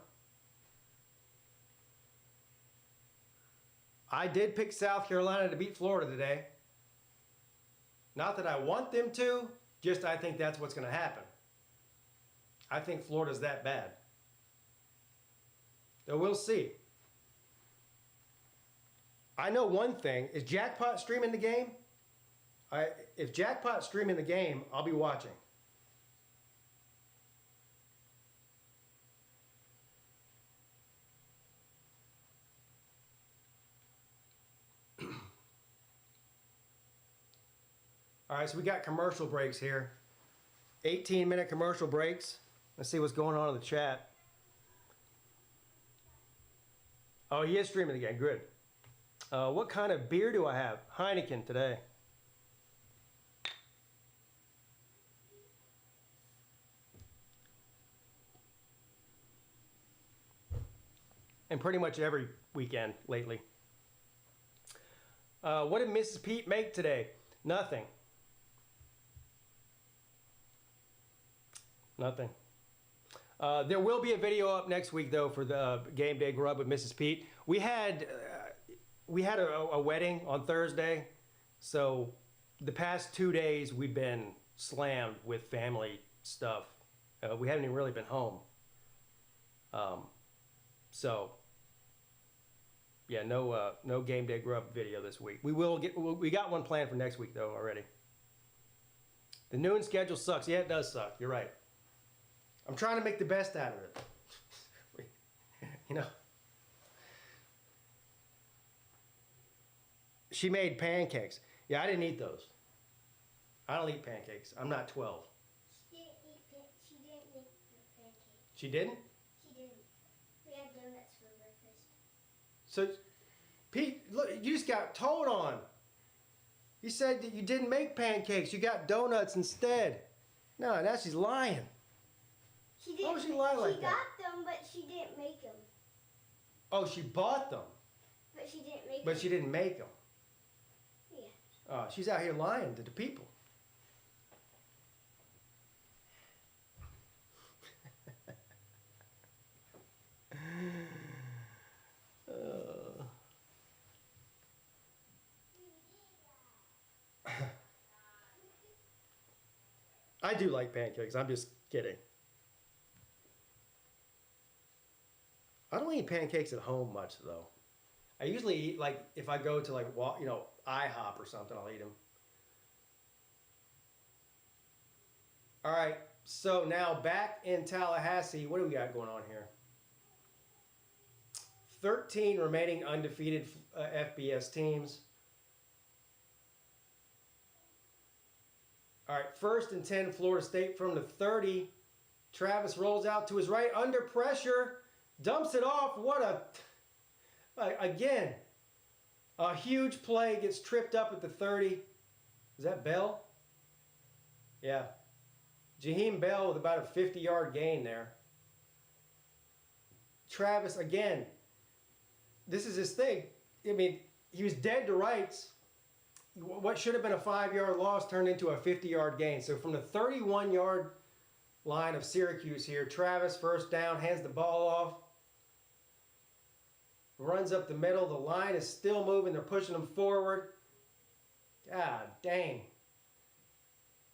I did pick South Carolina to beat Florida today. Not that I want them to, just I think that's what's going to happen. I think Florida's that bad. So we'll see. I know one thing. Is Jackpot streaming the game? If Jackpot's streaming the game, I'll be watching. All right, so we got commercial breaks here. 18-minute commercial breaks. Let's see what's going on in the chat. Oh, he is streaming again. Good. What kind of beer do I have? Heineken today. And pretty much every weekend lately. What did Mrs. Peete make today? Nothing. Nothing. There will be a video up next week, though, for the Game Day Grub with Mrs. Peete. We had a wedding on Thursday, so the past 2 days we've been slammed with family stuff. We haven't even really been home. So, yeah, no Game Day Grub video this week. We got one planned for next week, though, already. The noon schedule sucks. Yeah, it does suck. You're right. I'm trying to make the best out of it. You know. She made pancakes. Yeah, I didn't eat those. I don't eat pancakes. I'm not 12. She didn't She didn't? She didn't. We had donuts for breakfast. So, Pete, look, you just got told on. You said that you didn't make pancakes. You got donuts instead. No, now she's lying. She didn't. Why would she lie like She that? got them, but she didn't make them. Oh, she bought them, But she didn't make but them. she didn't make them. Yeah. Oh, she's out here lying to the people. I do like pancakes. I'm just kidding. I don't eat pancakes at home much though. I usually eat like if I go to like IHOP or something, I'll eat them. All right, so now back in Tallahassee, what do we got going on here? 13 remaining undefeated FBS teams. All right, 1st and 10, Florida State from the 30. Travis rolls out to his right under pressure, dumps it off. Again, a huge play, gets tripped up at the 30. Is that Bell? Yeah. Jaheim Bell with about a 50-yard gain there. Travis, again, this is his thing. I mean, he was dead to rights. What should have been a 5-yard loss turned into a 50-yard gain. So from the 31-yard line of Syracuse here, Travis, first down, hands the ball off. Runs up the middle. The line is still moving. They're pushing him forward. God dang.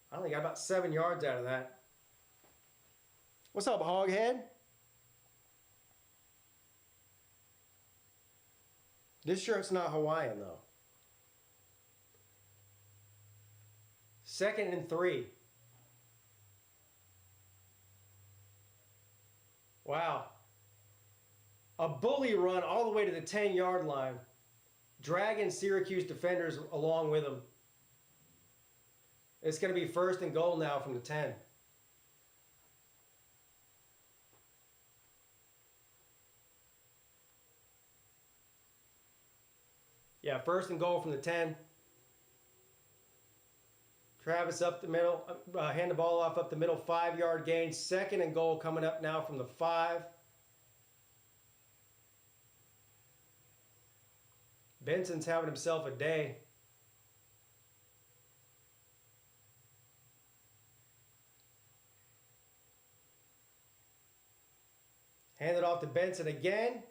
I only got about 7 yards out of that. What's up, Hoghead? This shirt's not Hawaiian, though. 2nd and 3. Wow. A bully run all the way to the 10-yard line, dragging Syracuse defenders along with him. It's going to be 1st and goal now from the 10. Yeah, 1st and goal from the 10. Travis up the middle, hand the ball off up the middle, 5-yard gain. 2nd and goal coming up now from the 5. Benson's having himself a day. Hand it off to Benson again.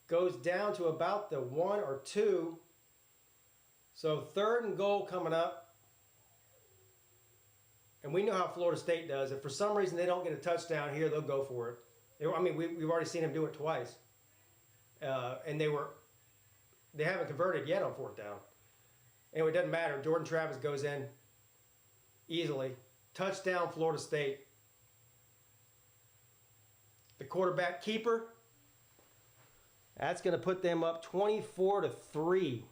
Goes down to about the 1 or 2. So 3rd and goal coming up. And we know how Florida State does. If for some reason they don't get a touchdown here, they'll go for it. I mean, we've already seen them do it twice. And they haven't converted yet on 4th down. Anyway, it doesn't matter. Jordan Travis goes in easily. Touchdown, Florida State. The quarterback keeper. That's going to put them up 24-3.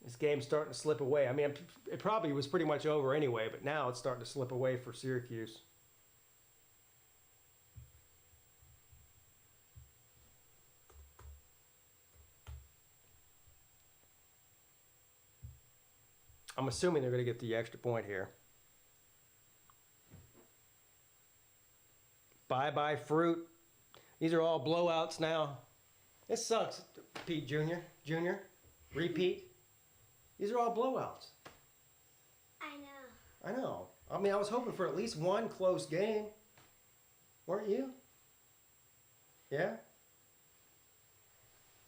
This game's starting to slip away. I mean, it probably was pretty much over anyway, but now it's starting to slip away for Syracuse. I'm assuming they're going to get the extra point here. Bye-bye fruit. These are all blowouts now. This sucks, Pete Jr. Repeat. These are all blowouts. I know. I know. I mean, I was hoping for at least one close game. Weren't you? Yeah?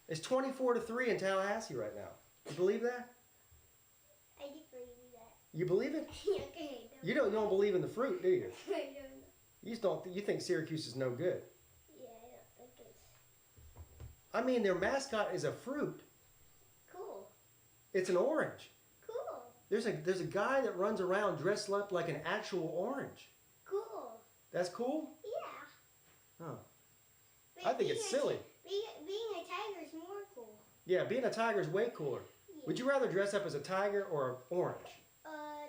It's 24-3 in Tallahassee right now. You believe that? I did believe that. You believe it? Okay. You don't believe in the fruit, do you? I don't know. You just don't. You think Syracuse is no good. Yeah, I don't think it's I mean, their mascot is a fruit. cool. It's an orange. Cool. There's a guy that runs around dressed up like an actual orange. Cool. That's cool? Yeah. Huh. But I think it's silly. Being a tiger is more cool. Yeah, being a tiger is way cooler. Yeah. Would you rather dress up as a tiger or an orange?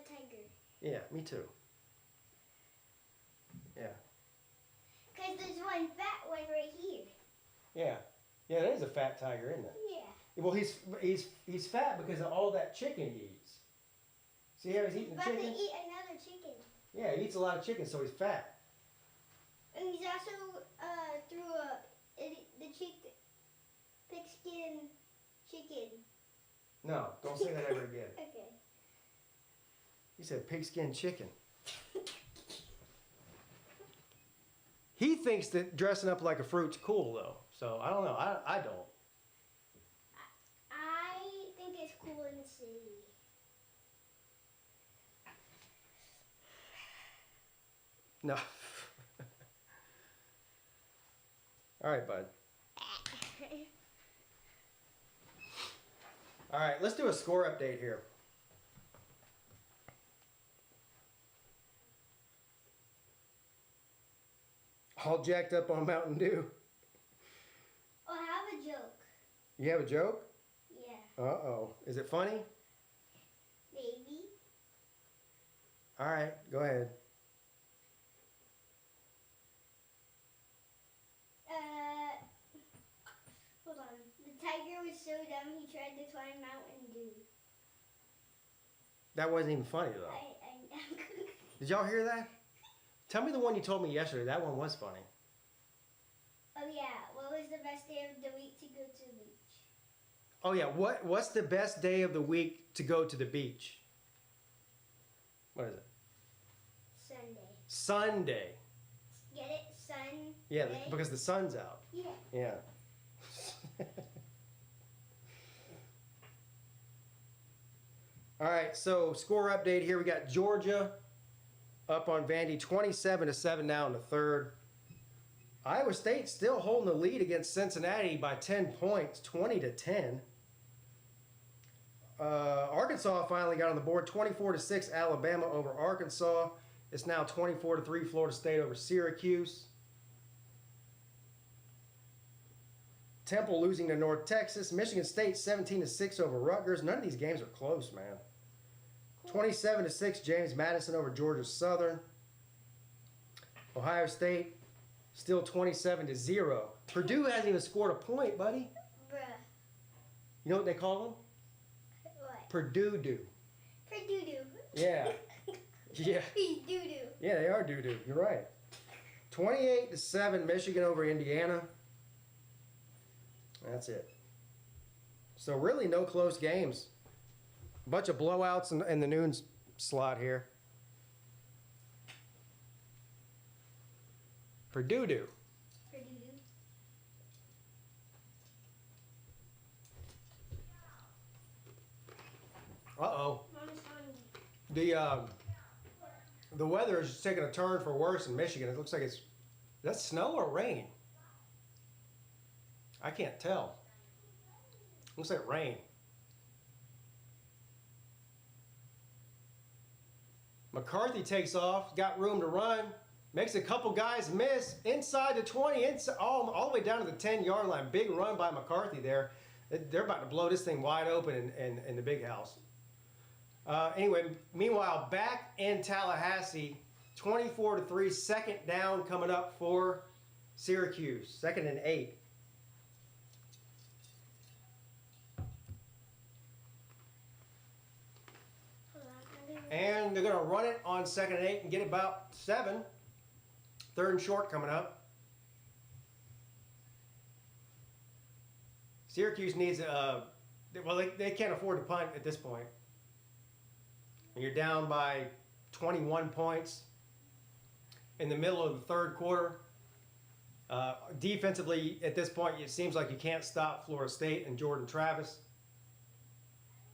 Tiger. Yeah, me too. one fat one right here. Yeah. Yeah, that is a fat tiger, isn't it? Yeah. Well, he's fat because of all that chicken he eats. See how he's eating About chicken? to eat another chicken. Yeah, he eats a lot of chicken, so he's fat. And he's also the pigskin chicken. No, don't say that ever again. Okay. He said pigskin chicken. He thinks that dressing up like a fruit's cool, though. So I don't know. I don't. I think it's cool in the city. No. All right, bud. All right, let's do a score update here. All jacked up on Mountain Dew. Oh, I have a joke. You have a joke? Yeah. Uh-oh. Is it funny? Maybe. All right, go ahead. Hold on. The tiger was so dumb he tried to climb Mountain Dew. That wasn't even funny, though. Did y'all hear that? Tell me the one you told me yesterday. That one was funny. Oh yeah. What was the best day of the week to go to the beach? Oh, yeah. What's the best day of the week to go to the beach? What is it? Sunday. Sunday. Get it? Sun. Yeah, because the sun's out. Yeah. Yeah. All right, so score update here. We got Georgia up on Vandy, 27-7 now in the third. Iowa State still holding the lead against Cincinnati by 10 points, 20-10. Arkansas finally got on the board, 24-6 Alabama over Arkansas. It's now 24-3 Florida State over Syracuse. Temple losing to North Texas. Michigan State 17-6 over Rutgers. None of these games are close, man. 27-6 James Madison over Georgia Southern. Ohio State still 27-0. Purdue hasn't even scored a point, buddy. Bruh. You know what they call them? What? Purdue-doo. Purdue. Yeah. Yeah. Doo-doo. Yeah, they are doo-doo. You're right. 28-7 Michigan over Indiana. That's it. So really no close games. A bunch of blowouts in the noon slot here. Purdue-doo. Purdue. Uh-oh. Mama's hungry. The weather is taking a turn for worse in Michigan. It looks like is that snow or rain? I can't tell. Looks like rain. McCarthy takes off, got room to run, makes a couple guys miss inside the 20, all the way down to the 10-yard line. Big run by McCarthy there. They're about to blow this thing wide open in the big house. Anyway, meanwhile, back in Tallahassee, 24-3, second down coming up for Syracuse, 2nd and 8. And they're going to run it on 2nd and 8 and get about 7. 3rd and short coming up. Syracuse needs they can't afford to punt at this point. And you're down by 21 points in the middle of the 3rd quarter. Defensively, at this point, it seems like you can't stop Florida State and Jordan Travis.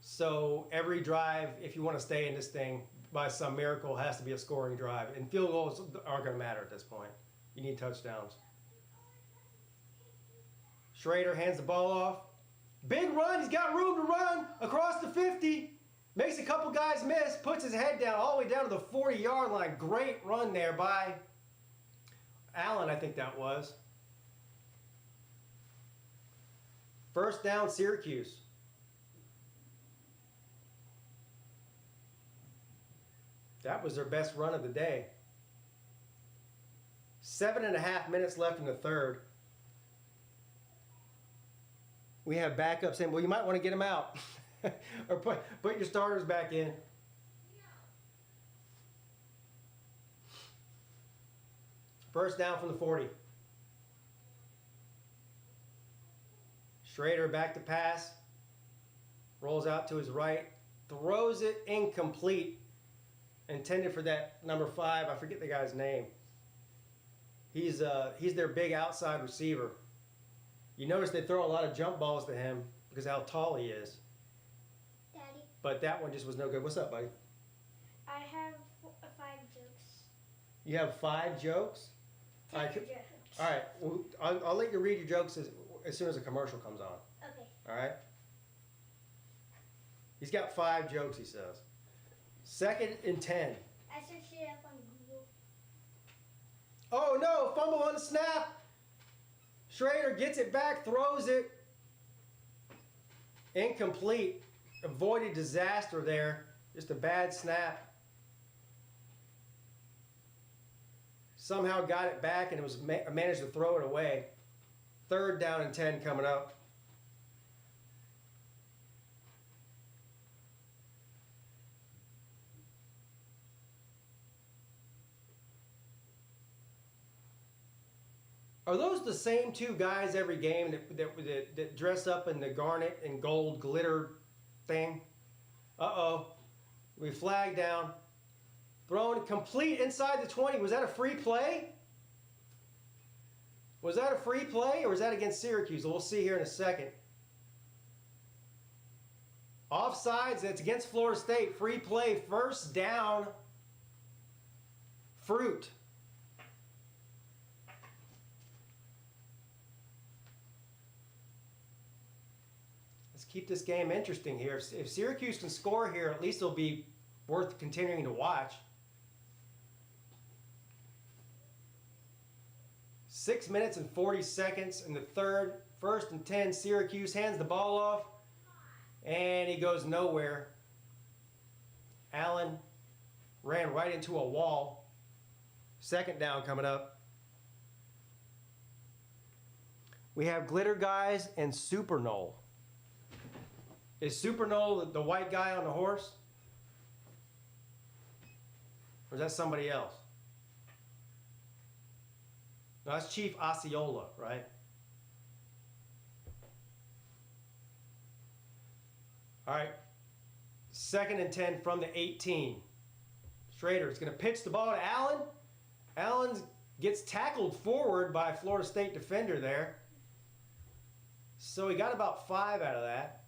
So every drive, if you want to stay in this thing, by some miracle, has to be a scoring drive. And field goals aren't going to matter at this point. You need touchdowns. Schrader hands the ball off. Big run. He's got room to run across the 50. Makes a couple guys miss. Puts his head down all the way down to the 40-yard line. Great run there by Allen, I think that was. First down, Syracuse. That was their best run of the day. 7.5 minutes left in the third. We have backups saying, well, you might want to get them out. Or put your starters back in. First down from the 40. Schrader back to pass. Rolls out to his right. Throws it incomplete. Intended for that number 5. I forget the guy's name. He's their big outside receiver. You notice they throw a lot of jump balls to him because of how tall he is. Daddy, But that one just was no good. What's up, buddy? I have 5 jokes. You have 5 jokes? 10 All right. jokes. All right. Well, I'll let you read your jokes as soon as a commercial comes on. Okay. All right? He's got 5 jokes, he says. 2nd and 10. I searched it up on Google. Oh, no. Fumble on the snap. Schrader gets it back, throws it. Incomplete. Avoided disaster there. Just a bad snap. Somehow got it back and it was managed to throw it away. 3rd down and 10 coming up. Are those the same 2 guys every game that dress up in the garnet and gold glitter thing? Uh-oh. We flag down. Thrown complete inside the 20. Was that a free play? Was that a free play or was that against Syracuse? We'll see here in a second. Offsides, that's against Florida State. Free play, 1st down. Fruit. Let's keep this game interesting here. If Syracuse can score here, at least it'll be worth continuing to watch. 6 minutes and 40 seconds in the third. 1st and 10, Syracuse hands the ball off. And he goes nowhere. Allen ran right into a wall. 2nd down coming up. We have Glitter Guys and Super Knoll. Is Super Knoll the white guy on the horse? Or is that somebody else? No, that's Chief Osceola, right? All right. 2nd and 10 from the 18. Schrader is going to pitch the ball to Allen. Allen gets tackled forward by a Florida State defender there. So he got about 5 out of that.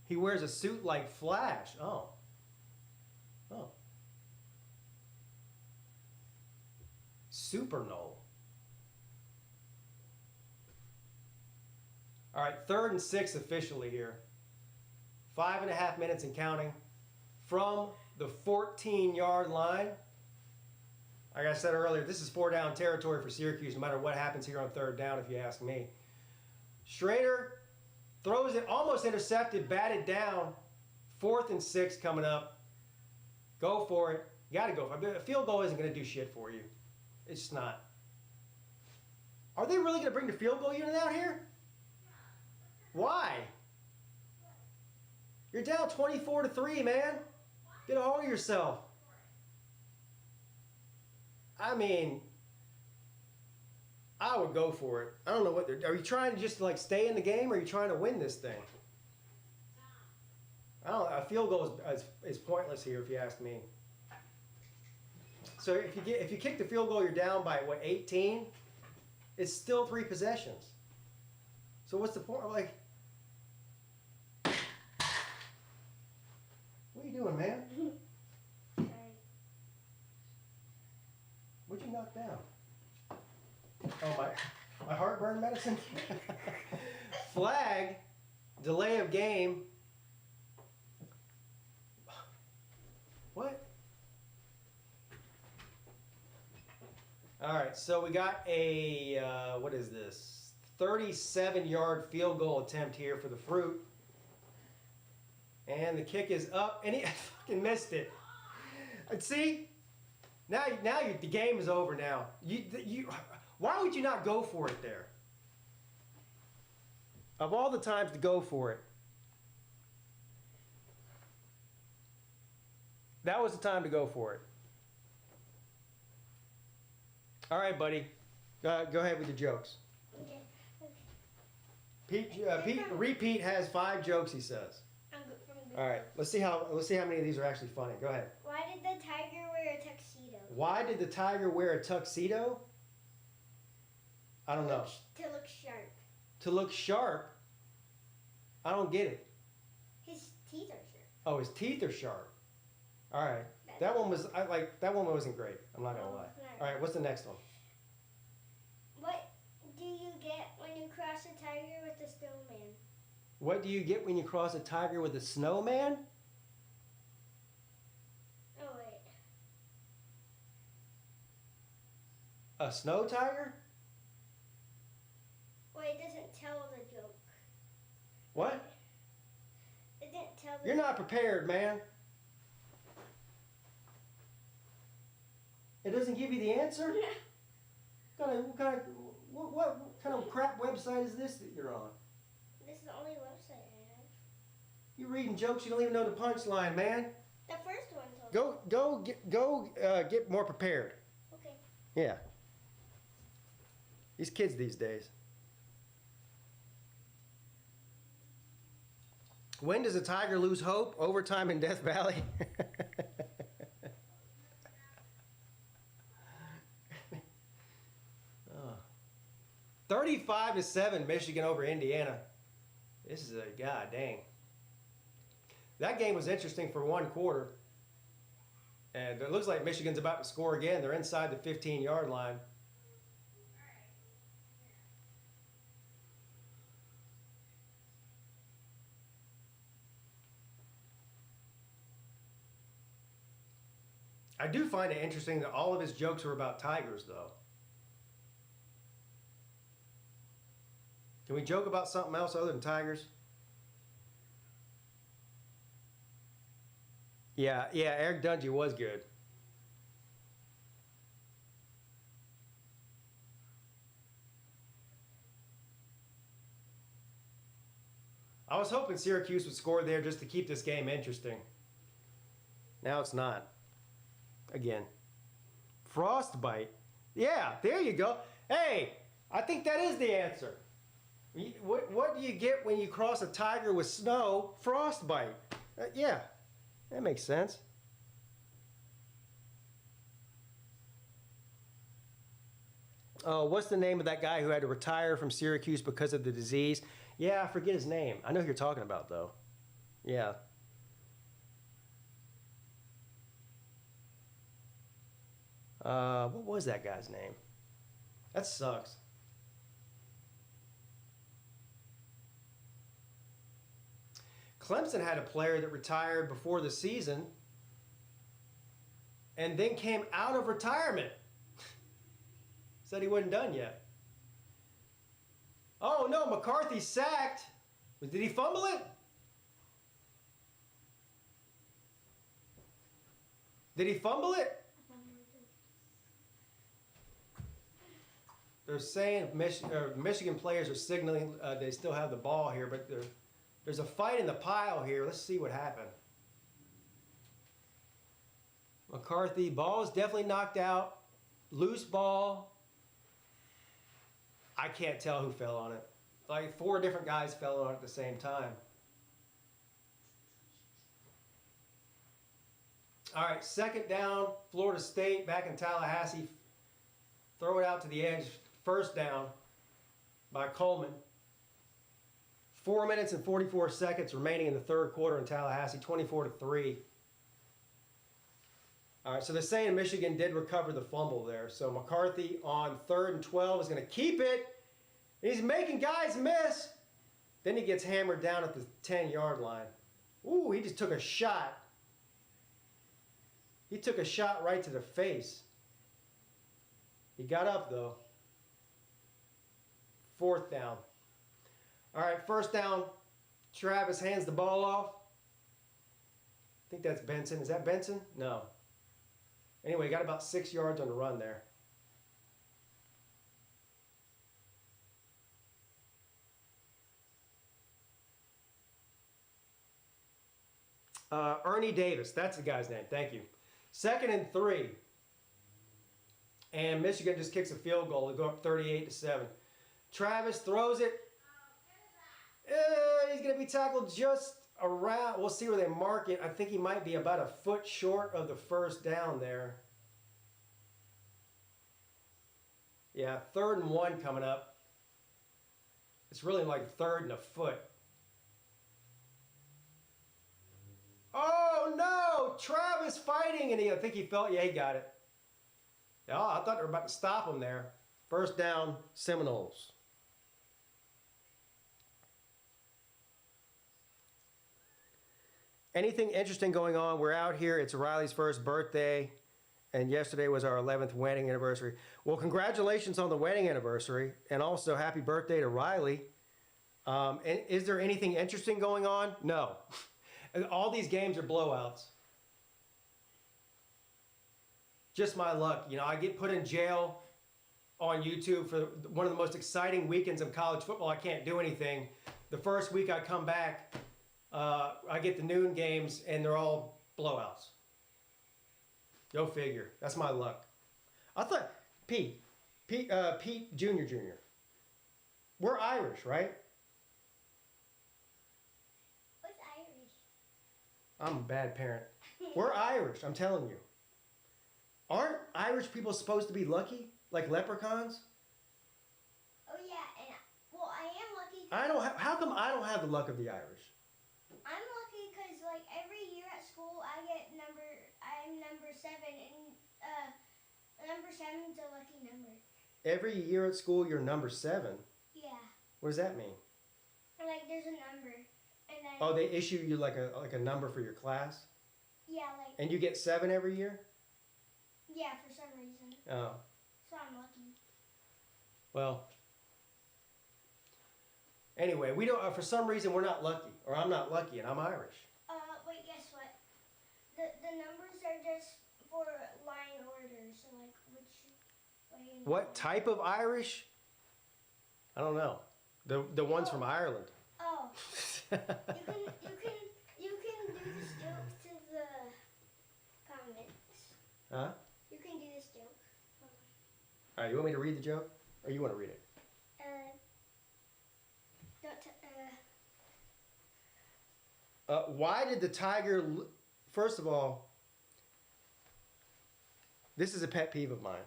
He wears a suit like Flash. Oh. Super Knoll. All right, 3rd and 6 officially here. 5.5 minutes and counting from the 14-yard line. Like I said earlier, this is 4-down territory for Syracuse no matter what happens here on 3rd down, if you ask me. Schrader throws it, almost intercepted, batted down. 4th and 6 coming up. Go for it. You got to go for it. A field goal isn't going to do shit for you. It's just not. Are they really going to bring the field goal unit out here? Why? You're down 24-3, man. Get a hold of yourself. I mean, I would go for it. I don't know what they're... Are you trying to just like stay in the game or are you trying to win this thing? I don't know. A field goal is pointless here if you ask me. So if you kick the field goal, you're down by, what, 18? It's still 3 possessions. So what's the point? Like... What are you doing, man? Sorry. What'd you knock down? Oh, my heartburn medicine? Flag, delay of game. What? All right, so we got a, what is this? 37-yard field goal attempt here for the Fruit. And the kick is up, and he fucking missed it. And see, now the game is over now. Why would you not go for it there? Of all the times to go for it, that was the time to go for it. All right, buddy. Go ahead with your jokes. Okay. Repeat has 5 jokes, he says. I'm good from All right, let's see how many of these are actually funny. Go ahead. Why did the tiger wear a tuxedo? Why did the tiger wear a tuxedo? I don't know. To look sharp. To look sharp? I don't get it. His teeth are sharp. Oh, his teeth are sharp. All right. That one wasn't great. I'm not gonna lie. All right, what's the next one? What do you get when you cross a tiger with a snowman? What do you get when you cross a tiger with a snowman? Oh wait. A snow tiger? Wait, it doesn't tell the joke. What? It didn't tell the You're not prepared, man. It doesn't give you the answer? What kind of crap website is this that you're on? This is the only website I have. You're reading jokes, you don't even know the punchline, man. The first one told me. Go get more prepared. Okay. Yeah. These kids these days. When does a tiger lose hope? Overtime in Death Valley? 35-7, Michigan over Indiana. This is a god dang. That game was interesting for one quarter. And it looks like Michigan's about to score again. They're inside the 15-yard line. I do find it interesting that all of his jokes were about tigers, though. Can we joke about something else other than tigers? Yeah, Eric Dungy was good. I was hoping Syracuse would score there just to keep this game interesting. Now it's not. Again. Frostbite. Yeah, there you go. Hey, I think that is the answer. What do you get when you cross a tiger with snow? Frostbite. Yeah, that makes sense. Oh, what's the name of that guy who had to retire from Syracuse because of the disease? Yeah, I forget his name. I know who you're talking about, though. Yeah. What was that guy's name? That sucks. Clemson had a player that retired before the season and then came out of retirement. Said he wasn't done yet. Oh no, McCarthy sacked. Did he fumble it? Did he fumble it? They're saying Michigan players are signaling they still have the ball here, but there's a fight in the pile here. Let's see what happened. McCarthy, ball is definitely knocked out. Loose ball. I can't tell who fell on it. Like 4 different guys fell on it at the same time. All right, second down, Florida State back in Tallahassee. Throw it out to the edge. First down by Coleman. 4 minutes and 44 seconds remaining in the third quarter in Tallahassee, 24-3. All right, so they're saying Michigan did recover the fumble there. So McCarthy on 3rd and 12 is going to keep it. He's making guys miss. Then he gets hammered down at the 10-yard line. Ooh, he just took a shot. He took a shot right to the face. He got up, though. 4th down. All right, first down. Travis hands the ball off. think that's Benson. Is that Benson? No. Anyway, got about 6 yards on the run there. Ernie Davis, that's the guy's name. Thank you. 2nd and 3. And Michigan just kicks a field goal to go up 38-7. Travis throws it. He's going to be tackled just around. We'll see where they mark it. I think he might be about a foot short of the first down there. Yeah, 3rd and 1 coming up. It's really like 3rd and a foot. Oh no! Travis fighting, and I think he felt. Yeah, he got it. Oh, I thought they were about to stop him there. First down, Seminoles. Anything interesting going on? We're out here. It's Riley's first birthday, and yesterday was our 11th wedding anniversary. Well, congratulations on the wedding anniversary, and also happy birthday to Riley. And is there anything interesting going on? No. All these games are blowouts. Just my luck. You know, I get put in jail on YouTube for one of the most exciting weekends of college football. I can't do anything. The first week I come back, I get the noon games, and they're all blowouts. Go figure. That's my luck. I thought, Peete Jr. We're Irish, right? What's Irish? I'm a bad parent. We're Irish, I'm telling you. Aren't Irish people supposed to be lucky? Like leprechauns? Oh yeah, and well, I am lucky. I don't. How come I don't have the luck of the Irish? I'm lucky because like every year at school I'm number 7, and number 7's a lucky number. Every year at school, you're number 7. Yeah. What does that mean? Like there's a number, and then. Oh, they issue you like a number for your class, Yeah, like. and you get 7 every year. Yeah, for some reason. Oh, So I'm lucky. well. Anyway, we don't. For some reason, we're not lucky, or I'm not lucky, and I'm Irish. Wait, guess what? The numbers are just for line order, so like which way. What type of Irish? I don't know. The ones from Ireland. Oh. You can do this joke to the comments. Huh? You can do this joke. All right, you want me to read the joke, or you want to read it? Why did the tiger? First of all, this is a pet peeve of mine.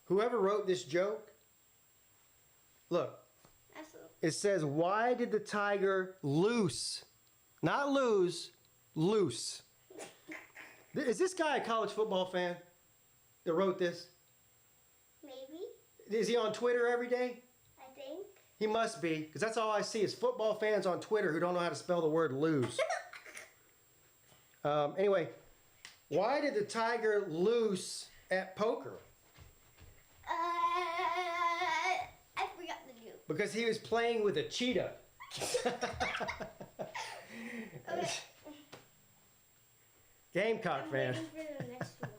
Whoever wrote this joke, look, it says, "Why did the tiger loose?" Not lose, loose. Is this guy a college football fan that wrote this? Maybe. Is he on Twitter every day? I think. He must be, because that's all I see is football fans on Twitter who don't know how to spell the word lose. Anyway, why did the tiger loose at poker? I forgot the joke. Because he was playing with a cheetah. Okay. Gamecock I'm fan. waiting for the next one.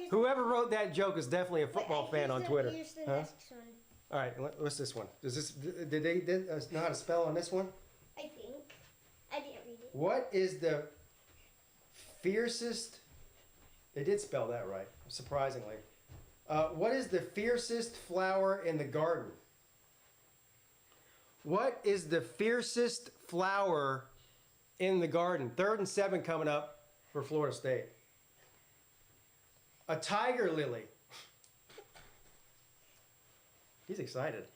Whoever wrote that joke is definitely a football fan on Twitter. Here's the Huh? next one. All right, what's this one? Did they know how to spell on this one? I think. I didn't read it. What is the fiercest? They did spell that right, surprisingly. What is the fiercest flower in the garden? What is the fiercest flower in the garden? 3rd and 7 coming up for Florida State. A tiger lily. He's excited.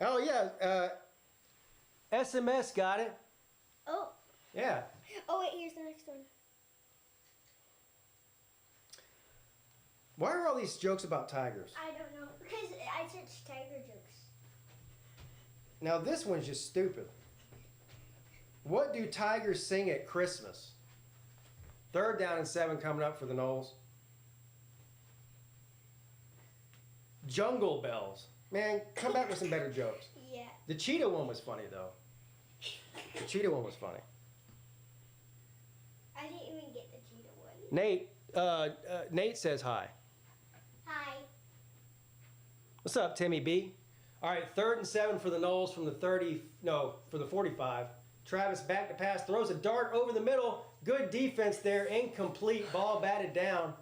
Oh yeah, SMS got it. Oh. Yeah. Oh wait, here's the next one. Why are all these jokes about tigers? I don't know because I searched tiger jokes. Now this one's just stupid. What do tigers sing at Christmas? 3rd down and 7 coming up for the Noles. Jungle bells. Man, come back with some better jokes. Yeah. The cheetah one was funny, though. The cheetah one was funny. I didn't even get the cheetah one. Nate says hi. Hi. What's up, Timmy B? All right, 3rd and 7 for the Noles from the 45. Travis back to pass, throws a dart over the middle. Good defense there, incomplete, ball batted down.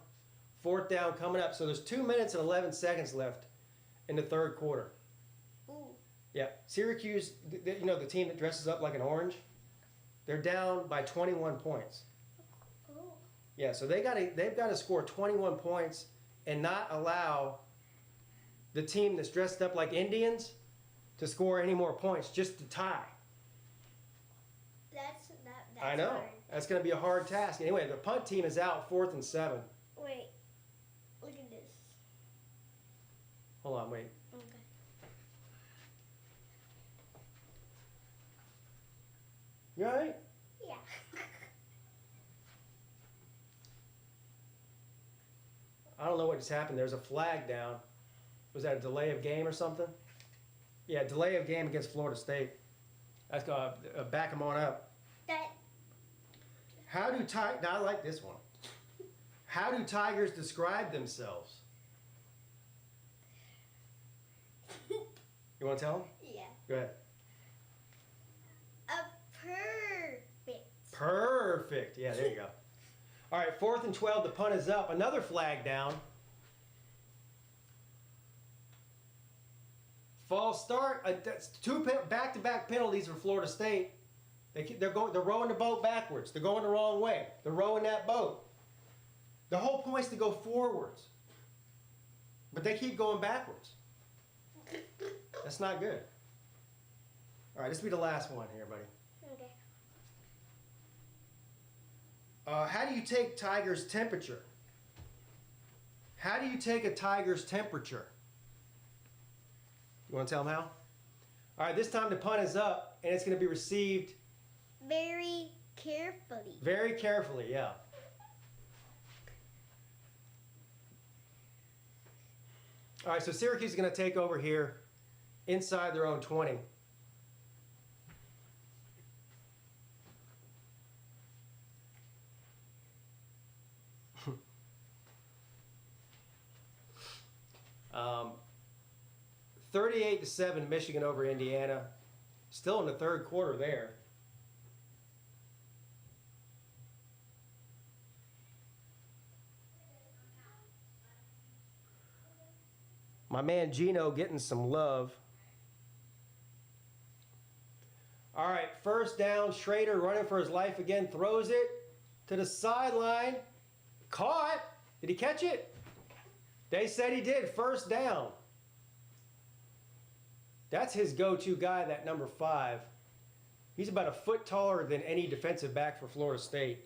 4th down coming up. So there's 2 minutes and 11 seconds left in the 3rd quarter. Ooh. Yeah, Syracuse, the team that dresses up like an orange, they're down by 21 points. Ooh. Yeah, so they've got to score 21 points and not allow the team that's dressed up like Indians to score any more points, just to tie. That's I know. hard. That's going to be a hard task. Anyway, the punt team is out 4th and 7. Wait. Look at this. Hold on, wait. Okay. You all right? Yeah. I don't know what just happened. There's a flag down. Was that a delay of game or something? Yeah, delay of game against Florida State. That's going to back them on up. That. Now I like this one. How do tigers describe themselves? You want to tell them? Yeah. Go ahead. A perfect. Perfect. Yeah, there you go. All right, 4th and 12. The punt is up. Another flag down. False start. That's 2 back-to-back penalties for Florida State. They're rowing the boat backwards. They're going the wrong way. They're rowing that boat. The whole point is to go forwards, but they keep going backwards. That's not good. All right, this will be the last one here, buddy. Okay. How do you take tiger's temperature? How do you take a tiger's temperature? You want to tell them how? All right, this time the punt is up, and it's going to be received Very carefully. very carefully, yeah. All right, so Syracuse is going to take over here inside their own 20. um, 38-7, Michigan over Indiana. Still in the 3rd quarter there. My man Gino getting some love. All right, 1st down. Schrader running for his life again. Throws it to the sideline. Caught. Did he catch it? They said he did. 1st down. That's his go-to guy, that number 5. He's about a foot taller than any defensive back for Florida State.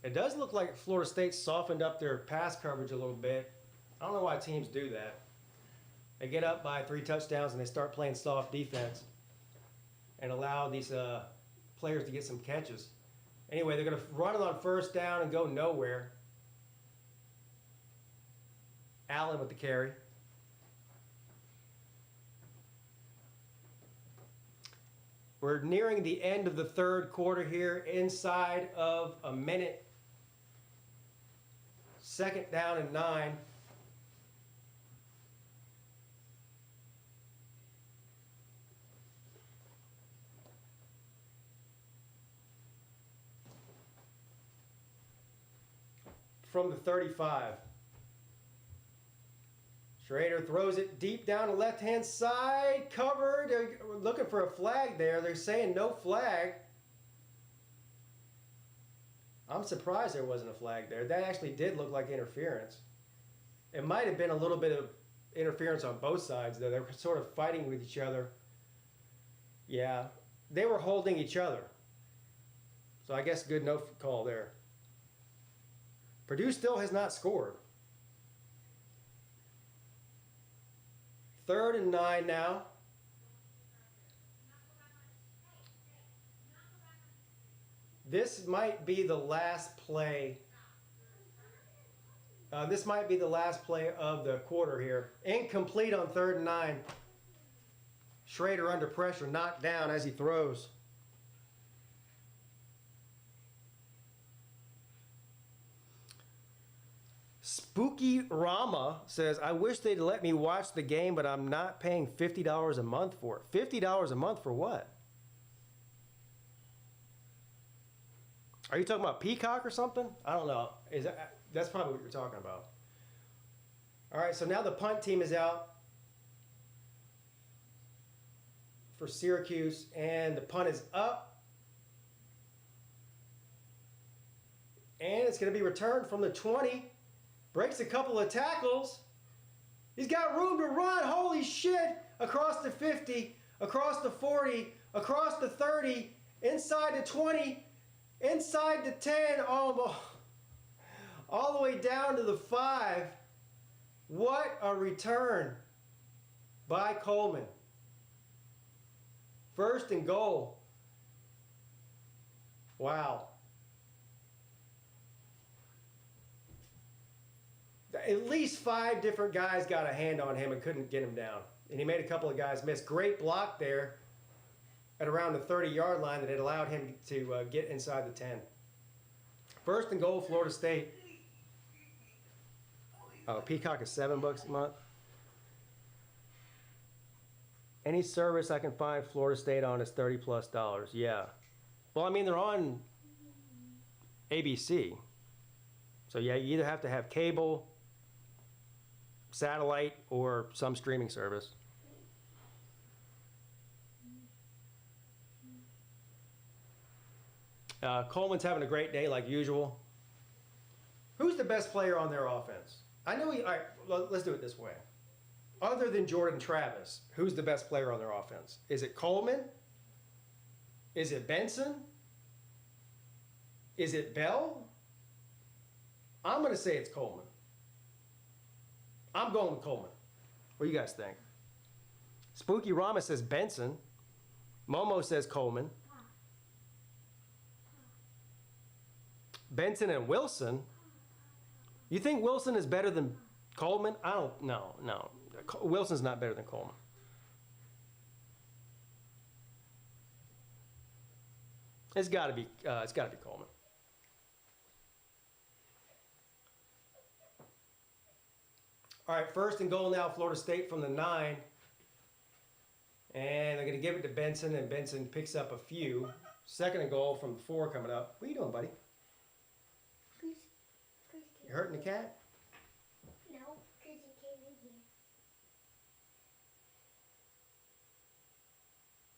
It does look like Florida State softened up their pass coverage a little bit. I don't know why teams do that. They get up by 3 touchdowns and they start playing soft defense and allow these players to get some catches. Anyway, they're going to run it on 1st down and go nowhere. Allen with the carry. We're nearing the end of the 3rd quarter here, inside of a minute. 2nd down and 9. From the 35. Schrader throws it deep down the left-hand side, covered. They're looking for a flag there. They're saying no flag. I'm surprised there wasn't a flag there. That actually did look like interference. It might have been a little bit of interference on both sides, though. They were sort of fighting with each other. Yeah, they were holding each other. So I guess good no call there. Purdue still has not scored. 3rd and 9 now. This might be the last play This might be the last play of the quarter here. Incomplete on 3rd and 9. Schrader under pressure, knocked down as he throws. Spooky Rama says, I wish they'd let me watch the game, but I'm not paying $50 a month for it. $50 a month for what? Are you talking about Peacock or something? I don't know. That's probably what you're talking about. All right, so now the punt team is out for Syracuse, and the punt is up. And it's going to be returned from the 20. Breaks a couple of tackles. He's got room to run. Holy shit. Across the 50, across the 40, across the 30, inside the 20, inside the 10, all the way down to the 5. What a return by Coleman. 1st and goal. Wow. At least 5 different guys got a hand on him and couldn't get him down. And he made a couple of guys miss. Great block there at around the 30-yard line that it allowed him to get inside the 10. 1st and goal, Florida State. Oh, Peacock is $7 a month. Any service I can find Florida State on is $30+. Yeah. Well, I mean, they're on ABC. So, yeah, you either have to have cable, satellite, or some streaming service. Coleman's having a great day like usual. Who's the best player on their offense? I know all right, let's do it this way. Other than Jordan Travis, who's the best player on their offense? Is it Coleman? Is it Benson? Is it Bell? I'm going to say it's Coleman. I'm going with Coleman. What do you guys think? Spooky Rama says Benson. Momo says Coleman. Benson and Wilson. You think Wilson is better than Coleman? I don't. No. Wilson's not better than Coleman. It's got to be Coleman. All right, 1st and goal now, Florida State from the 9. And they're going to give it to Benson, and Benson picks up a few. 2nd and goal from the 4 coming up. What are you doing, buddy? You hurting the cat? No, because he came in here.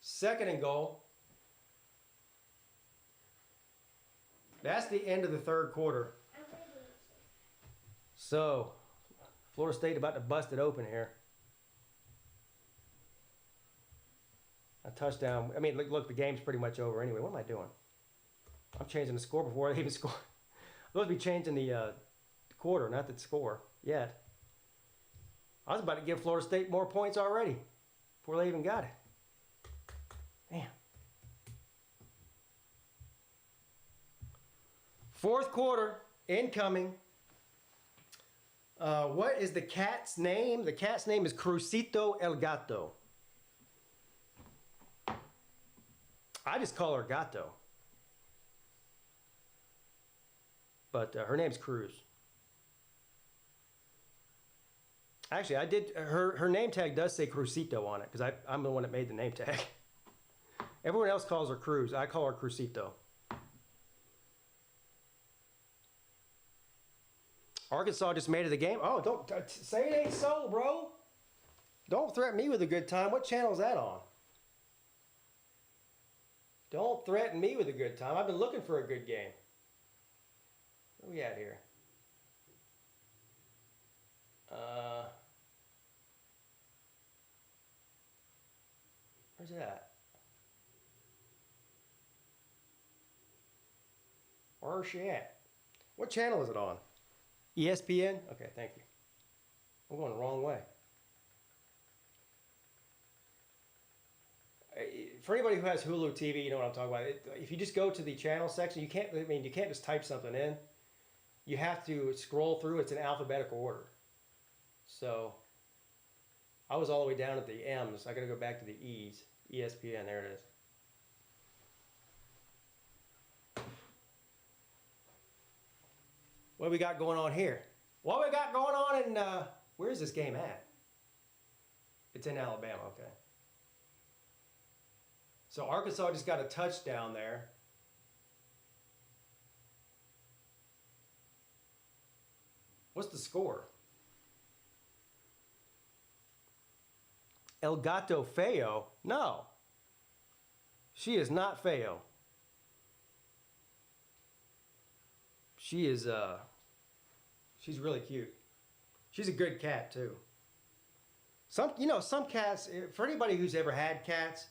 2nd and goal. That's the end of the 3rd quarter. So, Florida State about to bust it open here. A touchdown. I mean, look, the game's pretty much over anyway. What am I doing? I'm changing the score before I even score. I'm supposed to be changing the quarter, not the score yet. I was about to give Florida State more points already before they even got it. Man. 4th quarter, incoming. What is the cat's name? The cat's name is Crucito El Gato. I just call her Gato. But her name's Cruz. Actually, I did. Her name tag does say Crucito on it because I'm the one that made the name tag. Everyone else calls her Cruz. I call her Crucito. Arkansas just made it a game. Oh, don't say it ain't so, bro. Don't threaten me with a good time. What channel is that on? Don't threaten me with a good time. I've been looking for a good game. Where we at here? Where's it at? Where's she at? What channel is it on? ESPN? Okay, thank you. I'm going the wrong way. For anybody who has Hulu TV, you know what I'm talking about. If you just go to the channel section, you can't just type something in. you have to scroll through. It's in alphabetical order. So I was all the way down at the M's. I got to go back to the E's. ESPN, there it is. What we got going on here? What we got going on in, where's this game at? It's in Alabama, okay. So Arkansas just got a touchdown there. What's the score? El Gato Feo? No. She is not Feo. She is, she's really cute. She's a good cat, too. Some cats, for anybody who's ever had cats,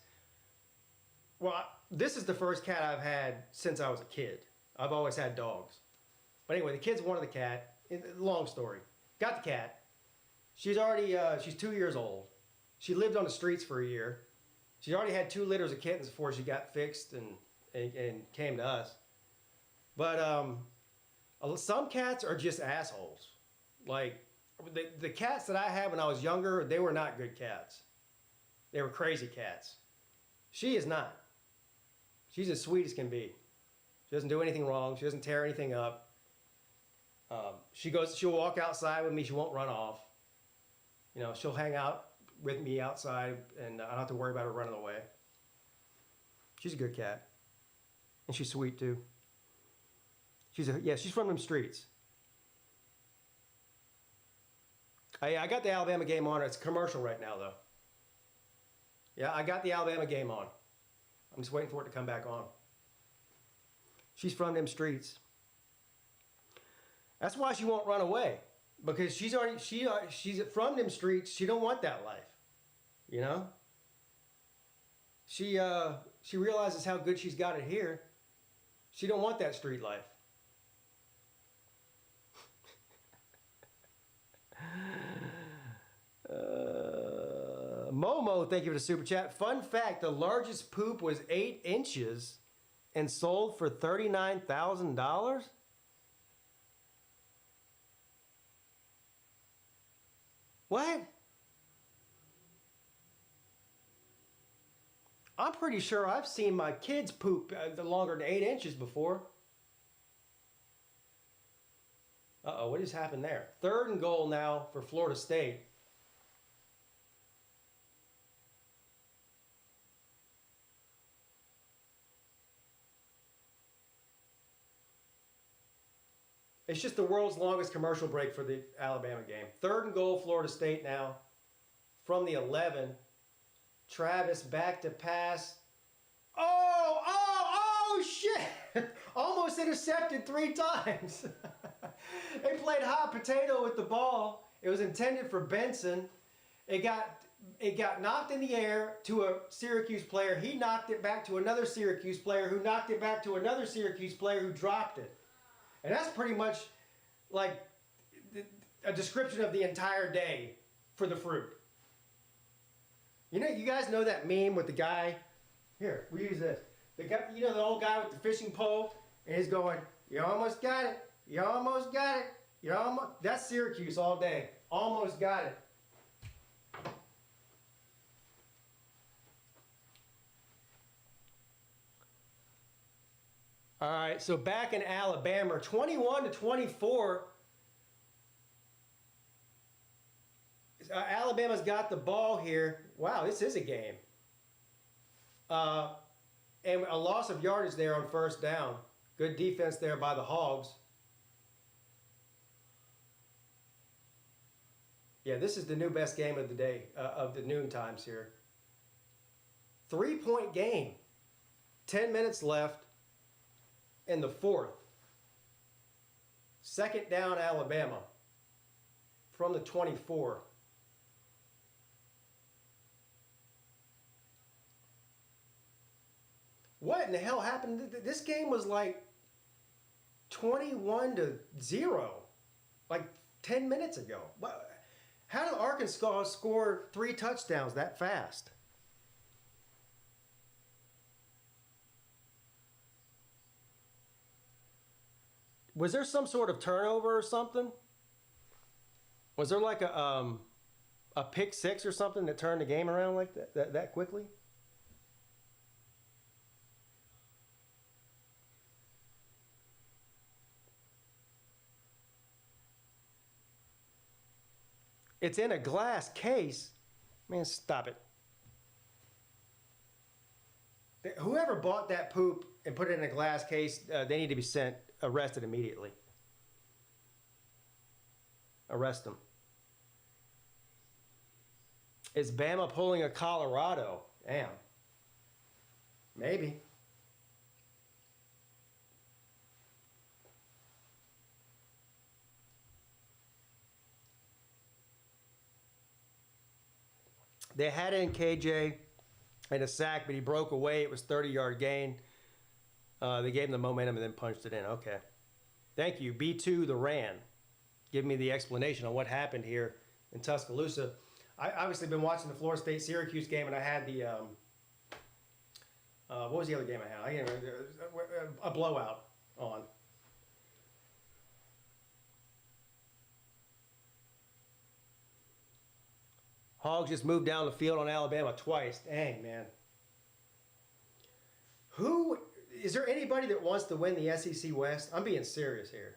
well, this is the first cat I've had since I was a kid. I've always had dogs. But anyway, the kids wanted the cat. Long story. Got the cat. She's already, she's 2 years old. She lived on the streets for a year. She already had 2 litters of kittens before she got fixed and came to us. But some cats are just assholes. Like, the cats that I had when I was younger, they were not good cats. They were crazy cats. She is not. She's as sweet as can be. She doesn't do anything wrong. She doesn't tear anything up. She'll walk outside with me. She won't run off. She'll hang out with me outside, and I don't have to worry about her running away. She's a good cat. And she's sweet, too. She's from them streets. I got the Alabama game on. It's a commercial right now, though. Yeah, I got the Alabama game on. I'm just waiting for it to come back on. She's from them streets. That's why she won't run away, because she's from them streets. She don't want that life, She realizes how good she's got it here. She don't want that street life. Momo, thank you for the super chat. Fun fact, the largest poop was 8 inches and sold for $39,000? What? I'm pretty sure I've seen my kids poop longer than 8 inches before. Uh-oh, what just happened there? 3rd and goal now for Florida State. It's just the world's longest commercial break for the Alabama game. 3rd and goal, Florida State now. From the 11. Travis back to pass. Oh, shit! Almost intercepted 3 times. They played hot potato with the ball. It was intended for Benson. It got knocked in the air to a Syracuse player. He knocked it back to another Syracuse player who knocked it back to another Syracuse player who dropped it. And that's pretty much like a description of the entire day for the fruit. You guys know that meme with the guy? Here, we use this. The guy, the old guy with the fishing pole, and he's going, "You almost got it. You almost got it. You almost." That's Syracuse all day. Almost got it. All right, so back in Alabama, 21-24. Alabama's got the ball here. Wow, this is a game. And a loss of yardage there on 1st down. Good defense there by the Hogs. Yeah, this is the new best game of the day, of the noon times here. 3-point game. 10 minutes left in the 4th. 2nd down, Alabama. From the 24. What in the hell happened? This game was like 21-0, like 10 minutes ago. How did Arkansas score 3 touchdowns that fast? Was there some sort of turnover or something? Was there like a pick six or something that turned the game around like that quickly? It's in a glass case. Man, stop it. Whoever bought that poop and put it in a glass case, they need to be arrested immediately. Arrest them. Is Bama pulling a Colorado? Damn. Maybe. They had in KJ in a sack, but he broke away. It was 30-yard gain. They gave him the momentum and then punched it in. Okay. Thank you. B2 the Ran. Give me the explanation on what happened here in Tuscaloosa. I obviously been watching the Florida State Syracuse game, and I had the what was the other game I had? A blowout on. Hogs just moved down the field on Alabama twice. Dang, man. Is there anybody that wants to win the SEC West? I'm being serious here.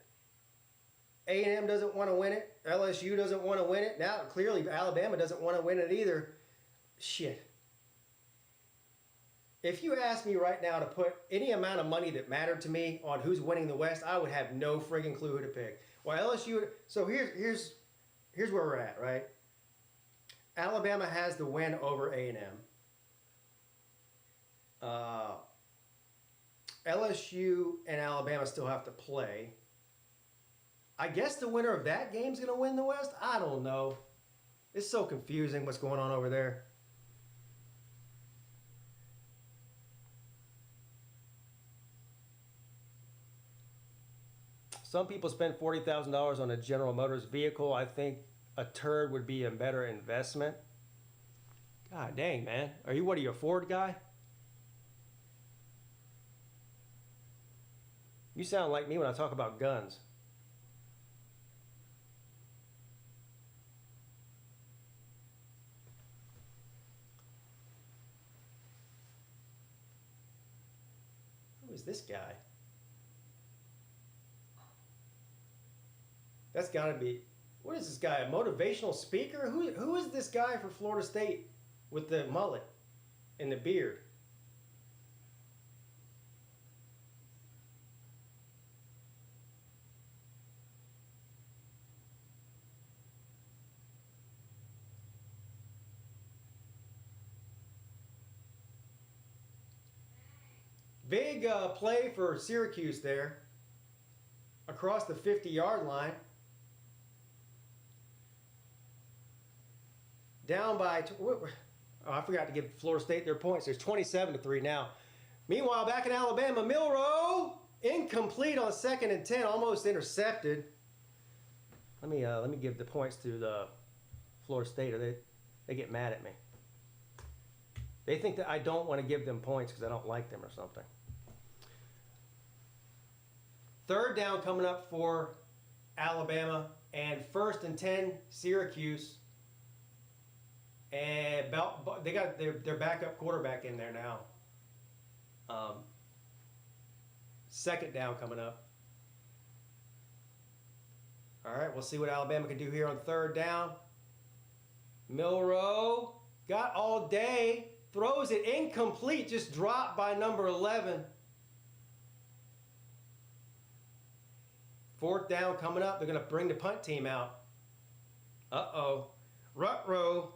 A&M doesn't want to win it. LSU doesn't want to win it. Now, clearly, Alabama doesn't want to win it either. Shit. If you asked me right now to put any amount of money that mattered to me on who's winning the West, I would have no friggin' clue who to pick. Well, LSU... So here's where we're at, right? Alabama has the win over A&M. LSU and Alabama still have to play. I guess the winner of that game is going to win the West? I don't know. It's so confusing what's going on over there. Some people spend $40,000 on a General Motors vehicle. I think a turd would be a better investment. God dang, man. What are you, a Ford guy? You sound like me when I talk about guns. Who is this guy? That's got to be... What is this guy, a motivational speaker? Who is this guy for Florida State with the mullet and the beard? Big play for Syracuse there across the 50-yard line. Down by, I forgot to give Florida State their points. There's 27-3 now. Meanwhile, back in Alabama, Milroe, incomplete on 2nd and 10, almost intercepted. Let me give the points to the Florida State, or they get mad at me. They think that I don't want to give them points because I don't like them or something. 3rd down coming up for Alabama, and 1st and 10, Syracuse. And they got their backup quarterback in there now. 2nd down coming up. All right, we'll see what Alabama can do here on 3rd down. Milroe got all day, throws it incomplete, just dropped by number 11. 4th down coming up. They're going to bring the punt team out. Uh-oh. Rutrow.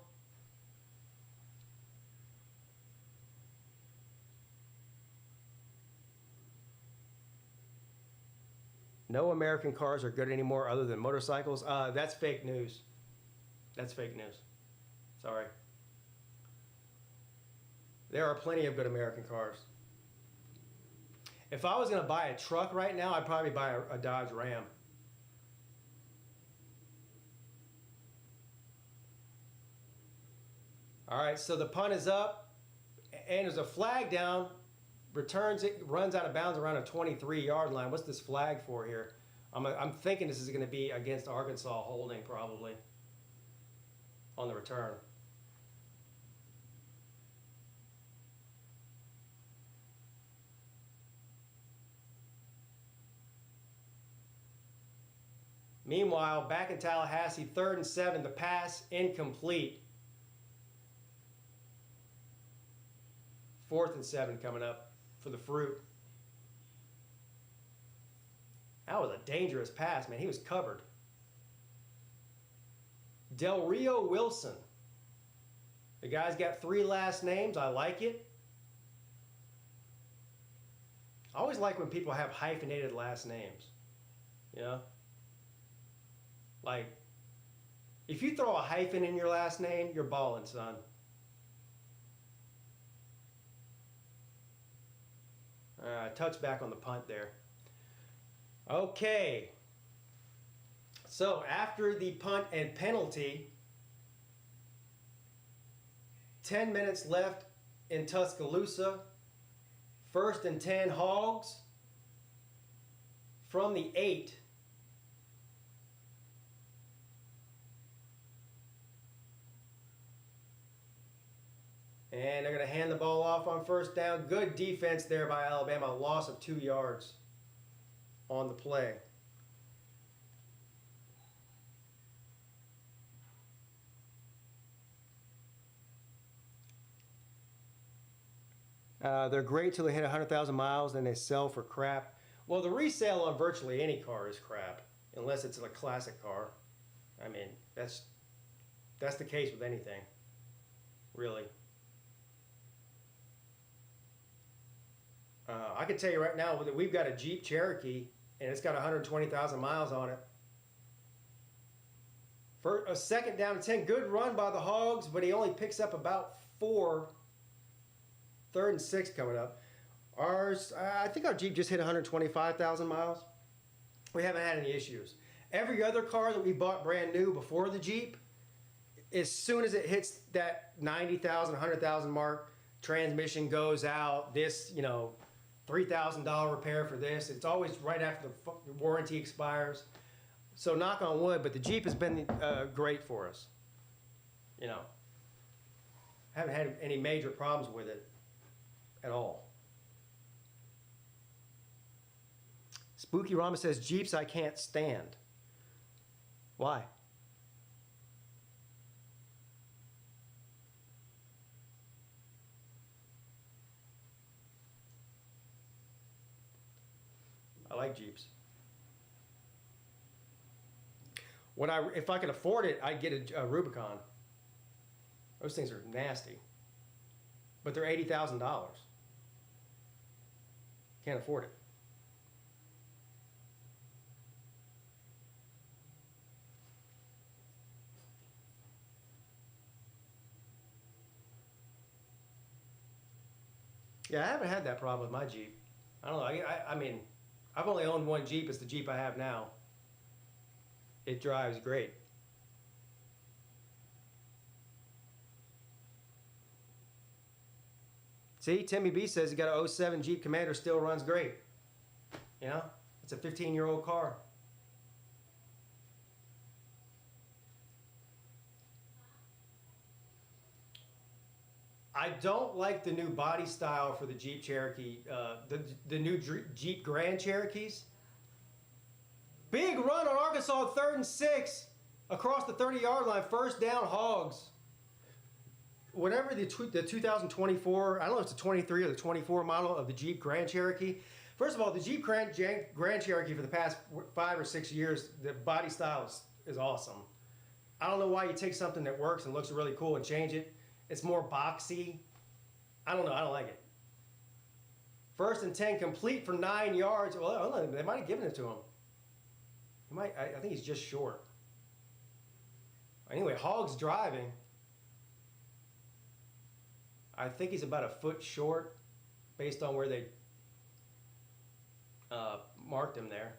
No American cars are good anymore other than motorcycles. That's fake news. That's fake news. Sorry. There are plenty of good American cars. If I was going to buy a truck right now, I'd probably buy a Dodge Ram. All right, so the punt is up, and there's a flag down. Returns it, runs out of bounds around a 23-yard line. What's this flag for here? I'm thinking this is going to be against Arkansas holding probably on the return. Meanwhile, back in Tallahassee, 3rd and 7, the pass incomplete. 4th and 7 coming up for the Fruit. That was a dangerous pass, man. He was covered. Del Rio Wilson. The guy's got 3 last names. I like it. I always like when people have hyphenated last names. You know? Like, if you throw a hyphen in your last name, you're balling, son. Touchback on the punt there. Okay. So after the punt and penalty, 10 minutes left in Tuscaloosa. 1st and 10 Hogs from the 8. And they're going to hand the ball off on 1st down. Good defense there by Alabama. Loss of 2 yards on the play. They're great till they hit 100,000 miles, then they sell for crap. Well, the resale on virtually any car is crap, unless it's a classic car. I mean, that's the case with anything, really. I can tell you right now that we've got a Jeep Cherokee, and it's got 120,000 miles on it. For a 2nd down and 10, good run by the Hogs, but he only picks up about 4. 3rd and 6 coming up. Ours, I think our Jeep just hit 125,000 miles. We haven't had any issues. Every other car that we bought brand new before the Jeep, as soon as it hits that 90,000, 100,000 mark, transmission goes out. This, you know, $3,000 repair for this. It's always right after the warranty expires. So knock on wood, but the Jeep has been great for us. You know, haven't had any major problems with it at all. Spooky Rama says, Jeeps I can't stand. Why? I like Jeeps. If I could afford it, I'd get a Rubicon. Those things are nasty. But they're $80,000. Can't afford it. Yeah, I haven't had that problem with my Jeep. I don't know. I mean, I've only owned one Jeep. It's the Jeep I have now. It drives great. See, Timmy B says he got an 07 Jeep Commander, still runs great. You know, it's a 15-year-old car. I don't like the new body style for the Jeep Cherokee, the new Jeep Grand Cherokees. Big run on Arkansas, 3rd and 6, across the 30-yard line, 1st down Hogs. Whatever the 2024, I don't know if it's the 23 or the 24 model of the Jeep Grand Cherokee. First of all, the Jeep Grand Cherokee for the past 5 or 6 years, the body style is awesome. I don't know why you take something that works and looks really cool and change it. It's more boxy. I don't know. I don't like it. 1st and 10, complete for 9 yards. Well, I don't know. They might have given it to him. I think he's just short. Anyway, Hogs driving. I think he's about a foot short based on where they marked him there.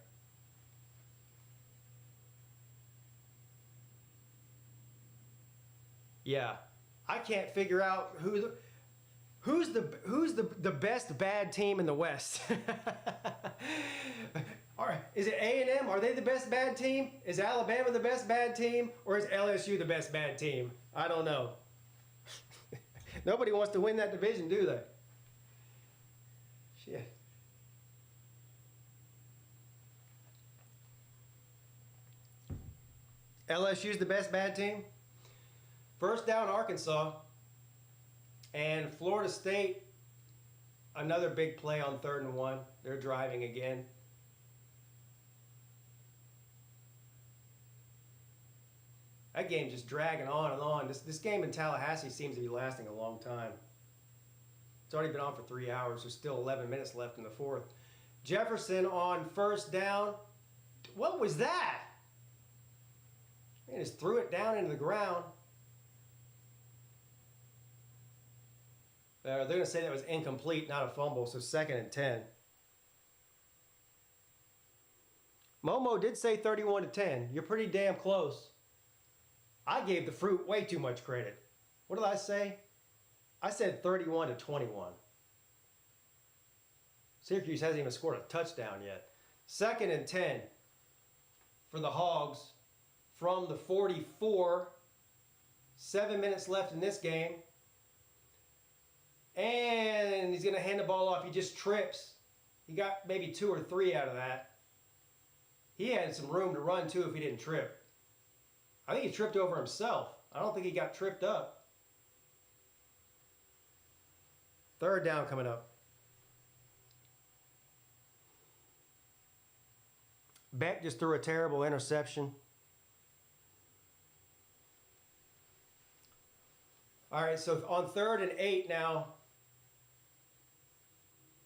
Yeah, I can't figure out who's the best bad team in the West. All right, is it A&M? Are they the best bad team? Is Alabama the best bad team? Or is LSU the best bad team? I don't know. Nobody wants to win that division, do they? Shit. LSU's the best bad team. First down, Arkansas. And Florida State, another big play on 3rd and 1. They're driving again. That game's just dragging on and on. This game in Tallahassee seems to be lasting a long time. It's already been on for 3 hours. There's still 11 minutes left in the 4th. Jefferson on 1st down. What was that? He just threw it down into the ground. They're going to say that was incomplete, not a fumble, so 2nd and 10. Momo did say 31-10. You're pretty damn close. I gave the fruit way too much credit. What did I say? I said 31-21. Syracuse hasn't even scored a touchdown yet. 2nd and 10 for the Hogs from the 44. 7 minutes left in this game. And he's going to hand the ball off. He just trips. He got maybe 2 or 3 out of that. He had some room to run, too, if he didn't trip. I think he tripped over himself. I don't think he got tripped up. 3rd down coming up. Beck just threw a terrible interception. All right, so on 3rd and 8 now,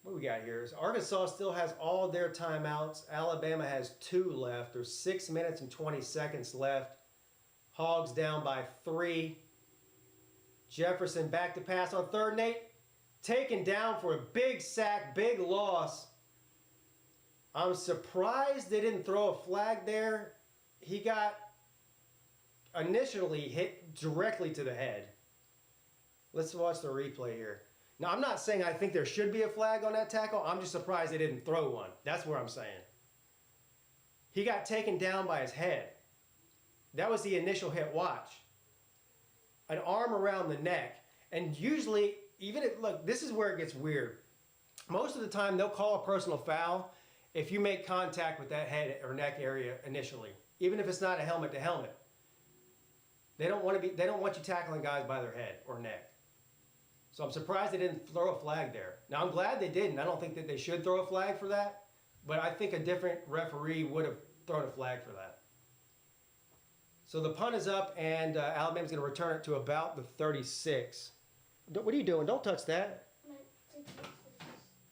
what do we got here? Arkansas still has all their timeouts. Alabama has 2 left. There's 6 minutes and 20 seconds left. Hogs down by 3. Jefferson back to pass on 3rd and 8. Taken down for a big sack, big loss. I'm surprised they didn't throw a flag there. He got initially hit directly to the head. Let's watch the replay here. Now, I'm not saying I think there should be a flag on that tackle. I'm just surprised they didn't throw one. That's what I'm saying. He got taken down by his head. That was the initial hit. Watch. An arm around the neck. And usually, even if, look, this is where it gets weird. Most of the time, they'll call a personal foul if you make contact with that head or neck area initially, even if it's not a helmet to helmet. They don't want you tackling guys by their head or neck. So I'm surprised they didn't throw a flag there. Now, I'm glad they didn't. I don't think that they should throw a flag for that, but I think a different referee would have thrown a flag for that. So the punt is up, and Alabama's going to return it to about the 36. What are you doing? Don't touch that.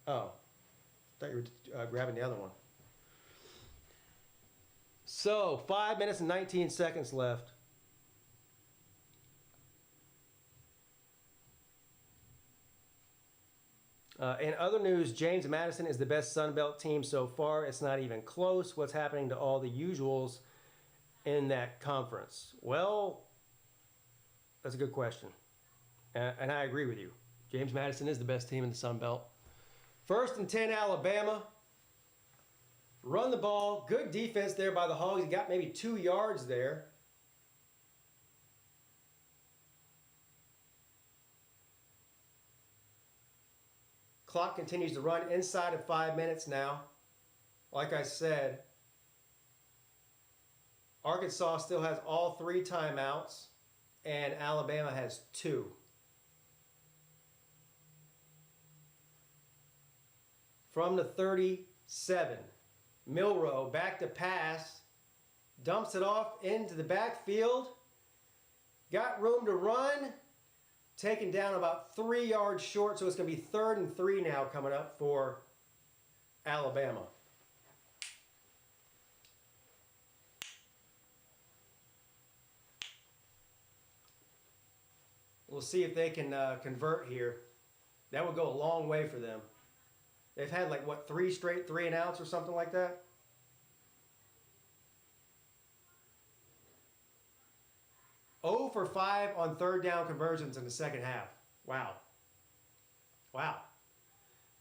Oh. I thought you were grabbing the other one. So, 5 minutes and 19 seconds left. In other news, James Madison is the best Sun Belt team so far. It's not even close. What's happening to all the usuals in that conference? Well, that's a good question. And I agree with you. James Madison is the best team in the Sun Belt. 1st and 10, Alabama. Run the ball. Good defense there by the Hogs. He got maybe 2 yards there. Clock continues to run inside of 5 minutes now. Like I said, Arkansas still has all 3 timeouts, and Alabama has 2. From the 37, Milroe back to pass, dumps it off into the backfield, got room to run, taken down about 3 yards short, so it's going to be 3rd and 3 now coming up for Alabama. We'll see if they can convert here. That would go a long way for them. They've had like, what, 3 straight 3-and-outs or something like that? Oh for 5 on 3rd down conversions in the second half. Wow. Wow.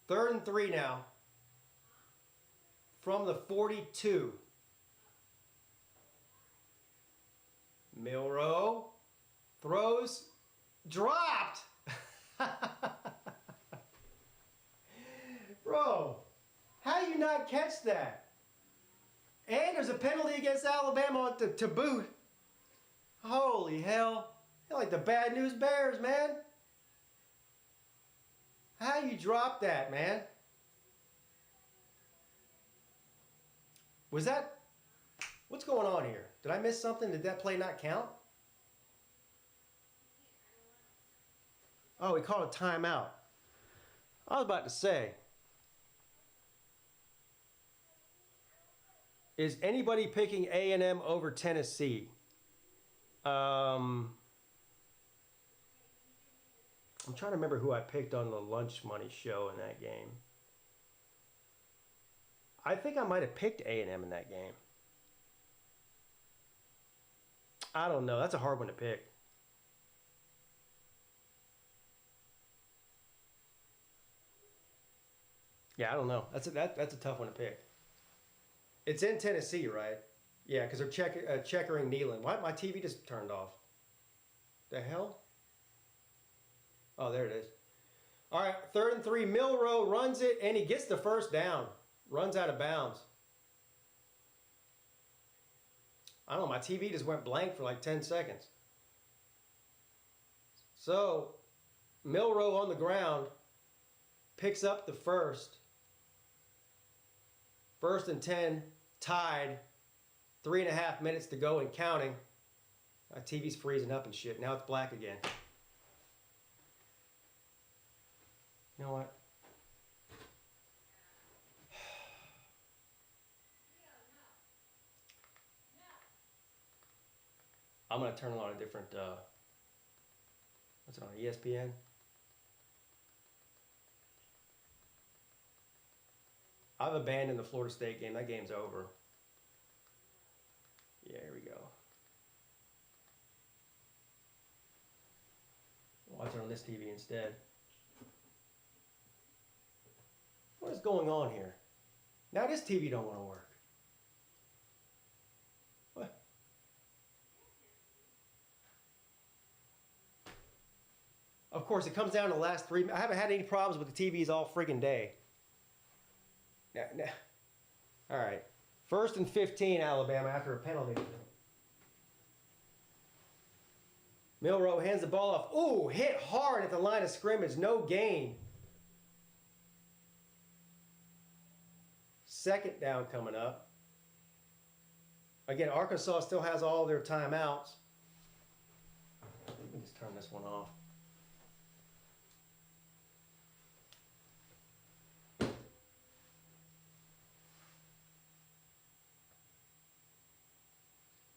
3rd and 3 now. from the 42. Milroe throws, dropped. Bro, how do you not catch that? And there's a penalty against Alabama to boot. Holy hell. They're like the bad news bears, man. How you drop that, man? Was that... What's going on here? Did I miss something? Did that play not count? Oh, he called a timeout. I was about to say, is anybody picking A&M over Tennessee? I'm trying to remember who I picked on the lunch money show in that game. I think I might have picked A&M in that game. I don't know. That's a hard one to pick. Yeah, I don't know. That's a tough one to pick. It's in Tennessee, right? Yeah, because they're checkering Neyland. Why my TV just turned off? The hell? Oh, there it is. All right, 3rd and 3. Milroe runs it, and he gets the first down. Runs out of bounds. I don't know, my TV just went blank for like 10 seconds. So, Milroe on the ground picks up the first. 1st and 10, tied. 3.5 minutes to go and counting. My TV's freezing up and shit. Now it's black again. You know what? I'm going to turn it on a different, what's it on, ESPN? I've abandoned the Florida State game. That game's over. Yeah, here we go. Watch it on this TV instead. What is going on here? Now this TV don't want to work. What? Of course, it comes down to the last 3 minutes. I haven't had any problems with the TVs all friggin' day. Now, all right. 1st and 15, Alabama, after a penalty. Milroe hands the ball off. Ooh, hit hard at the line of scrimmage. No gain. 2nd down coming up. Again, Arkansas still has all their timeouts. Let me just turn this one off.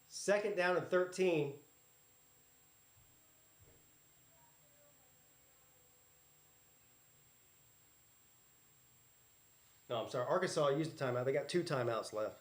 Second down and 13. No, I'm sorry. Arkansas used a timeout. They got 2 timeouts left.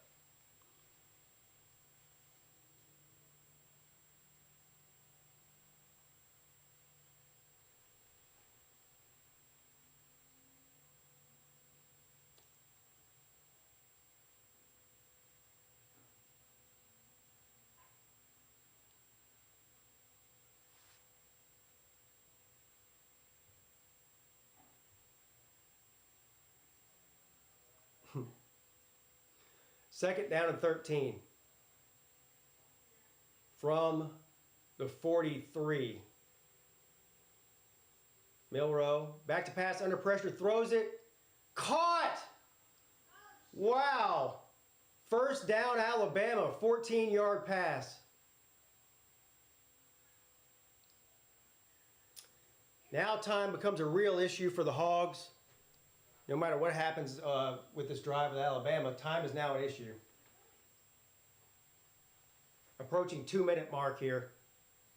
Second down and 13 from the 43. Milroe, back to pass under pressure, throws it. Caught! Wow. 1st down, Alabama, 14-yard pass. Now time becomes a real issue for the Hogs. No matter what happens with this drive with Alabama, time is now an issue. Approaching 2-minute mark here.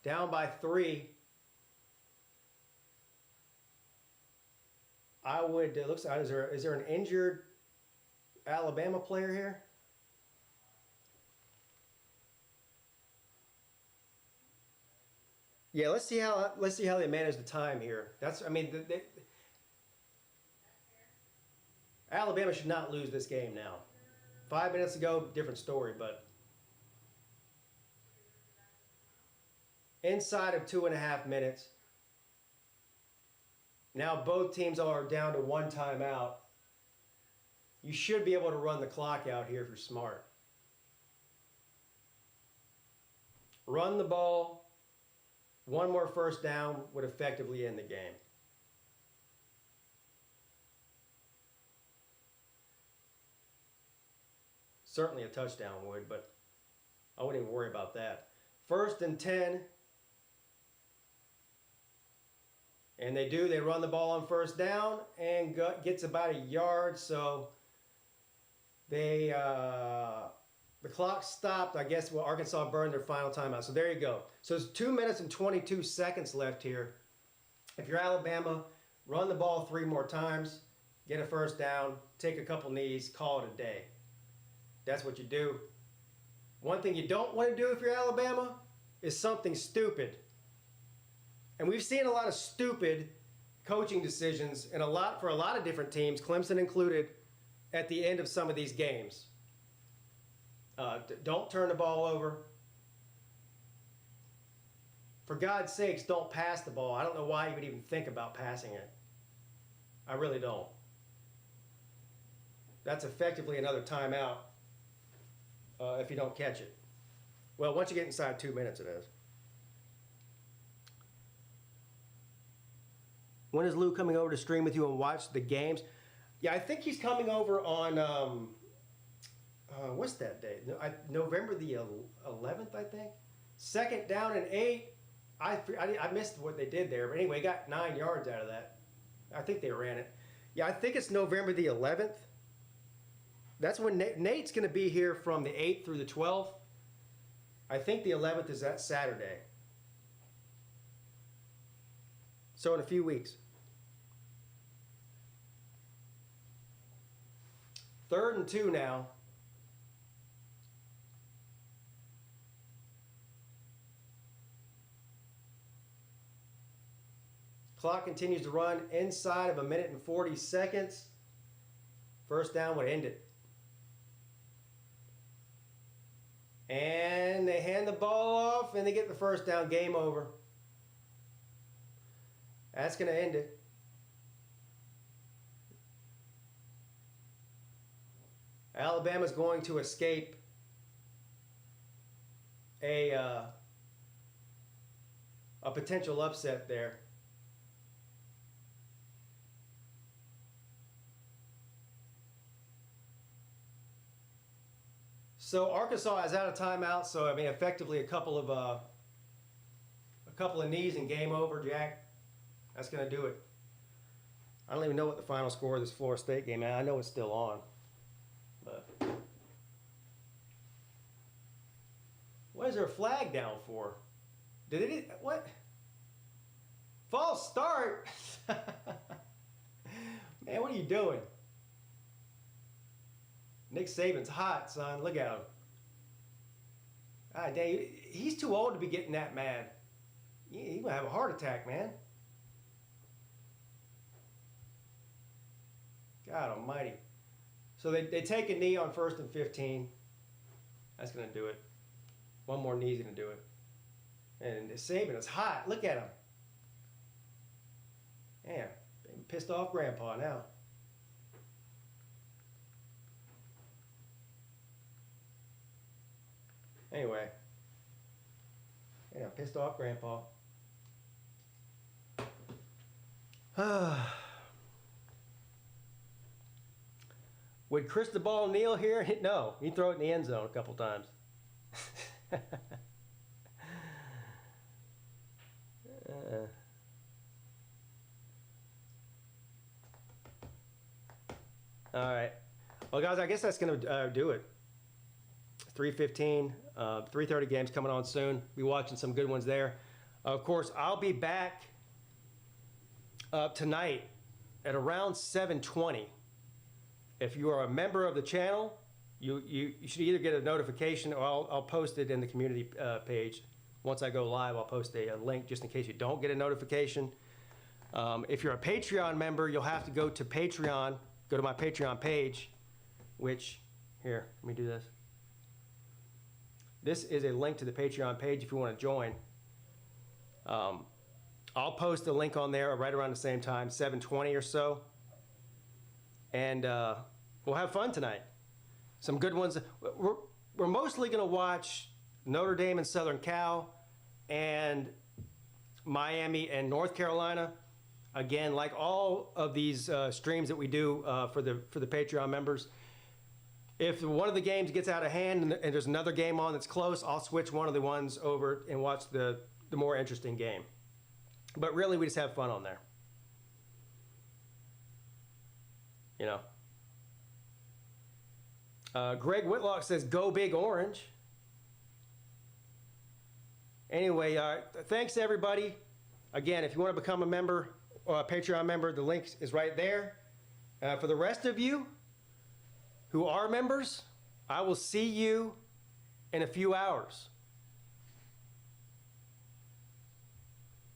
Down by 3. I would, it looks like, is there an injured Alabama player here? Yeah, let's see how they manage the time here. That's, I mean, Alabama should not lose this game now. 5 minutes ago, different story, but inside of 2.5 minutes, now both teams are down to 1 timeout. You should be able to run the clock out here if you're smart. Run the ball. 1 more first down would effectively end the game. Certainly a touchdown would, but I wouldn't even worry about that. 1st and 10. And they run the ball on first down and gets about a yard, so the clock stopped. I guess Arkansas burned their final timeout. So there you go. So it's 2 minutes and 22 seconds left here. If you're Alabama, run the ball 3 more times, get a first down, take a couple knees, call it a day. That's what you do. One thing you don't want to do if you're Alabama is something stupid. And we've seen a lot of stupid coaching decisions for a lot of different teams, Clemson included, at the end of some of these games. Don't turn the ball over. For God's sakes, don't pass the ball. I don't know why you would even think about passing it. I really don't. That's effectively another timeout if you don't catch it. Well, once you get inside 2 minutes, it is. When is Lou coming over to stream with you and watch the games? Yeah, I think he's coming over on, what's that day? November the 11th, I think. 2nd down and 8. I missed what they did there. But anyway, got 9 yards out of that. I think they ran it. Yeah, I think it's November the 11th. That's when Nate's going to be here from the 8th through the 12th. I think the 11th is that Saturday. So in a few weeks. 3rd and 2 now. Clock continues to run inside of 1 minute and 40 seconds. First down would end it. And they hand the ball off and they get the first down. Game over. That's going to end it. Alabama's going to escape a potential upset there. So Arkansas is out of timeout. So I mean, effectively a couple of knees and game over, Jack. That's going to do it. I don't even know what the final score of this Florida State game is. I know it's still on. But what is there a flag down for? Did it? What? False start? Man, what are you doing? Nick Saban's hot, son. Look at him. Ah, dang, he's too old to be getting that mad. He's going to have a heart attack, man. God almighty. So they take a knee on 1st and 15. That's going to do it. One more knee's going to do it. And Saban is hot. Look at him. Man, pissed off Grandpa now. Anyway. Yeah, pissed off Grandpa. Would Cristobal kneel here? No, he'd throw it in the end zone a couple times. All right. Well, guys, I guess that's going to do it. 3:15, 3:30 games coming on soon. Be watching some good ones there. Of course, I'll be back tonight at around 7:20. If you are a member of the channel, you should either get a notification or I'll post it in the community page. Once I go live, I'll post a link just in case you don't get a notification. If you're a Patreon member, you'll have to go to Patreon, go to my Patreon page, which, Here, let me do this. This is a link to the Patreon page if you want to join. I'll post a link on there right around the same time, 7:20 or so. And we'll have fun tonight. Some good ones. We're mostly going to watch Notre Dame and Southern Cal and Miami and North Carolina. Again, like all of these streams that we do for the Patreon members, if one of the games gets out of hand and there's another game on that's close, I'll switch one of the ones over and watch the more interesting game. But really, we just have fun on there. You know. Greg Whitlock says, "Go Big Orange." Anyway, thanks everybody. Again, if you want to become a member or a Patreon member, the link is right there. For the rest of you who are members, I will see you in a few hours.